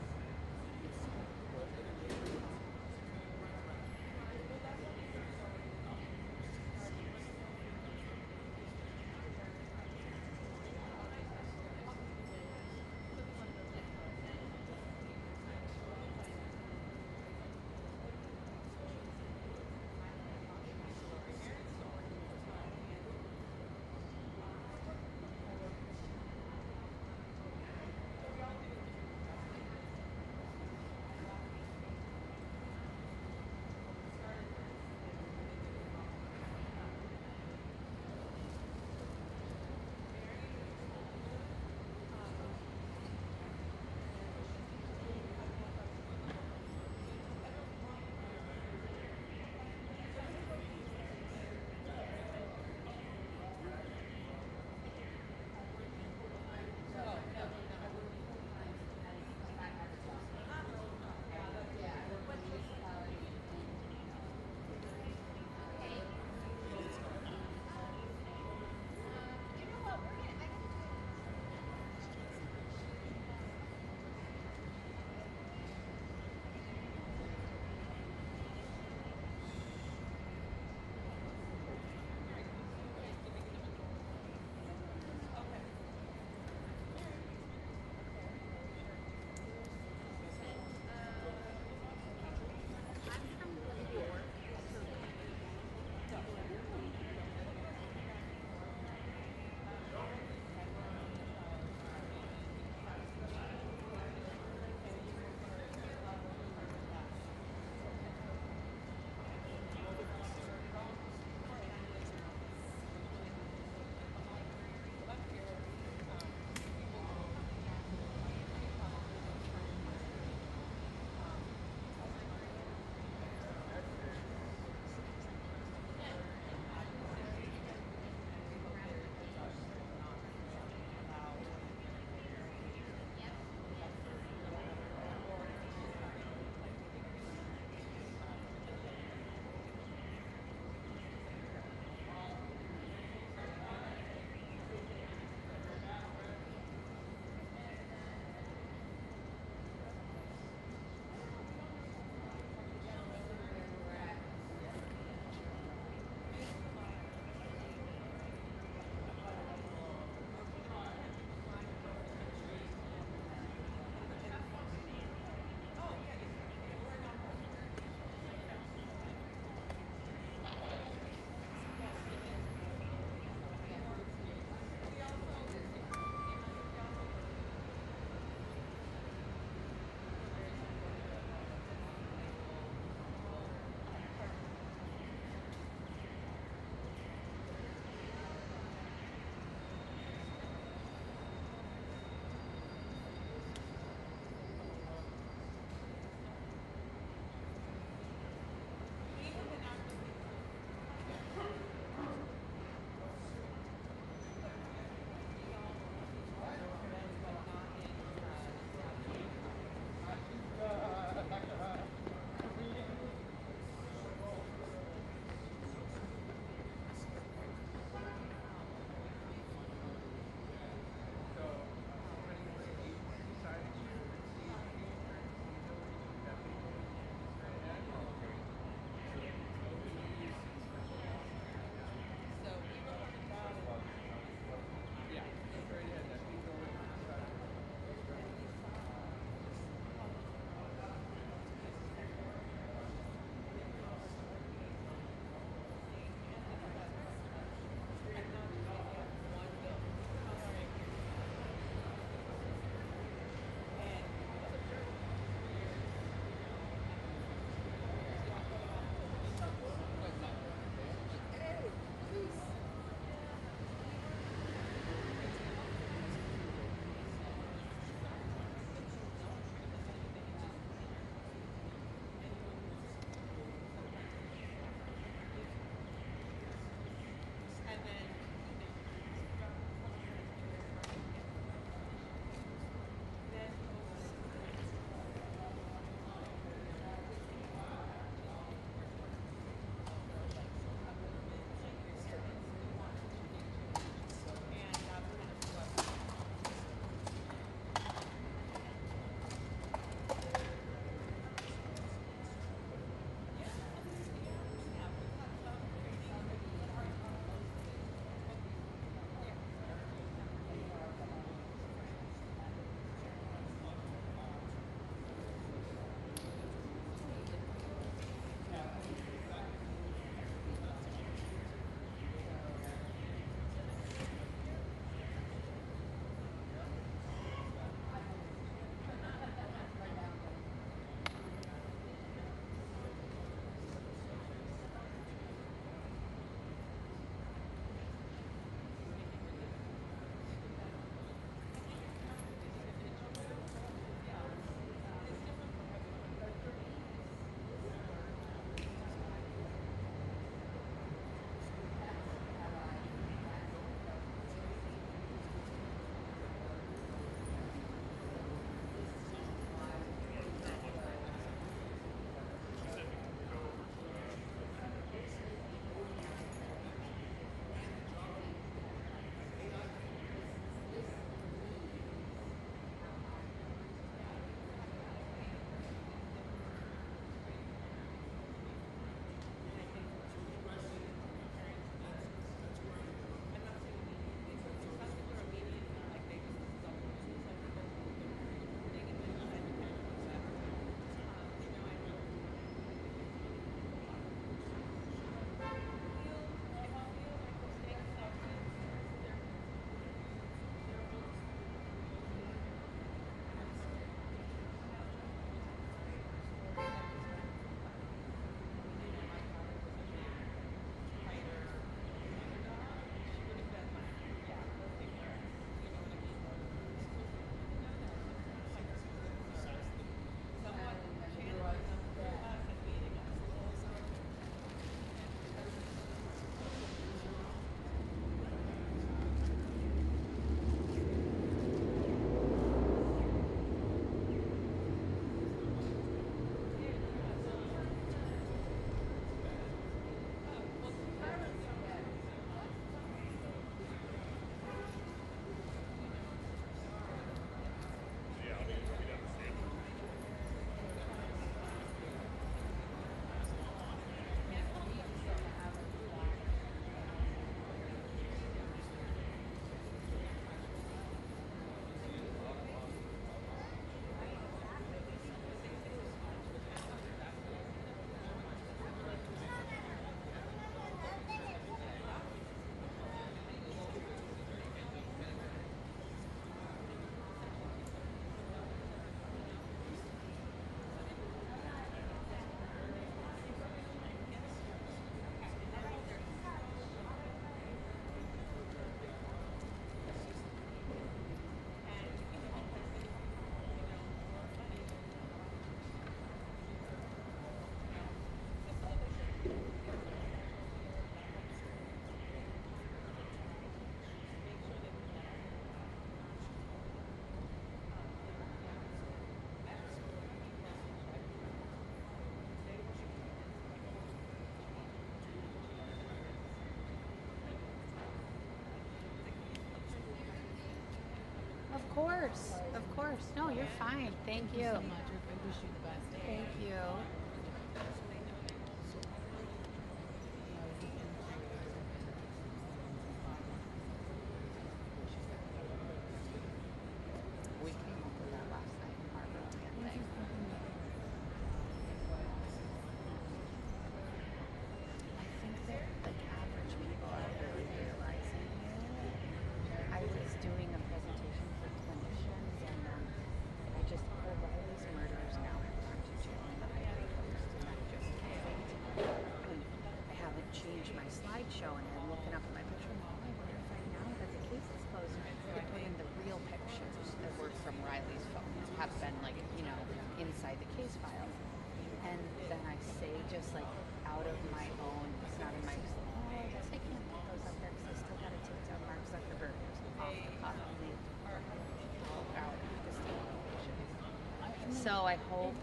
course. Of course. No, you're fine. Thank you. so much. I wish you the best. Thank you. We came up with that last night in Margaret. I think that like average people are really realizing it. I was doing a presentation for clinicians and I just heard Riley's murderers now have gone to jail in the Ivory Coast and I just can't. I haven't changed my slideshow and I'm looking up at my picture and I wonder if right now that the case is closed, they put in the real pictures that were from Riley's phone have been like, you know, inside the case file. And then I say just like out of my own, it's not in my, oh, I guess I can't put those up there because I still got to take down Mark Zuckerberg off the cuff and leave out the state location. So I hope.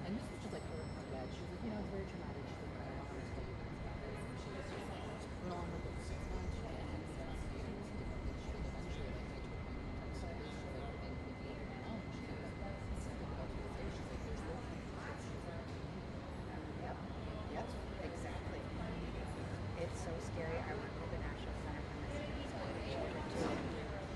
And this was just like her bed. She was like, you know, it's very traumatic. She's like, I don't want to stay. She was just no longer for 6 months. And eventually, like, I told her, so she's like, and with the no, she's like, it's like, about to stay. She's like, there's no Yep, yep, exactly. It's so scary. I went to the National Center for Missing and Exploited Children too,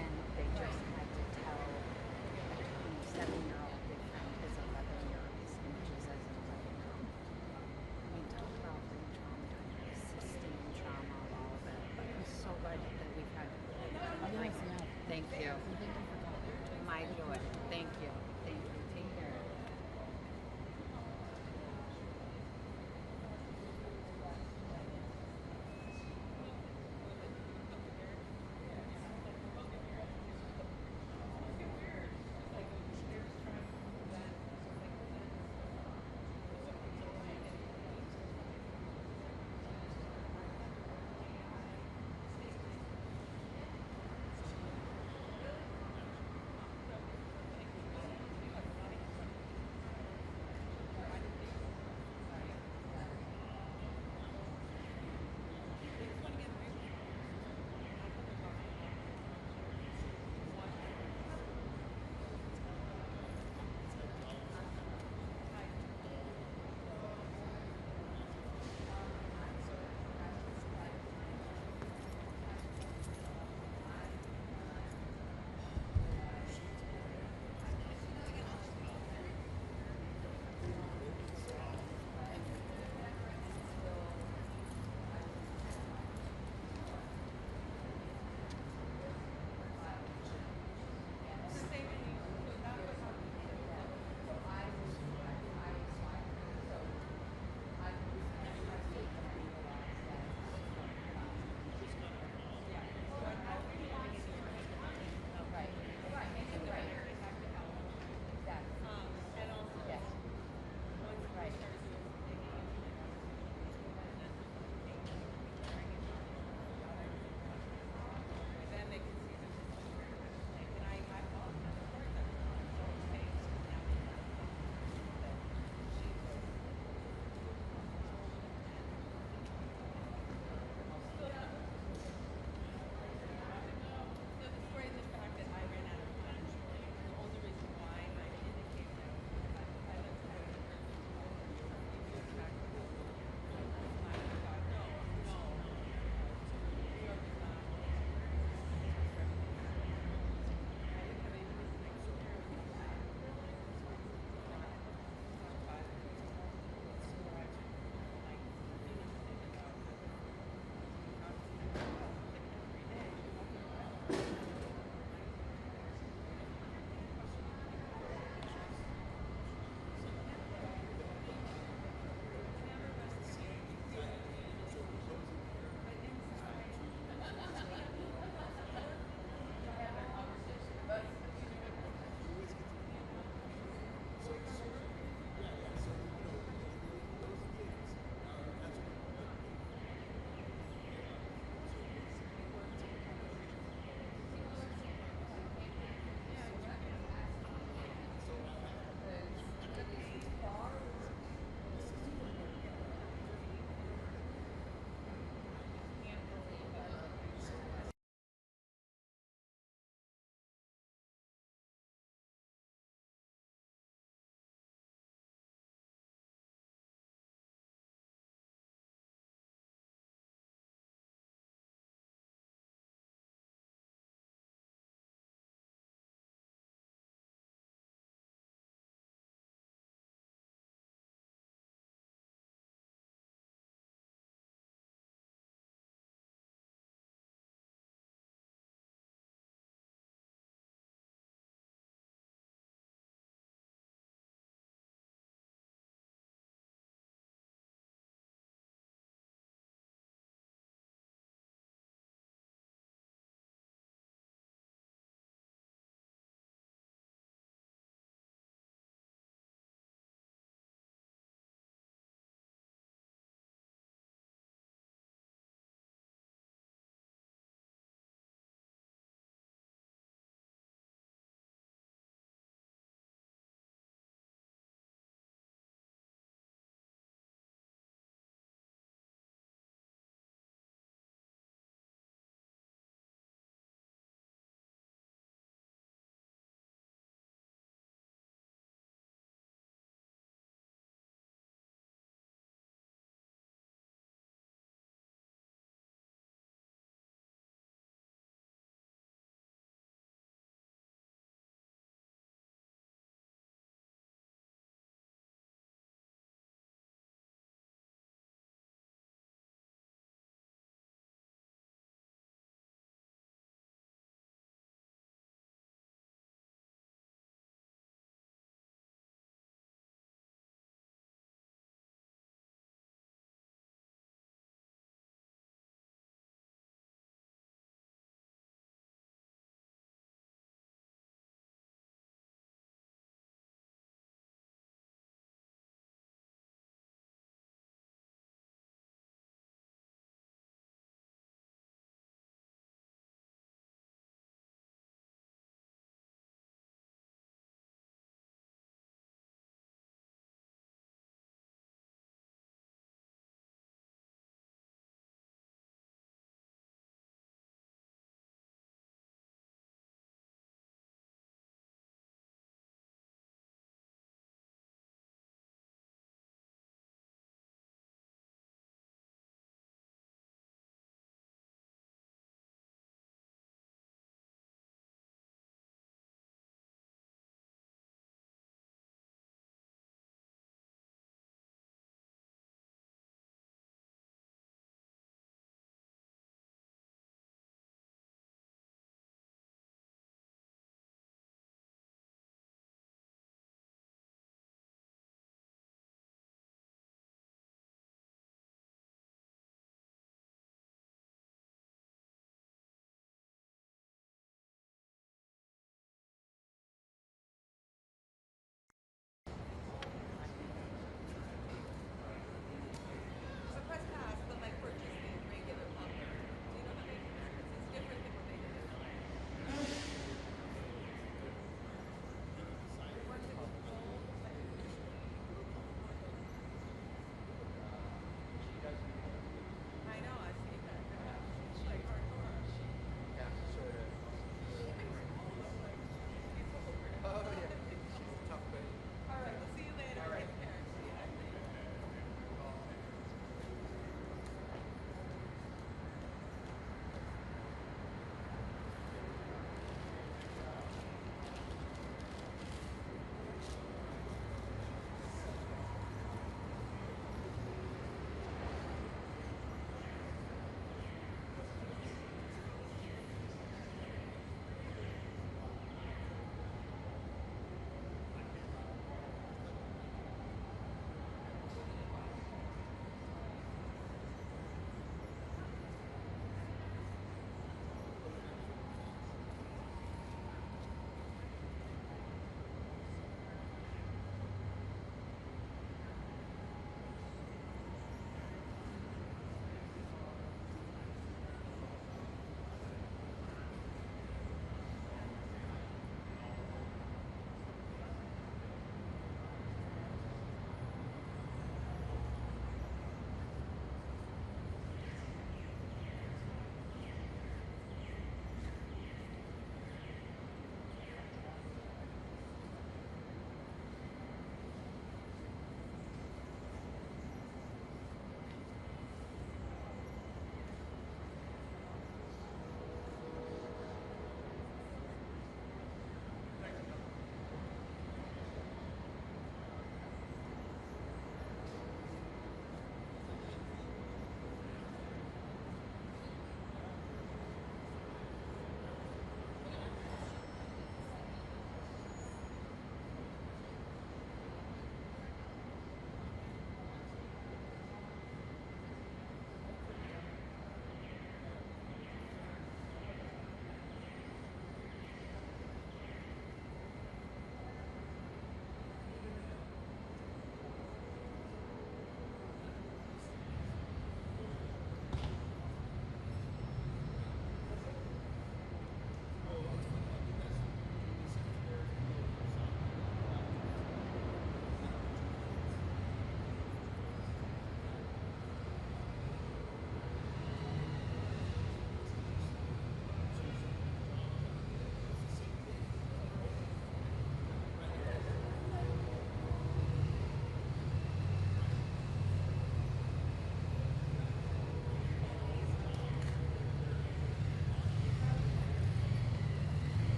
and they just had to tell a 27-year-old big friend his 11-year-old images as an 11-year-old. I mean, talk about being traumatized, sustained trauma, all of it. But it was so good that we've had. Like, thank you. My joy. Thank you. Thank you. Take care.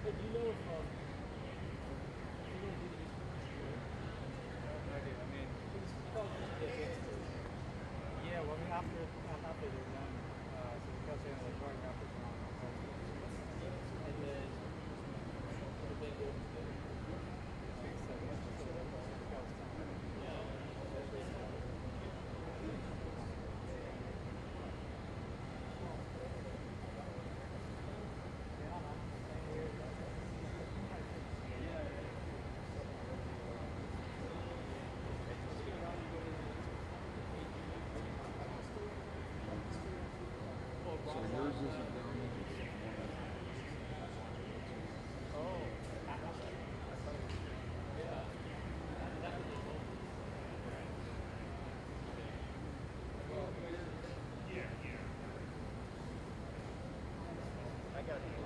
Hey, do you know if you know who the No idea. I mean, yeah, yeah, well, we have to after they're done. So we tell saying like, right after it's on. and then go So yours isn't down there. I got it.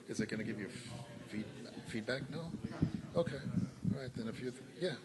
Is it going to give you feedback? No? Okay. All right, then if you, yeah.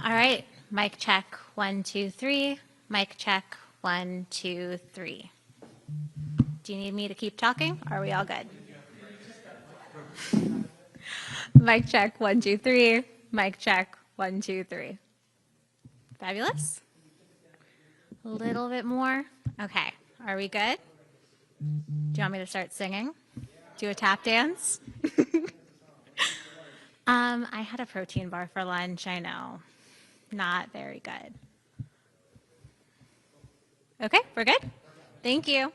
All right, mic check, 1, 2, 3. Mic check, 1, 2, 3. Do you need me to keep talking? Are we all good? Mic check, 1, 2, 3. Mic check, 1, 2, 3. Fabulous. A little bit more. Okay, are we good? Do you want me to start singing? Do a tap dance? I had a protein bar for lunch, I know. Not very good. Okay, we're good? Thank you.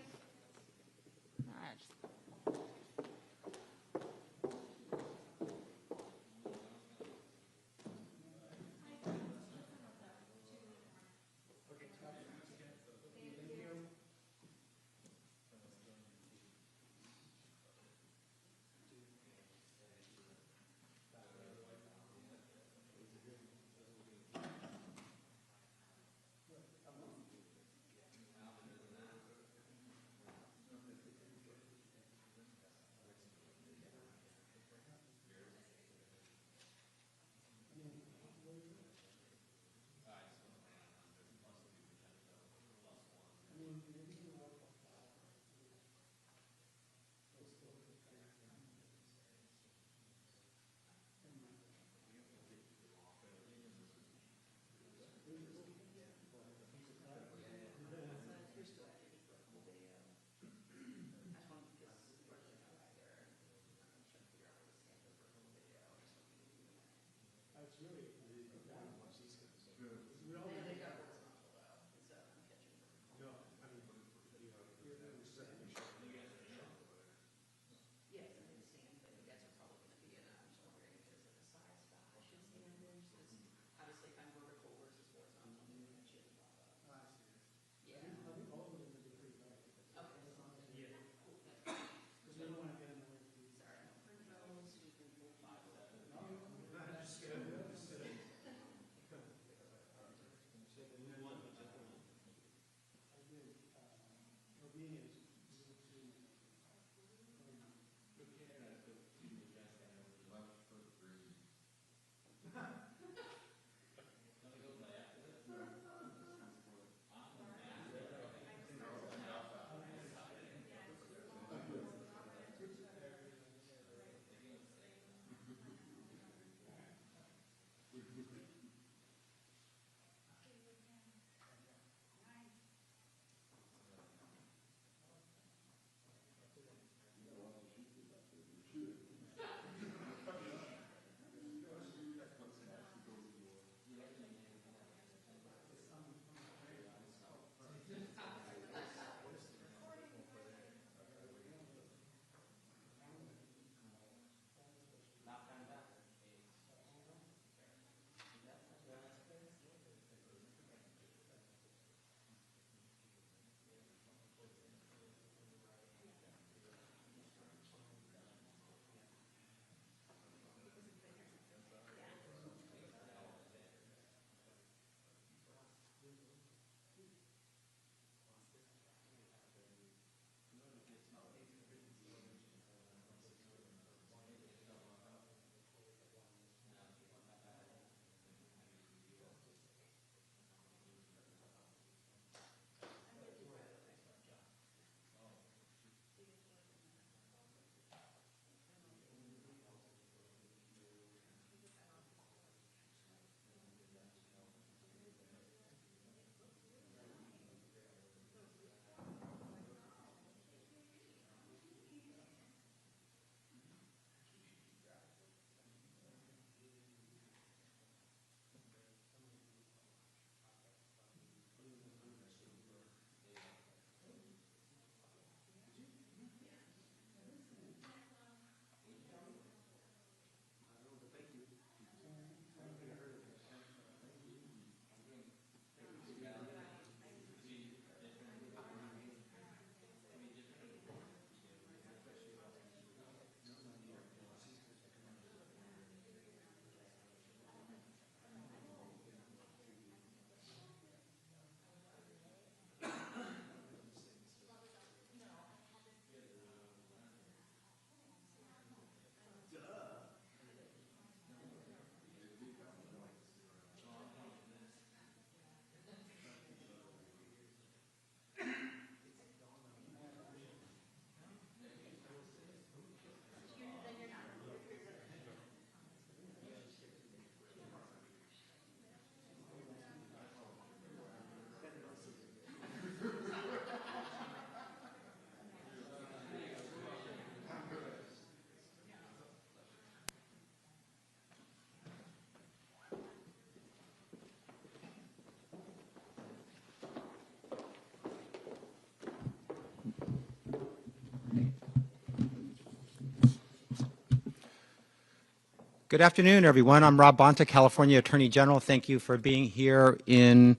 Good afternoon, everyone. I'm Rob Bonta, California Attorney General. Thank you for being here in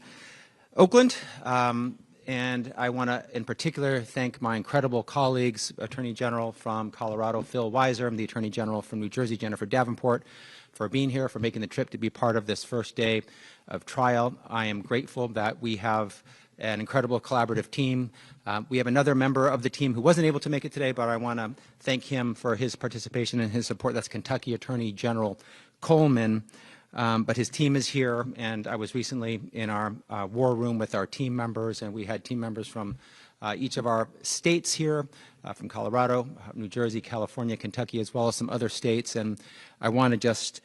Oakland. And I want to, in particular, thank my incredible colleagues, Attorney General from Colorado, Phil Weiser, and the Attorney General from New Jersey, Jennifer Davenport, for being here, for making the trip to be part of this first day of trial. I am grateful that we have an incredible collaborative team. We have another member of the team who wasn't able to make it today, but I want to thank him for his participation and his support. That's Kentucky Attorney General Coleman. But his team is here, and I was recently in our war room with our team members, and we had team members from each of our states here, from Colorado, New Jersey, California, Kentucky, as well as some other states. And I want to just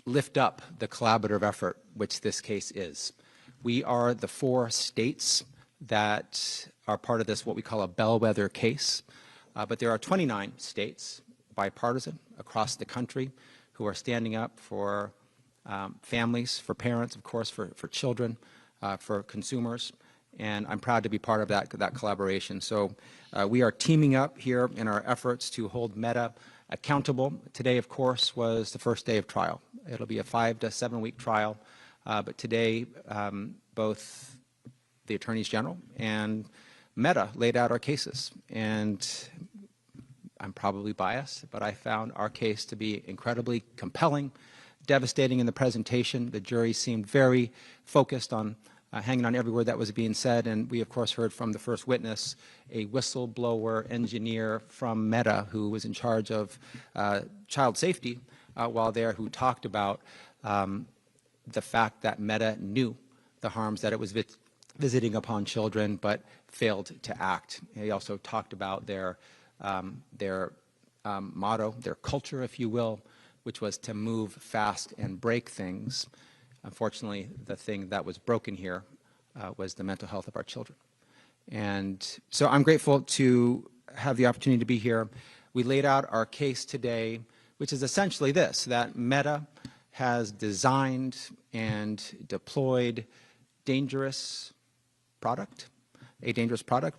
lift up the collaborative effort which this case is. We are the 4 states that are part of this, what we call a bellwether case. But there are 29 states, bipartisan, across the country, who are standing up for families, for parents, of course, for children, for consumers. And I'm proud to be part of that collaboration. So we are teaming up here in our efforts to hold Meta accountable. Today, of course, was the first day of trial. It'll be a 5 to 7 week trial. But today, both the attorneys general and Meta laid out our cases. And I'm probably biased, but I found our case to be incredibly compelling, devastating in the presentation. The jury seemed very focused on hanging on every word that was being said. And we, of course, heard from the first witness, a whistleblower engineer from Meta who was in charge of child safety while there, who talked about the fact that Meta knew the harms that it was visiting upon children, but failed to act. He also talked about their motto, their culture, if you will, which was to move fast and break things. Unfortunately, the thing that was broken here was the mental health of our children. And so I'm grateful to have the opportunity to be here. We laid out our case today, which is essentially this, that Meta has designed and deployed a dangerous product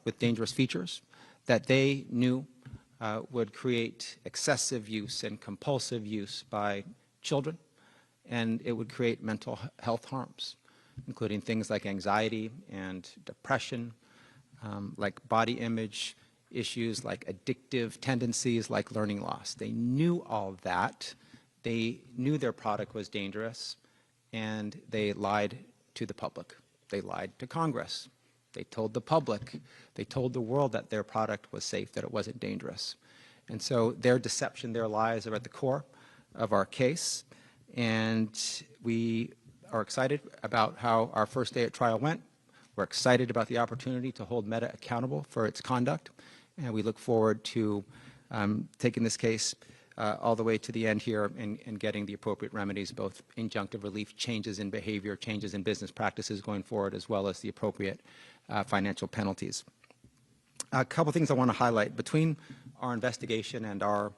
with dangerous features that they knew would create excessive use and compulsive use by children, and it would create mental health harms, including things like anxiety and depression, like body image issues, like addictive tendencies, like learning loss. They knew all that. They knew their product was dangerous, and they lied to the public. They lied to Congress. They told the public, they told the world that their product was safe, that it wasn't dangerous. And so their deception, their lies are at the core of our case. And we are excited about how our first day at trial went. We're excited about the opportunity to hold Meta accountable for its conduct. And we look forward to taking this case all the way to the end here and getting the appropriate remedies, both injunctive relief, changes in behavior, changes in business practices going forward, as well as the appropriate financial penalties. A couple things I want to highlight. Between our investigation and our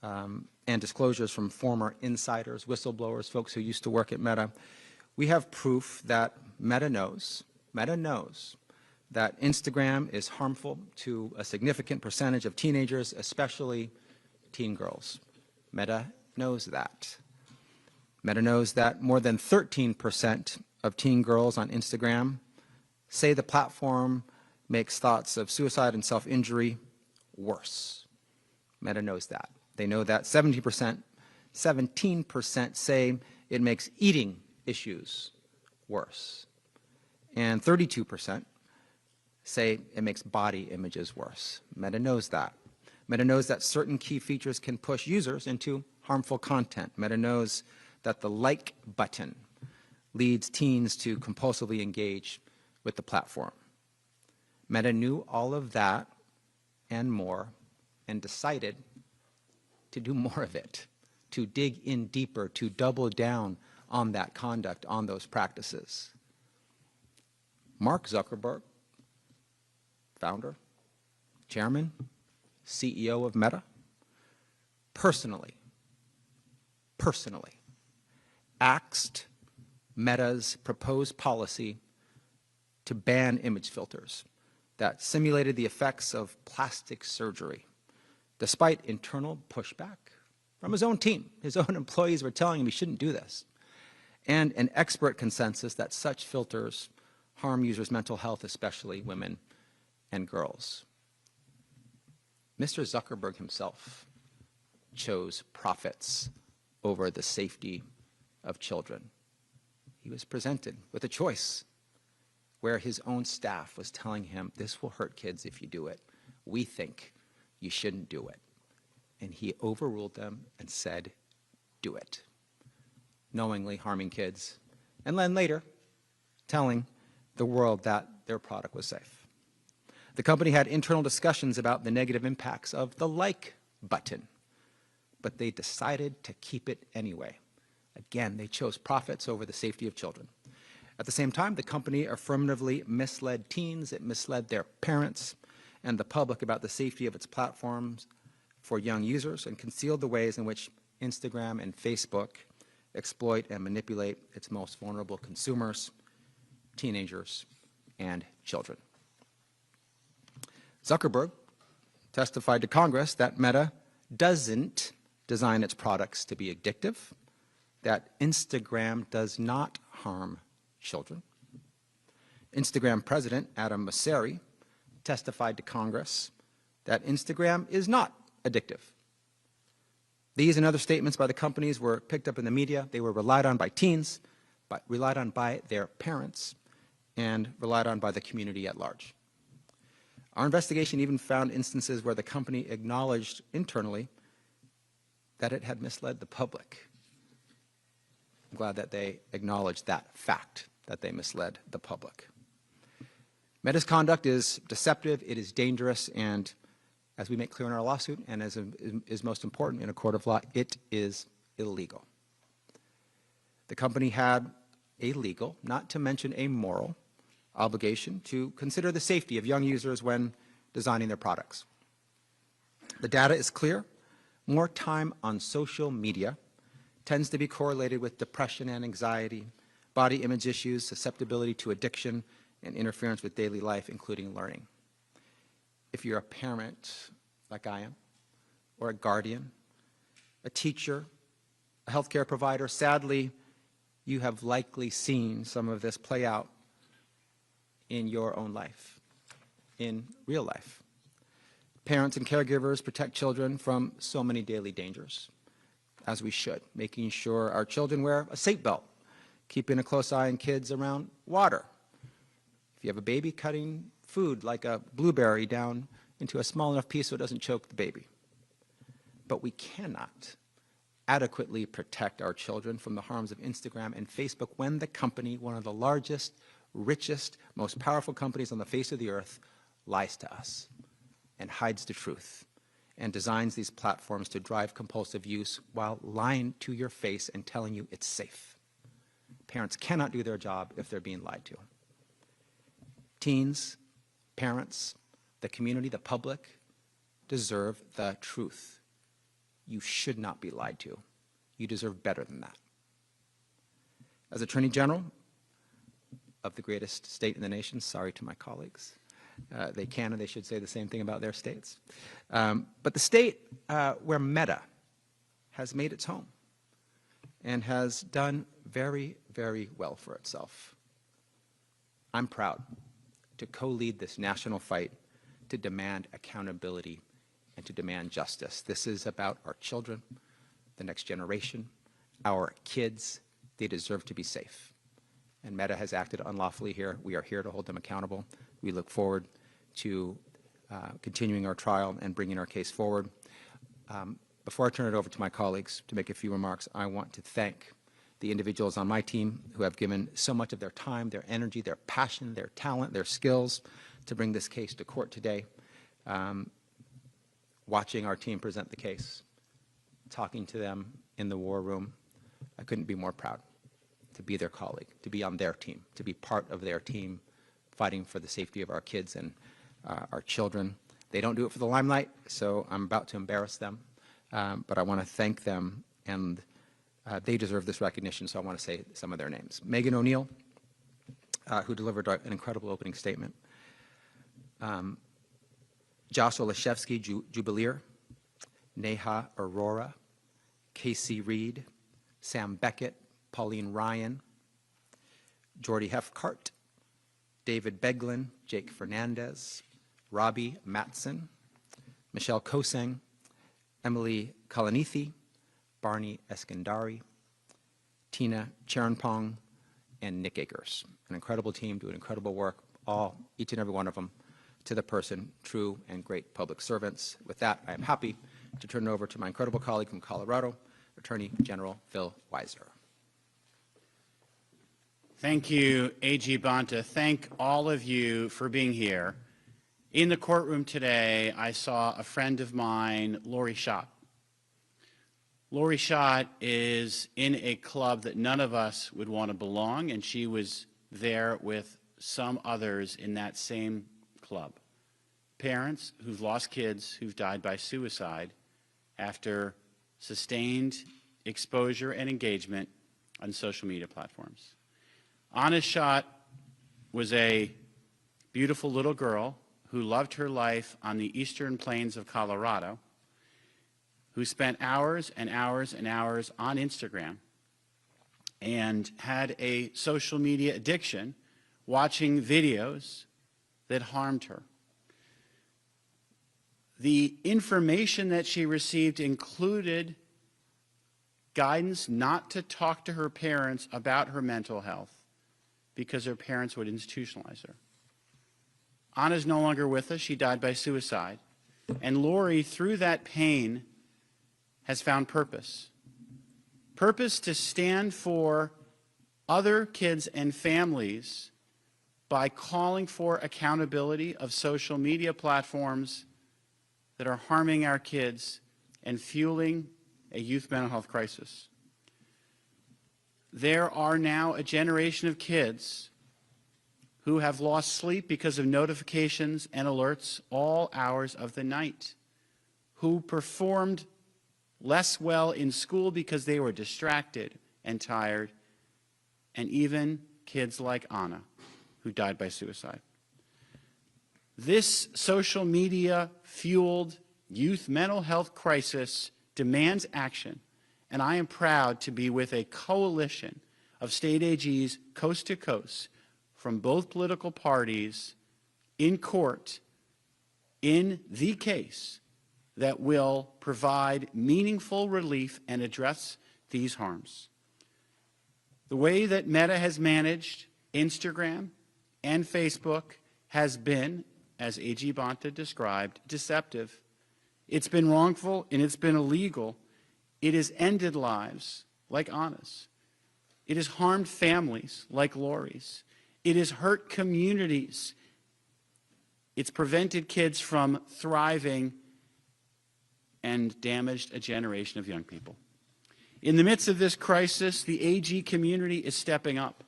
and disclosures from former insiders, whistleblowers, folks who used to work at Meta, we have proof that Meta knows that Instagram is harmful to a significant percentage of teenagers, especially teen girls. Meta knows that. Meta knows that more than 13% of teen girls on Instagram say the platform makes thoughts of suicide and self-injury worse. Meta knows that. They know that 17% say it makes eating issues worse. And 32% say it makes body images worse. Meta knows that. Meta knows that certain key features can push users into harmful content. Meta knows that the like button leads teens to compulsively engage with the platform. Meta knew all of that and more and decided to do more of it, to dig in deeper, to double down on that conduct, on those practices. Mark Zuckerberg, founder, chairman, CEO of Meta, personally axed Meta's proposed policy to ban image filters that simulated the effects of plastic surgery, despite internal pushback from his own team. His own employees were telling him he shouldn't do this. And an expert consensus that such filters harm users' mental health, especially women and girls. Mr. Zuckerberg himself chose profits over the safety of children. He was presented with a choice where his own staff was telling him, this will hurt kids if you do it. We think you shouldn't do it. And he overruled them and said, do it, knowingly harming kids, and then later telling the world that their product was safe. The company had internal discussions about the negative impacts of the like button, but they decided to keep it anyway. Again, they chose profits over the safety of children. At the same time, the company affirmatively misled teens, it misled their parents and the public about the safety of its platforms for young users, and concealed the ways in which Instagram and Facebook exploit and manipulate its most vulnerable consumers, teenagers, and children. Zuckerberg testified to Congress that Meta doesn't design its products to be addictive, that Instagram does not harm children. Instagram President Adam Mosseri testified to Congress that Instagram is not addictive. These and other statements by the companies were picked up in the media. They were relied on by teens, relied on by their parents, and relied on by the community at large. Our investigation even found instances where the company acknowledged internally that it had misled the public. I'm glad that they acknowledged that fact, that they misled the public. Meta's conduct is deceptive, it is dangerous, and as we make clear in our lawsuit, and as is most important in a court of law, it is illegal. The company had a legal, not to mention a moral, obligation to consider the safety of young users when designing their products. The data is clear. More time on social media tends to be correlated with depression and anxiety, body image issues, susceptibility to addiction, and interference with daily life, including learning. If you're a parent, like I am, or a guardian, a teacher, a healthcare provider, sadly, you have likely seen some of this play out in your own life, in real life. Parents and caregivers protect children from so many daily dangers, as we should, making sure our children wear a seatbelt, keeping a close eye on kids around water. If you have a baby, cutting food like a blueberry down into a small enough piece so it doesn't choke the baby. But we cannot adequately protect our children from the harms of Instagram and Facebook when the company, one of the largest, richest, most powerful companies on the face of the earth, lies to us and hides the truth and designs these platforms to drive compulsive use while lying to your face and telling you it's safe. Parents cannot do their job if they're being lied to. Teens, parents, the community, the public deserve the truth. You should not be lied to. You deserve better than that. As Attorney General of the greatest state in the nation, sorry to my colleagues, they can and they should say the same thing about their states. But the state where Meta has made its home and has done very, very well for itself. I'm proud to co-lead this national fight to demand accountability and to demand justice. This is about our children, the next generation, our kids. They deserve to be safe. And Meta has acted unlawfully here. We are here to hold them accountable. We look forward to continuing our trial and bringing our case forward. Before I turn it over to my colleagues to make a few remarks, I want to thank the individuals on my team who have given so much of their time, their energy, their passion, their talent, their skills to bring this case to court today. Watching our team present the case, talking to them in the war room, I couldn't be more proud to be their colleague, to be on their team, to be part of their team fighting for the safety of our kids and our children. They don't do it for the limelight, so I'm about to embarrass them, but I want to thank them, and they deserve this recognition, so I want to say some of their names. Megan O'Neill, who delivered an incredible opening statement. Joshua Leshevsky, Jubileer, Neha Aurora, Casey Reed, Sam Beckett, Pauline Ryan, Jordy Hefcart, David Beglin, Jake Fernandez, Robbie Matson, Michelle Koseng, Emily Kalanithi, Barney Eskandari, Tina Charanpong, and Nick Akers. An incredible team doing incredible work, each and every one of them, to the person, true and great public servants. With that, I am happy to turn it over to my incredible colleague from Colorado, Attorney General Phil Weiser. Thank you, AG Bonta. Thank all of you for being here. In the courtroom today, I saw a friend of mine, Lori Schott. Lori Schott is in a club that none of us would want to belong, and she was there with some others in that same club. Parents who've lost kids who've died by suicide after sustained exposure and engagement on social media platforms. Anna Schott was a beautiful little girl who loved her life on the eastern plains of Colorado, who spent hours and hours and hours on Instagram and had a social media addiction, watching videos that harmed her. The information that she received included guidance not to talk to her parents about her mental health because her parents would institutionalize her. Anna's no longer with us. She died by suicide. And Lori, through that pain, has found purpose. Purpose to stand for other kids and families by calling for accountability of social media platforms that are harming our kids and fueling a youth mental health crisis. There are now a generation of kids who have lost sleep because of notifications and alerts all hours of the night, who performed less well in school because they were distracted and tired, and even kids like Anna, who died by suicide. This social media-fueled youth mental health crisis demands action, and I am proud to be with a coalition of state AGs coast to coast from both political parties in court in the case that will provide meaningful relief and address these harms. The way that Meta has managed Instagram and Facebook has been, as AG Bonta described, deceptive. It's been wrongful and it's been illegal. It has ended lives like Anna's. It has harmed families like Lori's. It has hurt communities. It's prevented kids from thriving and damaged a generation of young people. In the midst of this crisis, the AG community is stepping up.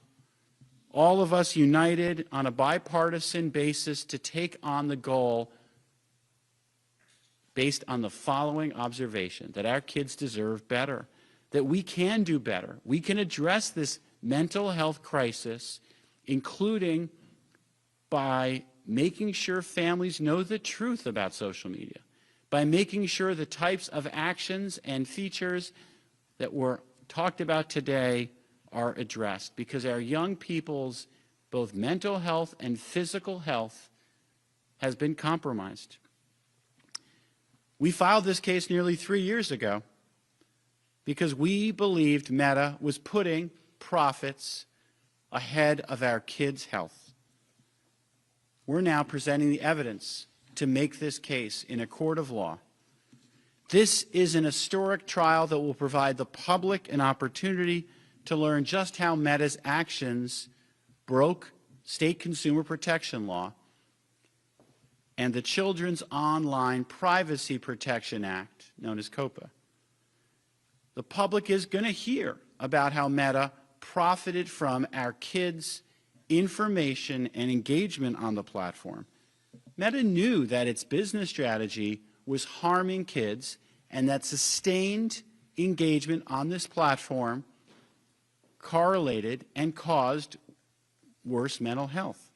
All of us united on a bipartisan basis to take on the goal based on the following observation: that our kids deserve better, that we can do better. We can address this mental health crisis, including by making sure families know the truth about social media, by making sure the types of actions and features that were talked about today are addressed, because our young people's both mental health and physical health has been compromised. We filed this case nearly 3 years ago because we believed Meta was putting profits ahead of our kids' health. We're now presenting the evidence to make this case in a court of law. This is an historic trial that will provide the public an opportunity to learn just how Meta's actions broke state consumer protection law and the Children's Online Privacy Protection Act, known as COPA. The public is going to hear about how Meta profited from our kids' information and engagement on the platform. Meta knew that its business strategy was harming kids and that sustained engagement on this platform correlated and caused worse mental health.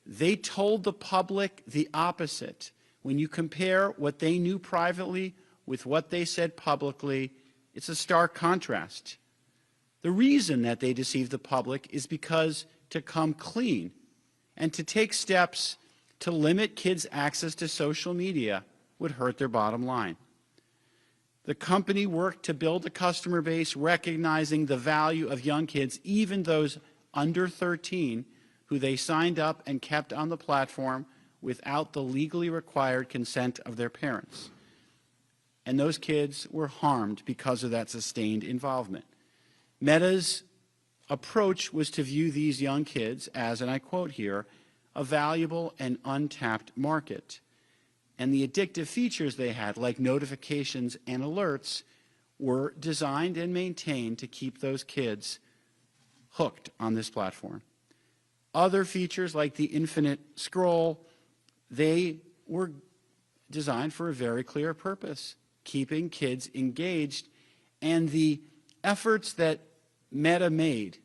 They told the public the opposite. When you compare what they knew privately with what they said publicly, It's a stark contrast. The reason that they deceive the public is because to come clean and to take steps to limit kids' access to social media would hurt their bottom line. The company worked to build a customer base recognizing the value of young kids, even those under 13, who they signed up and kept on the platform without the legally required consent of their parents. And those kids were harmed because of that sustained involvement. Meta's approach was to view these young kids as, and I quote here, a valuable and untapped market. And the addictive features they had, like notifications and alerts, were designed and maintained to keep those kids hooked on this platform. Other features, like the infinite scroll, they were designed for a very clear purpose, keeping kids engaged. And the efforts that Meta made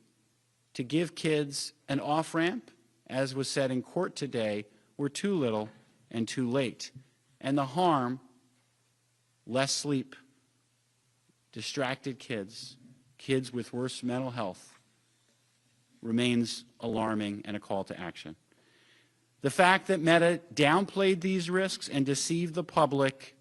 to give kids an off-ramp, as was said in court today, were too little and too late. And the harm, less sleep, distracted kids, kids with worse mental health, remains alarming and a call to action. The fact that Meta downplayed these risks and deceived the public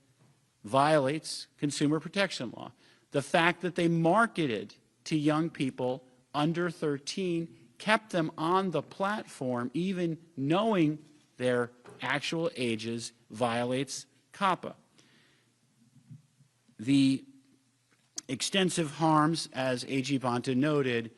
violates consumer protection law. The fact that they marketed to young people under 13, kept them on the platform even knowing their actual ages, violates COPPA. The extensive harms, as AG Bonta noted,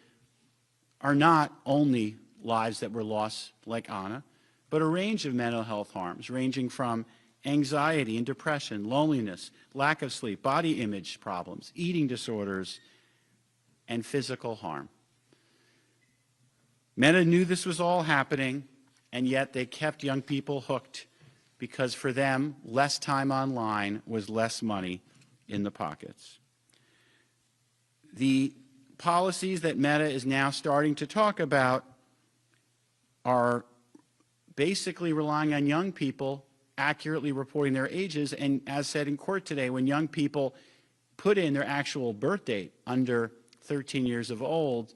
are not only lives that were lost like Anna, but a range of mental health harms ranging from anxiety and depression, loneliness, lack of sleep, body image problems, eating disorders, and physical harm. Meta knew this was all happening, and yet they kept young people hooked because for them, less time online was less money in the pockets. The policies that Meta is now starting to talk about are basically relying on young people accurately reporting their ages, and as said in court today, when young people put in their actual birth date under 13 years of old,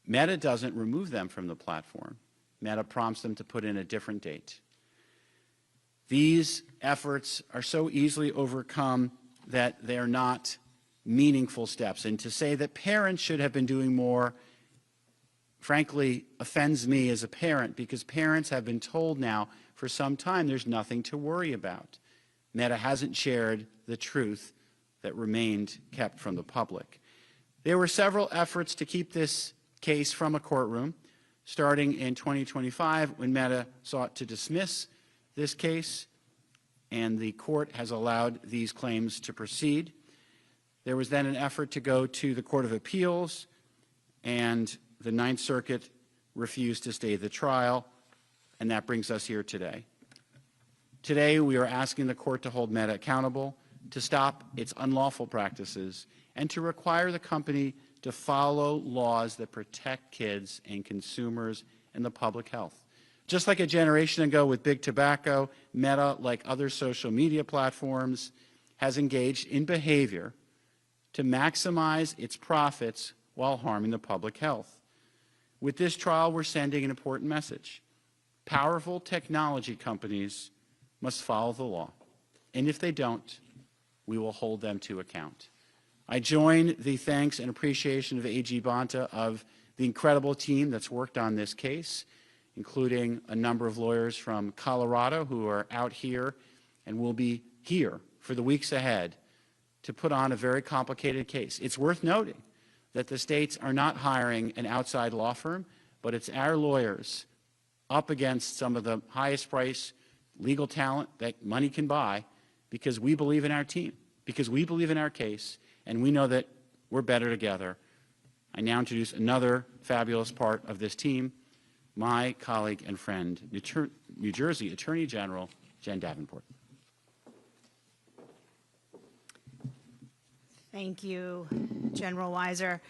Meta doesn't remove them from the platform. Meta prompts them to put in a different date. These efforts are so easily overcome that they're not meaningful steps. And to say that parents should have been doing more, frankly, offends me as a parent, because parents have been told now for some time there's nothing to worry about. Meta hasn't shared the truth that remained kept from the public. There were several efforts to keep this case from a courtroom, starting in 2025 when Meta sought to dismiss this case, and the court has allowed these claims to proceed. There was then an effort to go to the Court of Appeals, and the Ninth Circuit refused to stay the trial, and that brings us here today. Today, we are asking the court to hold Meta accountable, to stop its unlawful practices, and to require the company to follow laws that protect kids and consumers and the public health. Just like a generation ago with Big Tobacco, Meta, like other social media platforms, has engaged in behavior to maximize its profits while harming the public health. With this trial, we're sending an important message. Powerful technology companies must follow the law, and if they don't, we will hold them to account. I join the thanks and appreciation of AG Bonta of the incredible team that's worked on this case, including a number of lawyers from Colorado who are out here and will be here for the weeks ahead to put on a very complicated case. It's worth noting that the states are not hiring an outside law firm, but it's our lawyers up against some of the highest price legal talent that money can buy, because we believe in our team, because we believe in our case, and we know that we're better together. I now introduce another fabulous part of this team, my colleague and friend, New Jersey Attorney General Jen Davenport. Thank you, General Weiser.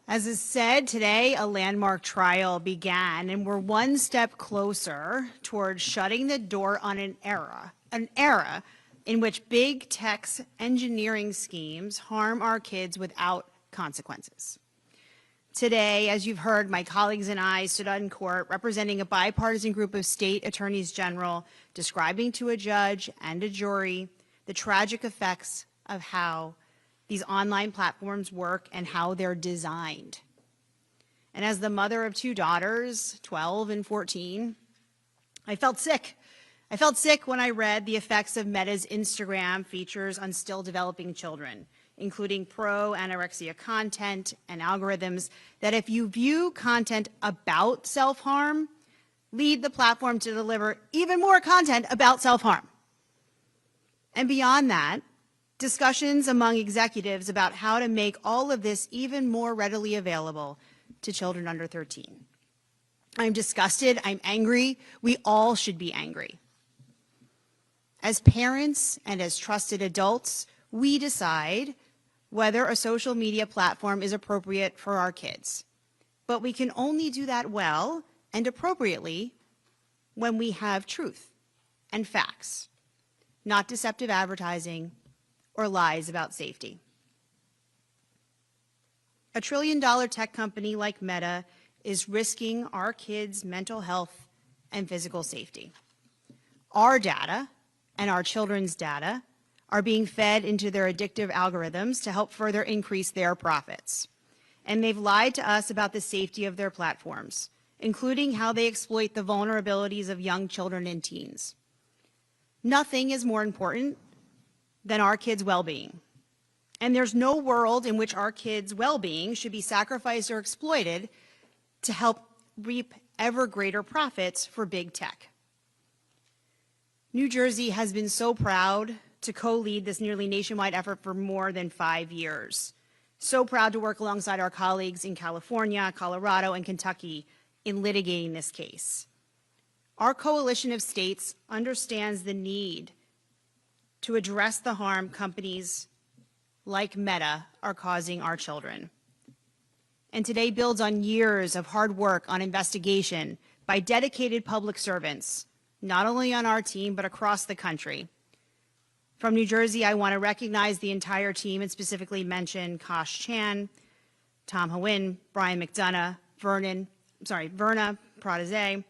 As is said, today a landmark trial began, and we're one step closer towards shutting the door on an era in which big tech's engineering schemes harm our kids without consequences. Today, as you've heard, my colleagues and I stood in court representing a bipartisan group of state attorneys general, describing to a judge and a jury the tragic effects of how these online platforms work and how they're designed. And as the mother of two daughters, 12 and 14, I felt sick. I felt sick when I read the effects of Meta's Instagram features on still developing children, including pro-anorexia content and algorithms that, if you view content about self-harm, lead the platform to deliver even more content about self-harm. And beyond that, discussions among executives about how to make all of this even more readily available to children under 13. I'm disgusted, I'm angry, we all should be angry. As parents and as trusted adults, we decide whether a social media platform is appropriate for our kids. But we can only do that well and appropriately when we have truth and facts, not deceptive advertising or lies about safety. A $1 trillion tech company like Meta is risking our kids' mental health and physical safety. Our data and our children's data are being fed into their addictive algorithms to help further increase their profits. And they've lied to us about the safety of their platforms, including how they exploit the vulnerabilities of young children and teens. Nothing is more important than our kids' well-being. And there's no world in which our kids' well-being should be sacrificed or exploited to help reap ever greater profits for big tech. New Jersey has been so proud to co-lead this nearly nationwide effort for more than 5 years. So proud to work alongside our colleagues in California, Colorado, and Kentucky in litigating this case. Our coalition of states understands the need to address the harm companies like Meta are causing our children. And today builds on years of hard work on investigation by dedicated public servants, not only on our team, but across the country. From New Jersey, I want to recognize the entire team and specifically mention Kosh Chan, Tom Hwin, Brian McDonough, Verna Pratazé,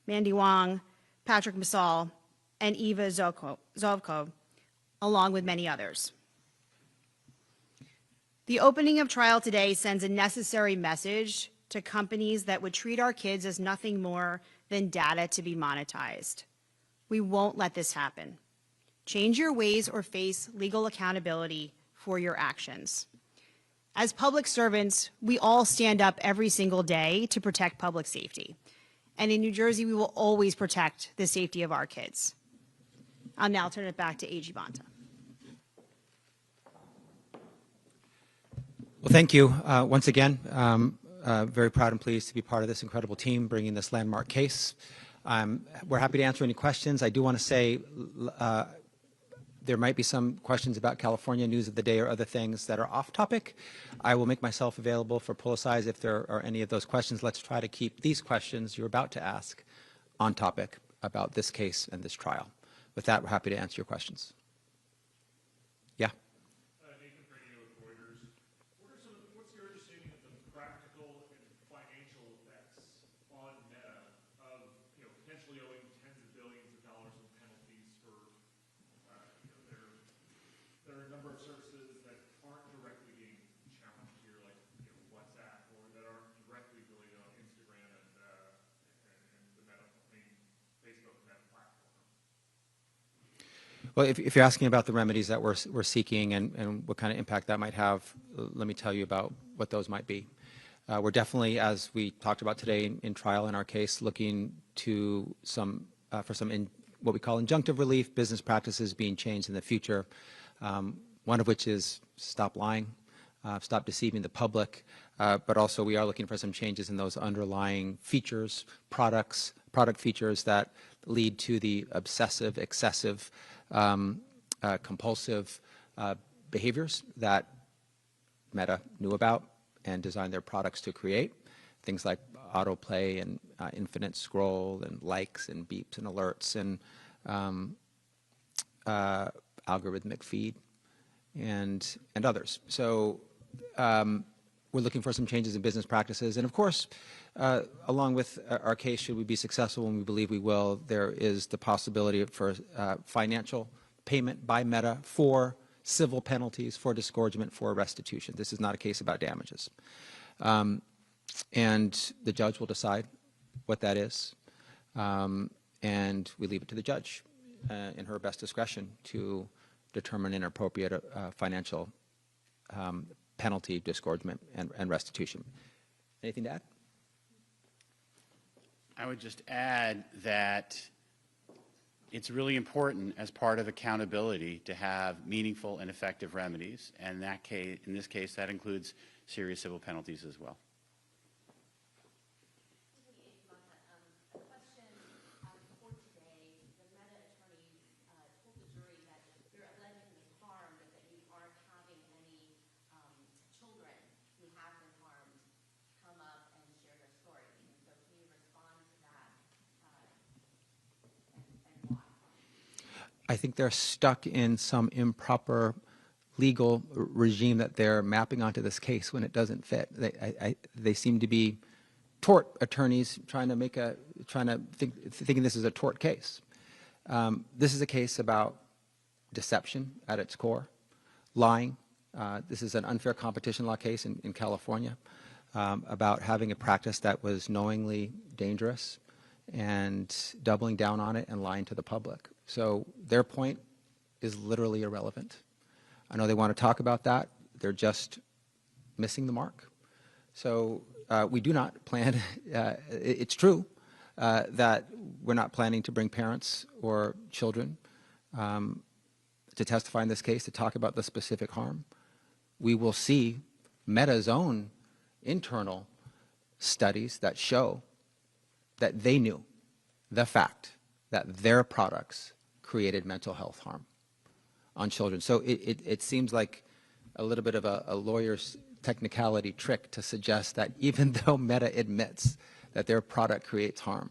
Mandy Wong, Patrick Masal, and Eva Zovko, along with many others. The opening of trial today sends a necessary message to companies that would treat our kids as nothing more than data to be monetized. We won't let this happen. Change your ways or face legal accountability for your actions. As public servants, we all stand up every single day to protect public safety. And in New Jersey, we will always protect the safety of our kids. I'll now turn it back to AG Bonta. Well, thank you once again. Very proud and pleased to be part of this incredible team bringing this landmark case. We're happy to answer any questions. I do want to say there might be some questions about California news of the day or other things that are off topic. I will make myself available for Publicize if there are any of those questions. Let's try to keep these questions you're about to ask on topic about this case and this trial. With that, we're happy to answer your questions. Yeah. What's your understanding of the practical and financial effects on Meta of potentially owing tens of billions of dollars in penalties for there are a number of services that aren't directly being challenged here, like WhatsApp, or that aren't directly related on Instagram and the Facebook Meta platform. Well, if you're asking about the remedies that we're seeking and what kind of impact that might have, let me tell you about what those might be. We're definitely, as we talked about today in trial in our case, looking to what we call injunctive relief, business practices being changed in the future, one of which is stop lying, stop deceiving the public, but also we are looking for some changes in those underlying features, product features that lead to the obsessive, excessive, compulsive behaviors that Meta knew about and designed their products to create. Things like autoplay and infinite scroll and likes and beeps and alerts and algorithmic feed, and others. So we're looking for some changes in business practices. And of course, along with our case, should we be successful, and we believe we will, there is the possibility for financial payment by Meta for civil penalties, for disgorgement, for restitution. This is not a case about damages. And the judge will decide what that is. And we leave it to the judge in her best discretion to determine an appropriate financial penalty, disgorgement, and restitution. Anything to add? I would just add that it's really important as part of accountability to have meaningful and effective remedies, and in this case, that includes serious civil penalties as well. I think they're stuck in some improper legal regime that they're mapping onto this case when it doesn't fit. They seem to be tort attorneys thinking this is a tort case. This is a case about deception at its core, lying. This is an unfair competition law case in California about having a practice that was knowingly dangerous and doubling down on it and lying to the public. So their point is literally irrelevant. I know they want to talk about that. They're just missing the mark. So we do not plan, it's true that we're not planning to bring parents or children to testify in this case to talk about the specific harm. We will see Meta's own internal studies that show that they knew the fact that their products created mental health harm on children. So it seems like a little bit of a lawyer's technicality trick to suggest that even though Meta admits that their product creates harm,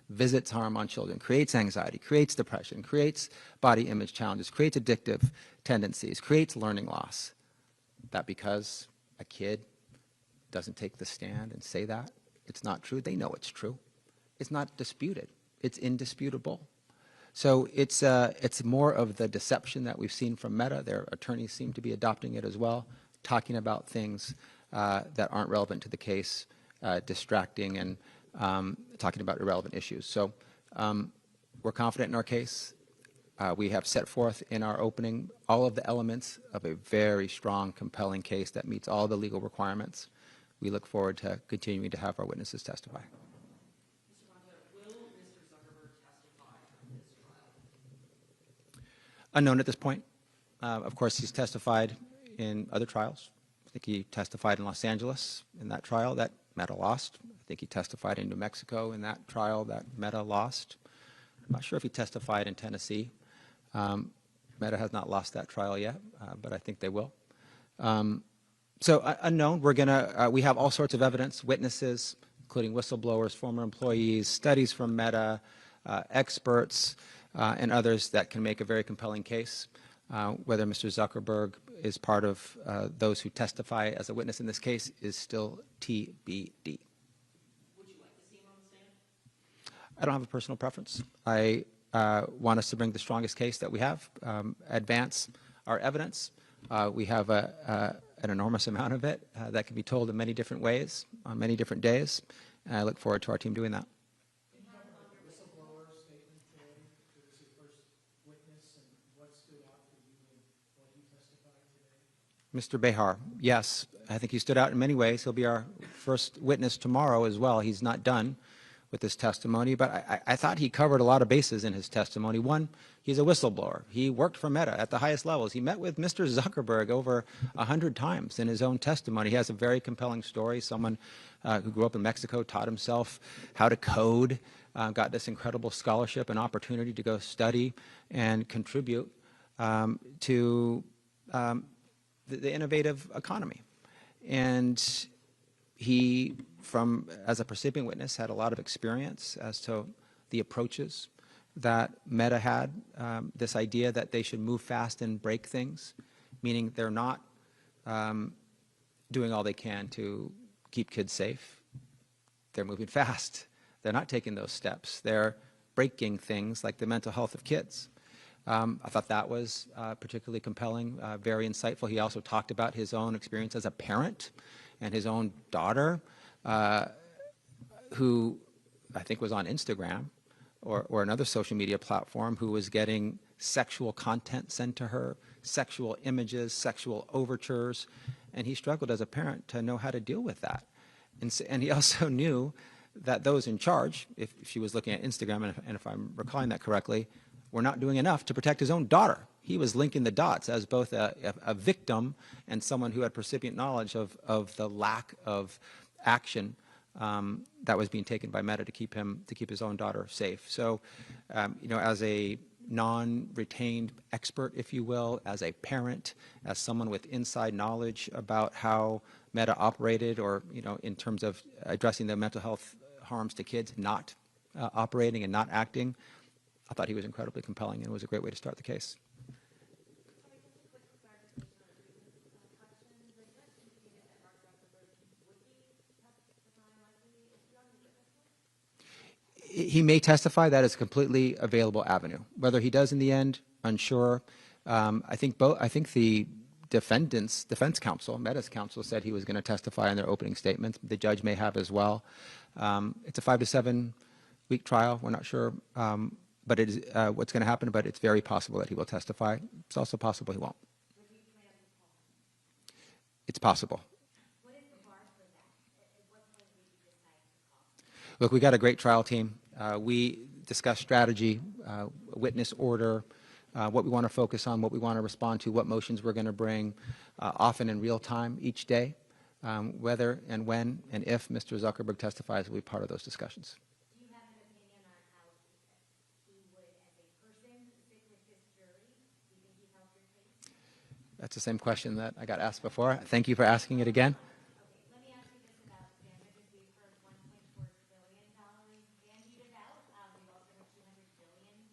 visits harm on children, creates anxiety, creates depression, creates body image challenges, creates addictive tendencies, creates learning loss, that because a kid doesn't take the stand and say that, it's not true. They know it's true. It's not disputed. It's indisputable. So it's more of the deception that we've seen from Meta. Their attorneys seem to be adopting it as well, talking about things that aren't relevant to the case, distracting, and talking about irrelevant issues. So we're confident in our case. We have set forth in our opening all of the elements of a very strong, compelling case that meets all the legal requirements. We look forward to continuing to have our witnesses testify. Unknown at this point. Of course, he's testified in other trials. I think he testified in Los Angeles in that trial that Meta lost. I think he testified in New Mexico in that trial that Meta lost. I'm not sure if he testified in Tennessee. Meta has not lost that trial yet, but I think they will. So unknown. We have all sorts of evidence, witnesses, including whistleblowers, former employees, studies from Meta, experts, and others that can make a very compelling case. Whether Mr. Zuckerberg is part of those who testify as a witness in this case is still TBD. Would you like to see him on the stand? I don't have a personal preference. I want us to bring the strongest case that we have, advance our evidence. We have an enormous amount of it that can be told in many different ways, on many different days, and I look forward to our team doing that. Mr. Behar, yes, I think he stood out in many ways. He'll be our first witness tomorrow as well. He's not done with his testimony, but I thought he covered a lot of bases in his testimony. One, he's a whistleblower. He worked for Meta at the highest levels. He met with Mr. Zuckerberg over 100 times in his own testimony. He has a very compelling story. Someone who grew up in Mexico, taught himself how to code, got this incredible scholarship and opportunity to go study and contribute to the innovative economy. And he, as a recipient witness, had a lot of experience as to the approaches that Meta had, this idea that they should move fast and break things, meaning they're not doing all they can to keep kids safe. They're moving fast. They're not taking those steps. They're breaking things like the mental health of kids. I thought that was particularly compelling, very insightful. He also talked about his own experience as a parent and his own daughter, who I think was on Instagram or another social media platform, who was getting sexual content sent to her, sexual images, sexual overtures, and he struggled as a parent to know how to deal with that. And he also knew that those in charge, if she was looking at Instagram, and if I'm recalling that correctly, were not doing enough to protect his own daughter. He was linking the dots as both a victim and someone who had percipient knowledge of the lack of action that was being taken by Meta to keep his own daughter safe. So, you know, as a non-retained expert, if you will, as a parent, as someone with inside knowledge about how Meta operated, or, you know, in terms of addressing the mental health harms to kids, not operating and not acting, I thought he was incredibly compelling, and it was a great way to start the case. He may testify. That is a completely available avenue. Whether he does in the end, unsure. I think the defense counsel, Meta's counsel, said he was going to testify in their opening statements. The judge may have as well. It's a 5 to 7 week trial. We're not sure, but it is what's going to happen. But it's very possible that he will testify. It's also possible he won't. It's possible. Look, we got a great trial team. We discuss strategy, witness order, what we want to focus on, what we want to respond to, what motions we're going to bring, often in real time each day. Whether and when and if Mr. Zuckerberg testifies will be part of those discussions. Do you have an opinion on how he would, as a person, sit with this jury? Do you think he'd help your case? That's the same question that I got asked before. Thank you for asking it again. Let me ask you this about damages. We've heard $1.4 trillion bandied about. We've also heard $200 billion.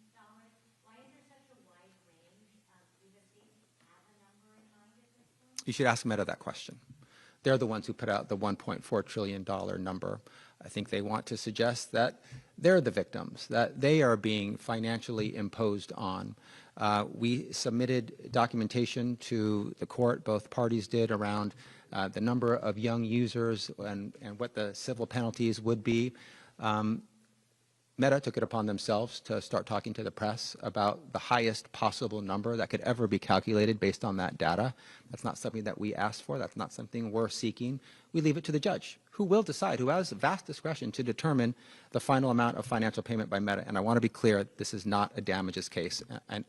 Why is there such a wide range? Do the states have a number in mind at this point? You should ask Meta that question. They're the ones who put out the $1.4 trillion number. I think they want to suggest that they're the victims, that they are being financially imposed on. We submitted documentation to the court, both parties did, around the number of young users and what the civil penalties would be. Meta took it upon themselves to start talking to the press about the highest possible number that could ever be calculated based on that data. That's not something that we asked for. That's not something we're seeking. We leave it to the judge, who will decide, who has vast discretion to determine the final amount of financial payment by Meta. And I want to be clear, this is not a damages case.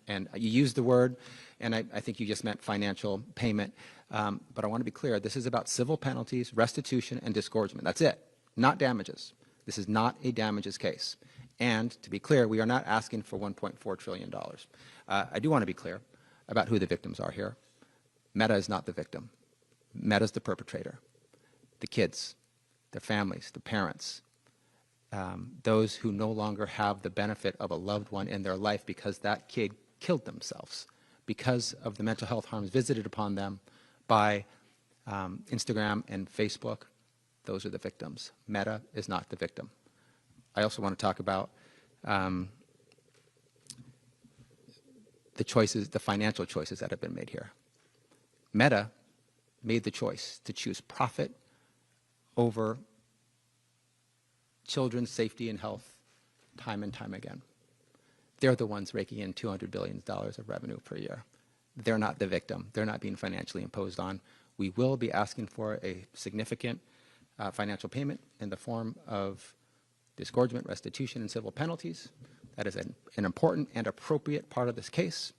And you used the word, and I think you just meant financial payment. But I want to be clear, this is about civil penalties, restitution, and disgorgement. That's it, not damages. This is not a damages case. And to be clear, we are not asking for $1.4 trillion. I do want to be clear about who the victims are here. Meta is not the victim. Meta is the perpetrator. The kids, their families, the parents, those who no longer have the benefit of a loved one in their life because that kid killed themselves because of the mental health harms visited upon them by Instagram and Facebook. Those are the victims. Meta is not the victim. I also want to talk about the choices, the financial choices that have been made here. Meta made the choice to choose profit over children's safety and health time and time again. They're the ones raking in $200 billion of revenue per year. They're not the victim. They're not being financially imposed on. We will be asking for a significant financial payment in the form of disgorgement, restitution, and civil penalties. That is an important and appropriate part of this case.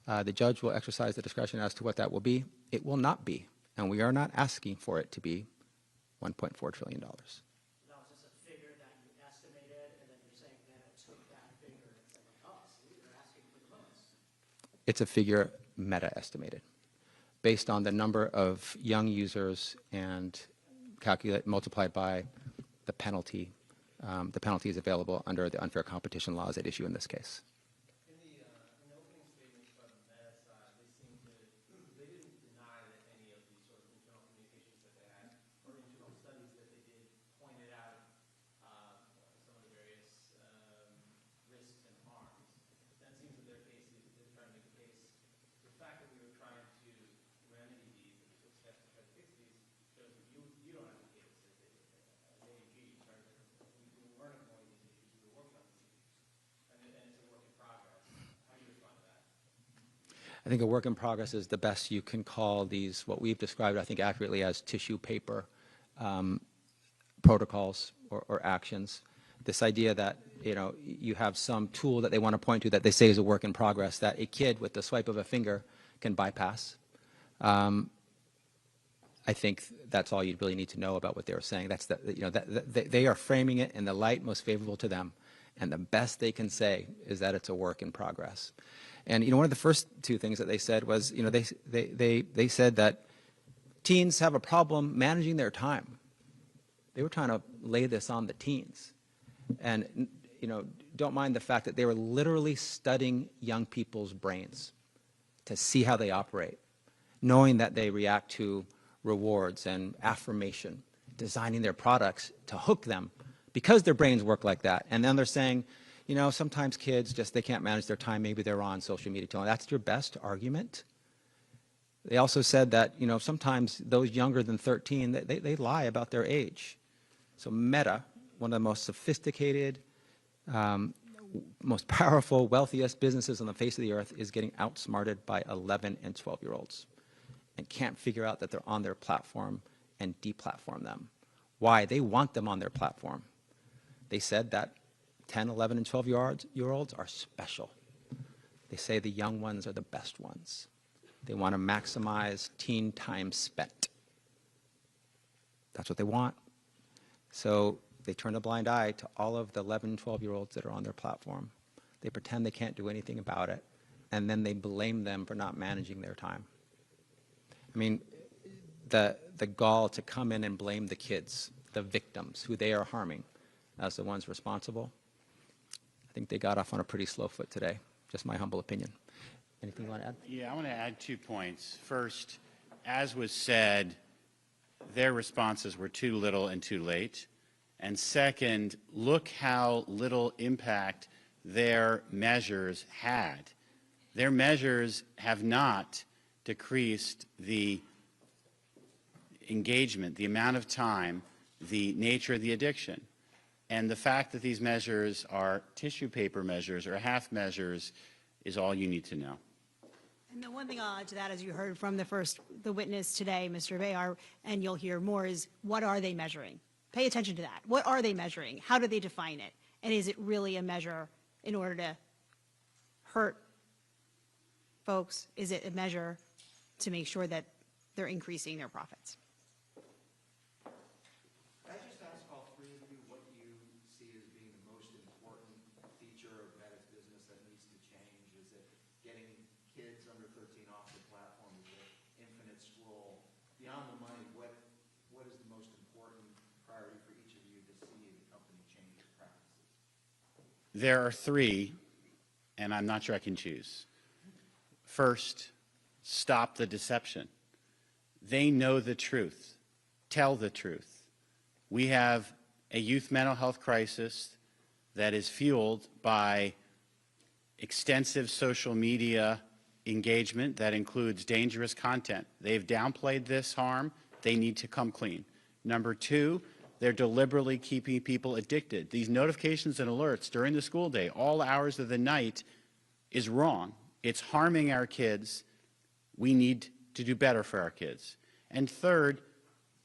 The judge will exercise the discretion as to what that will be. It will not be, and we are not asking for it to be $1.4 trillion. Now, is this a figure that you estimated, and then you're saying that it took that figure and said, like, oh, see, you're asking for the most? It's a figure Meta estimated, based on the number of young users and multiplied by the penalty the penalties available under the unfair competition laws at issue in this case. In the opening statements by the Meta side, they didn't deny that any of the sort of internal communications that they had or internal studies that they did pointed out some of the various risks and harms. That seems that their case is they're trying to make a case. The fact that we were trying to remedy these and took steps to try to fix these shows that you don't advocate it as AG. We weren't avoiding these issues. We were working on these issues. And it's a work in progress. How do you respond to that? I think a work in progress is the best you can call these, what we've described, I think, accurately as tissue paper protocols or actions. This idea that, you know, you have some tool that they want to point to that they say is a work in progress that a kid with the swipe of a finger can bypass. I think that's all you really need to know about what they were saying. That's the, you know, they are framing it in the light most favorable to them, and the best they can say is that it's a work in progress. And you know, one of the first two things that they said was, you know, they said that teens have a problem managing their time. They were trying to lay this on the teens, and you know, don't mind the fact that they were literally studying young people's brains to see how they operate, knowing that they react to rewards and affirmation, designing their products to hook them because their brains work like that. And then they're saying, you know, sometimes kids just, they can't manage their time. Maybe they're on social media. That's your best argument. They also said that, you know, sometimes those younger than 13, they lie about their age. So Meta, one of the most sophisticated, most powerful, wealthiest businesses on the face of the earth, is getting outsmarted by 11 and 12-year-olds and can't figure out that they're on their platform and deplatform them. Why? They want them on their platform. They said that 10, 11, and 12-year-olds are special. They say the young ones are the best ones. They want to maximize teen time spent. That's what they want. So they turn a blind eye to all of the 11, 12-year-olds that are on their platform. They pretend they can't do anything about it, and then they blame them for not managing their time. I mean, the gall to come in and blame the kids, the victims, who they are harming, as the ones responsible. I think they got off on a pretty slow foot today, just my humble opinion. Anything you want to add? Yeah, I want to add 2 points. First, as was said, their responses were too little and too late. And second, look how little impact their measures had. Their measures have not decreased the engagement, the amount of time, the nature of the addiction. And the fact that these measures are tissue paper measures or half measures is all you need to know. And the one thing I'll add to that, as you heard from the witness today, Mr. Bayar, and you'll hear more, is what are they measuring? Pay attention to that. What are they measuring? How do they define it? And is it really a measure in order to hurt folks? Is it a measure to make sure that they're increasing their profits? Can I just ask all three of you what you see as being the most important feature of Meta's business that needs to change? Is it getting kids under 13 off the platform? Is it infinite scroll? Beyond the money, what is the most important priority for each of you to see the company change its practices? There are 3, and I'm not sure I can choose. First, stop the deception. They know the truth. Tell the truth. We have a youth mental health crisis that is fueled by extensive social media engagement that includes dangerous content. They've downplayed this harm. They need to come clean. Number 2, they're deliberately keeping people addicted. These notifications and alerts during the school day, all hours of the night, is wrong. It's harming our kids. We need to do better for our kids. And third,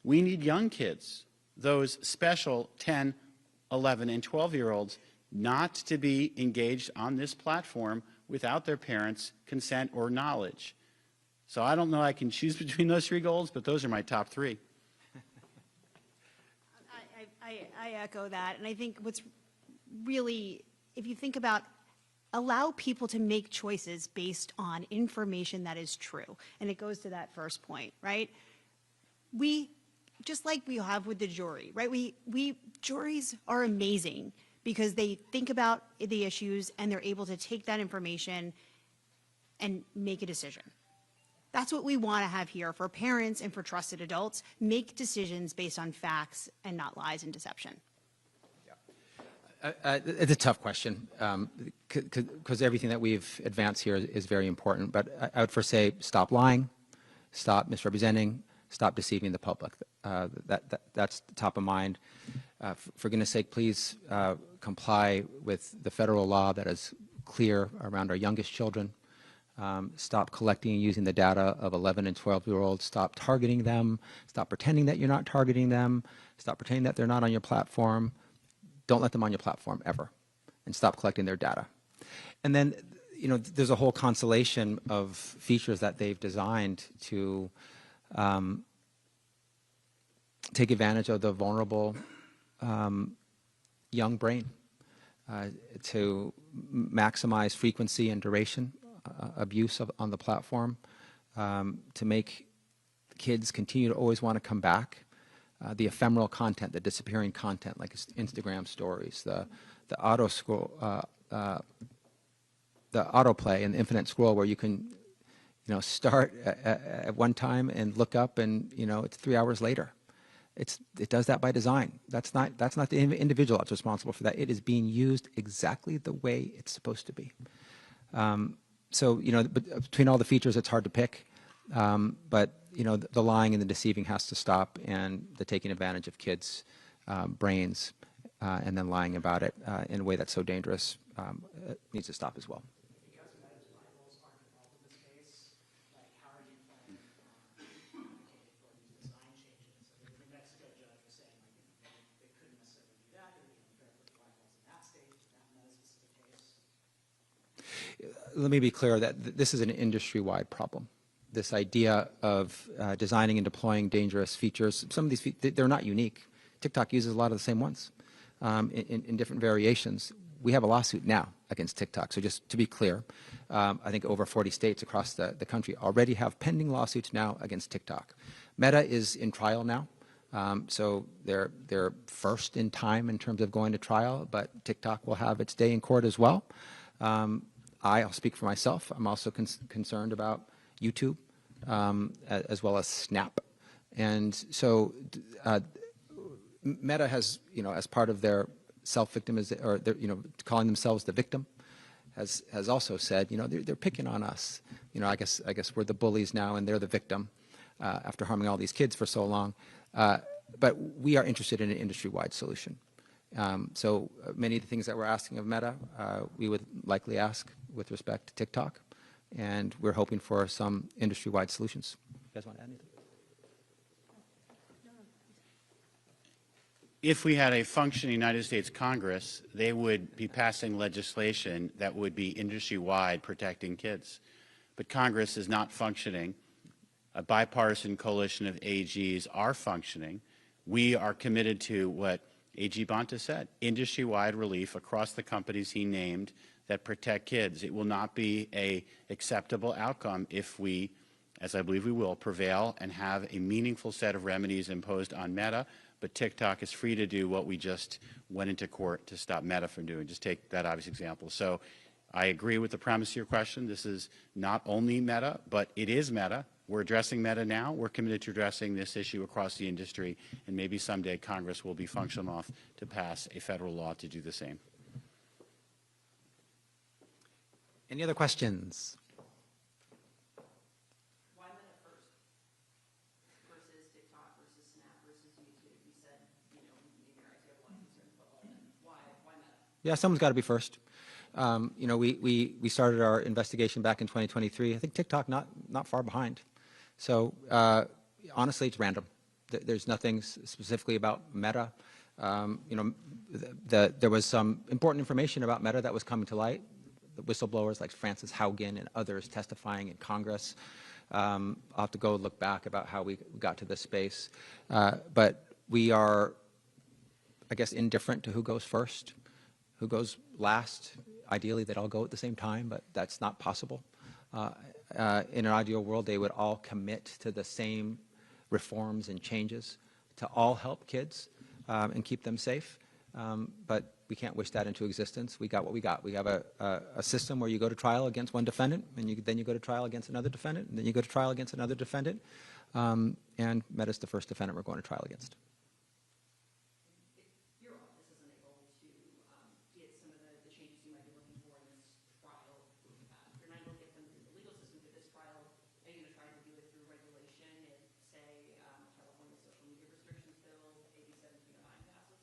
we need young kids, those special 10, 11, and 12-year-olds, not to be engaged on this platform without their parents' consent or knowledge. So I don't know I can choose between those 3 goals, but those are my top 3. I echo that. And I think what's really, if you think about, allow people to make choices based on information that is true. And it goes to that first point, right? We just like we have with the jury, right? Juries are amazing because they think about the issues and they're able to take that information and make a decision. That's what we want to have here for parents and for trusted adults. Make decisions based on facts and not lies and deception. It's a tough question because everything that we've advanced here is very important. But I would first say stop lying, stop misrepresenting, stop deceiving the public. That's top of mind. For goodness sake, please comply with the federal law that is clear around our youngest children. Stop collecting and using the data of 11 and 12-year-olds. Stop targeting them. Stop pretending that you're not targeting them. Stop pretending that they're not on your platform. Don't let them on your platform ever, and stop collecting their data. And then, there's a whole constellation of features that they've designed to take advantage of the vulnerable young brain, to maximize frequency and duration abuse on the platform, to make kids continue to always want to come back. The ephemeral content, the disappearing content, like Instagram stories, the auto scroll, the autoplay and the infinite scroll, where you can, start at one time and look up, and it's 3 hours later. It does that by design. That's not the individual that's responsible for that. It is being used exactly the way it's supposed to be. So between all the features, it's hard to pick. But the lying and the deceiving has to stop, and the taking advantage of kids' brains and then lying about it in a way that's so dangerous needs to stop as well. Because Meta's rivals aren't involved in this case, how are you planning on advocating for these design changes? I mean, the New Mexico judge was saying they couldn't necessarily do that. It would be unfair for the rivals in that state, that Meta-specific case. Let me be clear that this is an industry-wide problem. This idea of designing and deploying dangerous features, some of these they're not unique. TikTok uses a lot of the same ones in different variations. We have a lawsuit now against TikTok. So just to be clear, I think over 40 states across the country already have pending lawsuits now against TikTok. Meta is in trial now. So they're first in time in terms of going to trial, but TikTok will have its day in court as well. I'll speak for myself. I'm also concerned about YouTube, as well as Snap. And so Meta has, as part of their self-victimization, or their, calling themselves the victim, has also said, they're picking on us. I guess we're the bullies now and they're the victim after harming all these kids for so long. But we are interested in an industry-wide solution. So many of the things that we're asking of Meta, we would likely ask with respect to TikTok. And we're hoping for some industry-wide solutions. You guys want to add anything? If we had a functioning United States Congress, they would be passing legislation that would be industry-wide protecting kids. But Congress is not functioning. A bipartisan coalition of AGs are functioning. We are committed to what AG Bonta said, industry-wide relief across the companies he named that protect kids. It will not be an acceptable outcome if we, as I believe we will, prevail and have a meaningful set of remedies imposed on Meta, but TikTok is free to do what we just went into court to stop Meta from doing. Just take that obvious example. So I agree with the premise of your question. This is not only Meta, but it is Meta. We're addressing Meta now. We're committed to addressing this issue across the industry, and maybe someday Congress will be functional enough to pass a federal law to do the same. Any other questions? Why Meta first versus TikTok versus Snap versus YouTube? You said, maybe our idea of one concerns, but why Meta? Yeah, someone's got to be first. We started our investigation back in 2023. I think TikTok not far behind. So honestly, it's random. There's nothing specifically about Meta. There was some important information about Meta that was coming to light. The whistleblowers like Frances Haugen and others testifying in Congress. I'll have to go look back about how we got to this space. But we are, I guess, indifferent to who goes first, who goes last. Ideally, they'd all go at the same time, but that's not possible. In an ideal world, they would all commit to the same reforms and changes to all help kids and keep them safe. But we can't wish that into existence. We got what we got. We have a system where you go to trial against one defendant, and then you go to trial against another defendant, and then you go to trial against another defendant. And Meta's the first defendant we're going to trial against. Your office is unable to get some of the changes you might be looking for in this trial. If you're not able to get them through the legal system for this trial, are you going to try to do it through regulation if, say, California social media restrictions bill, AB 112 passes?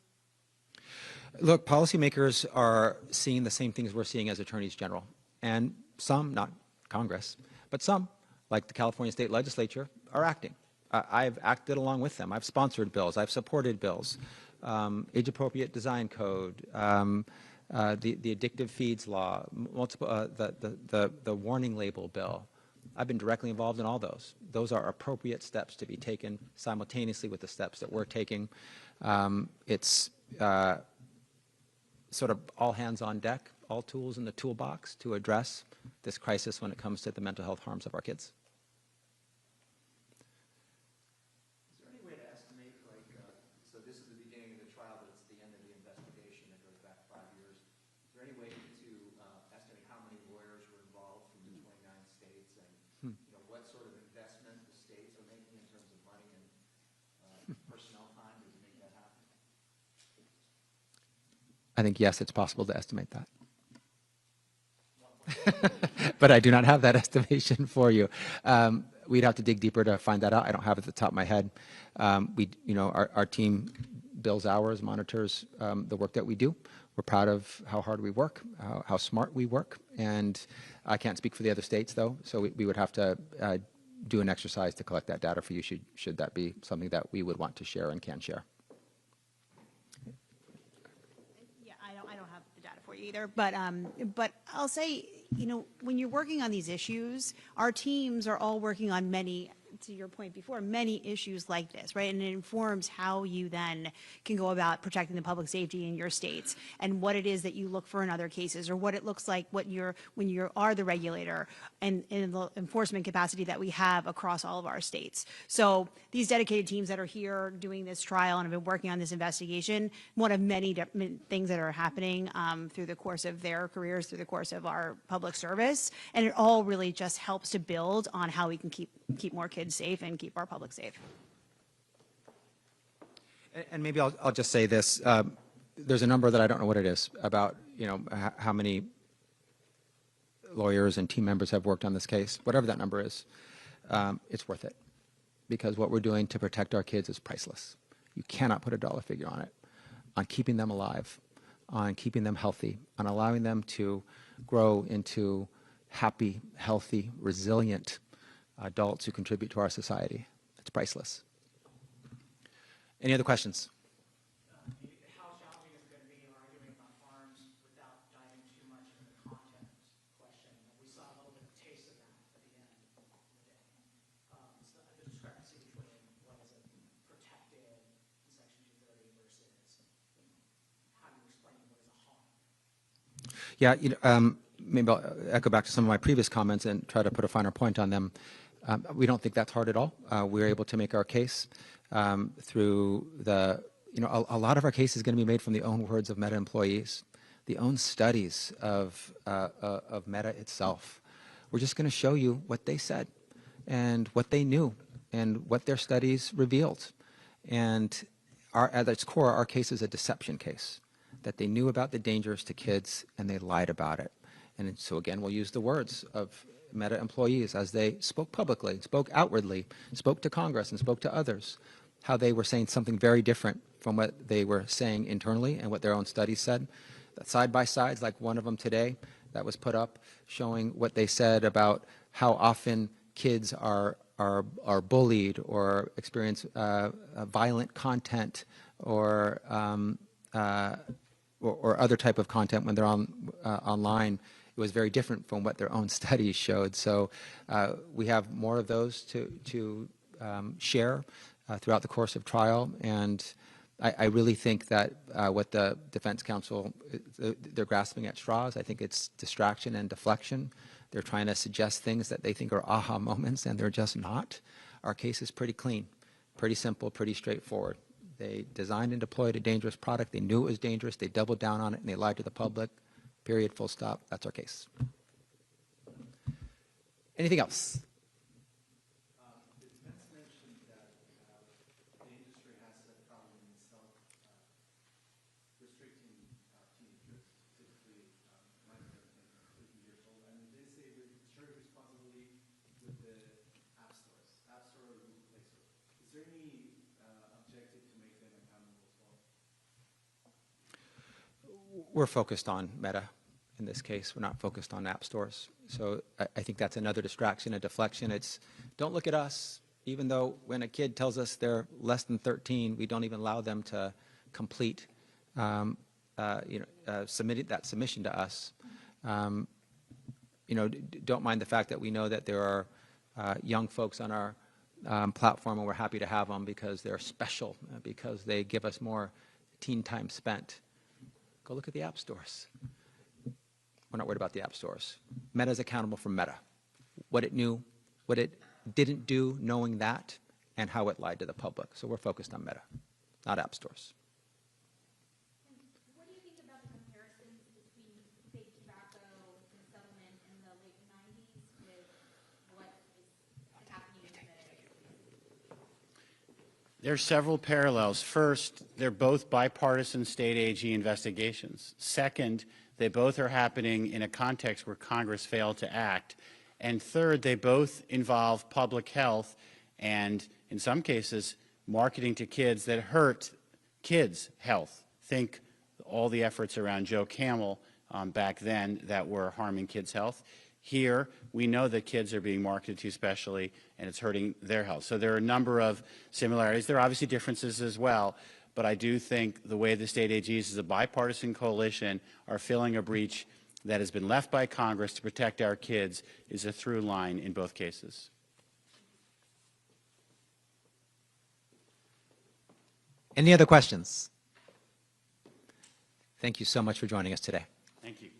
Look, policymakers are seeing the same things we're seeing as attorneys general. And some, not Congress, but some, like the California State Legislature, are acting. I've acted along with them. I've sponsored bills. I've supported bills. Age-appropriate design code, the addictive feeds law, the warning label bill. I've been directly involved in all those. Those are appropriate steps to be taken simultaneously with the steps that we're taking. It's sort of all hands on deck, all tools in the toolbox to address this crisis when it comes to the mental health harms of our kids. Is there any way to estimate, like, so this is the beginning of the trial, but it's the end of the investigation that goes back 5 years. Is there any way to estimate how many lawyers were involved from the 29 states and what sort of investment the states are making in terms of money and personnel time to make that happen? I think, yes, it's possible to estimate that. But I do not have that estimation for you. We'd have to dig deeper to find that out. I don't have it at the top of my head. Our team bills hours, monitors the work that we do. We're proud of how hard we work, how smart we work. And I can't speak for the other states, though, so we would have to do an exercise to collect that data for you, should that be something that we would want to share and can share. Yeah, I don't have the data for you either, but I'll say, when you're working on these issues, our teams are all working on many, to your point before, many issues like this, right? And it informs how you then can go about protecting the public safety in your states and what it is that you look for in other cases, or what it looks like when you are the regulator and in the enforcement capacity that we have across all of our states. So these dedicated teams that are here doing this trial and have been working on this investigation, one of many things that are happening through the course of their careers, through the course of our public service, and it all really just helps to build on how we can keep more kids safe and keep our public safe. And maybe I'll just say this. There's a number that I don't know what it is about, how many lawyers and team members have worked on this case. Whatever that number is, it's worth it. Because what we're doing to protect our kids is priceless. You cannot put a dollar figure on it. On keeping them alive, on keeping them healthy, on allowing them to grow into happy, healthy, resilient adults who contribute to our society. It's priceless. Any other questions? How challenging is it going to be arguing about harms without diving too much into the content question? We saw a little bit of a taste of that at the end of the day. The discrepancy between what is protected in Section 230 versus how you explain what is a harm. Yeah, maybe I'll echo back to some of my previous comments and try to put a finer point on them. We don't think that's hard at all. We're able to make our case through a lot of our case is going to be made from the own words of Meta employees, the own studies of Meta itself. We're just going to show you what they said and what they knew and what their studies revealed. And at its core, our case is a deception case, that they knew about the dangers to kids and they lied about it. And so again, we'll use the words of Meta employees as they spoke publicly, spoke outwardly, spoke to Congress and spoke to others, how they were saying something very different from what they were saying internally and what their own studies said. Side by sides, like one of them today that was put up, showing what they said about how often kids are bullied or experience violent content or other type of content when they're online. It was very different from what their own studies showed. So we have more of those to share throughout the course of trial. And I really think that what the defense counsel, they're grasping at straws. I think it's distraction and deflection. They're trying to suggest things that they think are aha moments, and they're just not. Our case is pretty clean, pretty simple, pretty straightforward. They designed and deployed a dangerous product. They knew it was dangerous. They doubled down on it, and they lied to the public. Period, full stop. That's our case. Anything else? It's mentioned that the industry has a problem in restricting teenagers, typically minor than 13 years old, and they say we share responsibility with the app stores, App Store or Google Play Store. Is there any objective to make them accountable as well? We're focused on Meta in this case. We're not focused on app stores. So I think that's another distraction, a deflection. It's don't look at us, even though when a kid tells us they're less than 13, we don't even allow them to complete submit that submission to us. Don't mind the fact that we know that there are young folks on our platform, and we're happy to have them because they're special, because they give us more teen time spent. Go look at the app stores. We're not worried about the app stores. Meta is accountable for Meta. What it knew, what it didn't do, knowing that, and how it lied to the public. So we're focused on Meta, not app stores. What do you think about the comparisons between big tobacco and settlement in the late 90s with what is happening in the There are several parallels. First, they're both bipartisan state AG investigations. Second, they both are happening in a context where Congress failed to act. And third, they both involve public health and, in some cases, marketing to kids that hurt kids' health. Think all the efforts around Joe Camel back then that were harming kids' health. Here, we know that kids are being marketed to specially, and it's hurting their health. So there are a number of similarities. There are obviously differences as well, but I do think the way the state AGs as a bipartisan coalition are filling a breach that has been left by Congress to protect our kids is a through line in both cases. Any other questions? Thank you so much for joining us today. Thank you.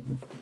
Thanks.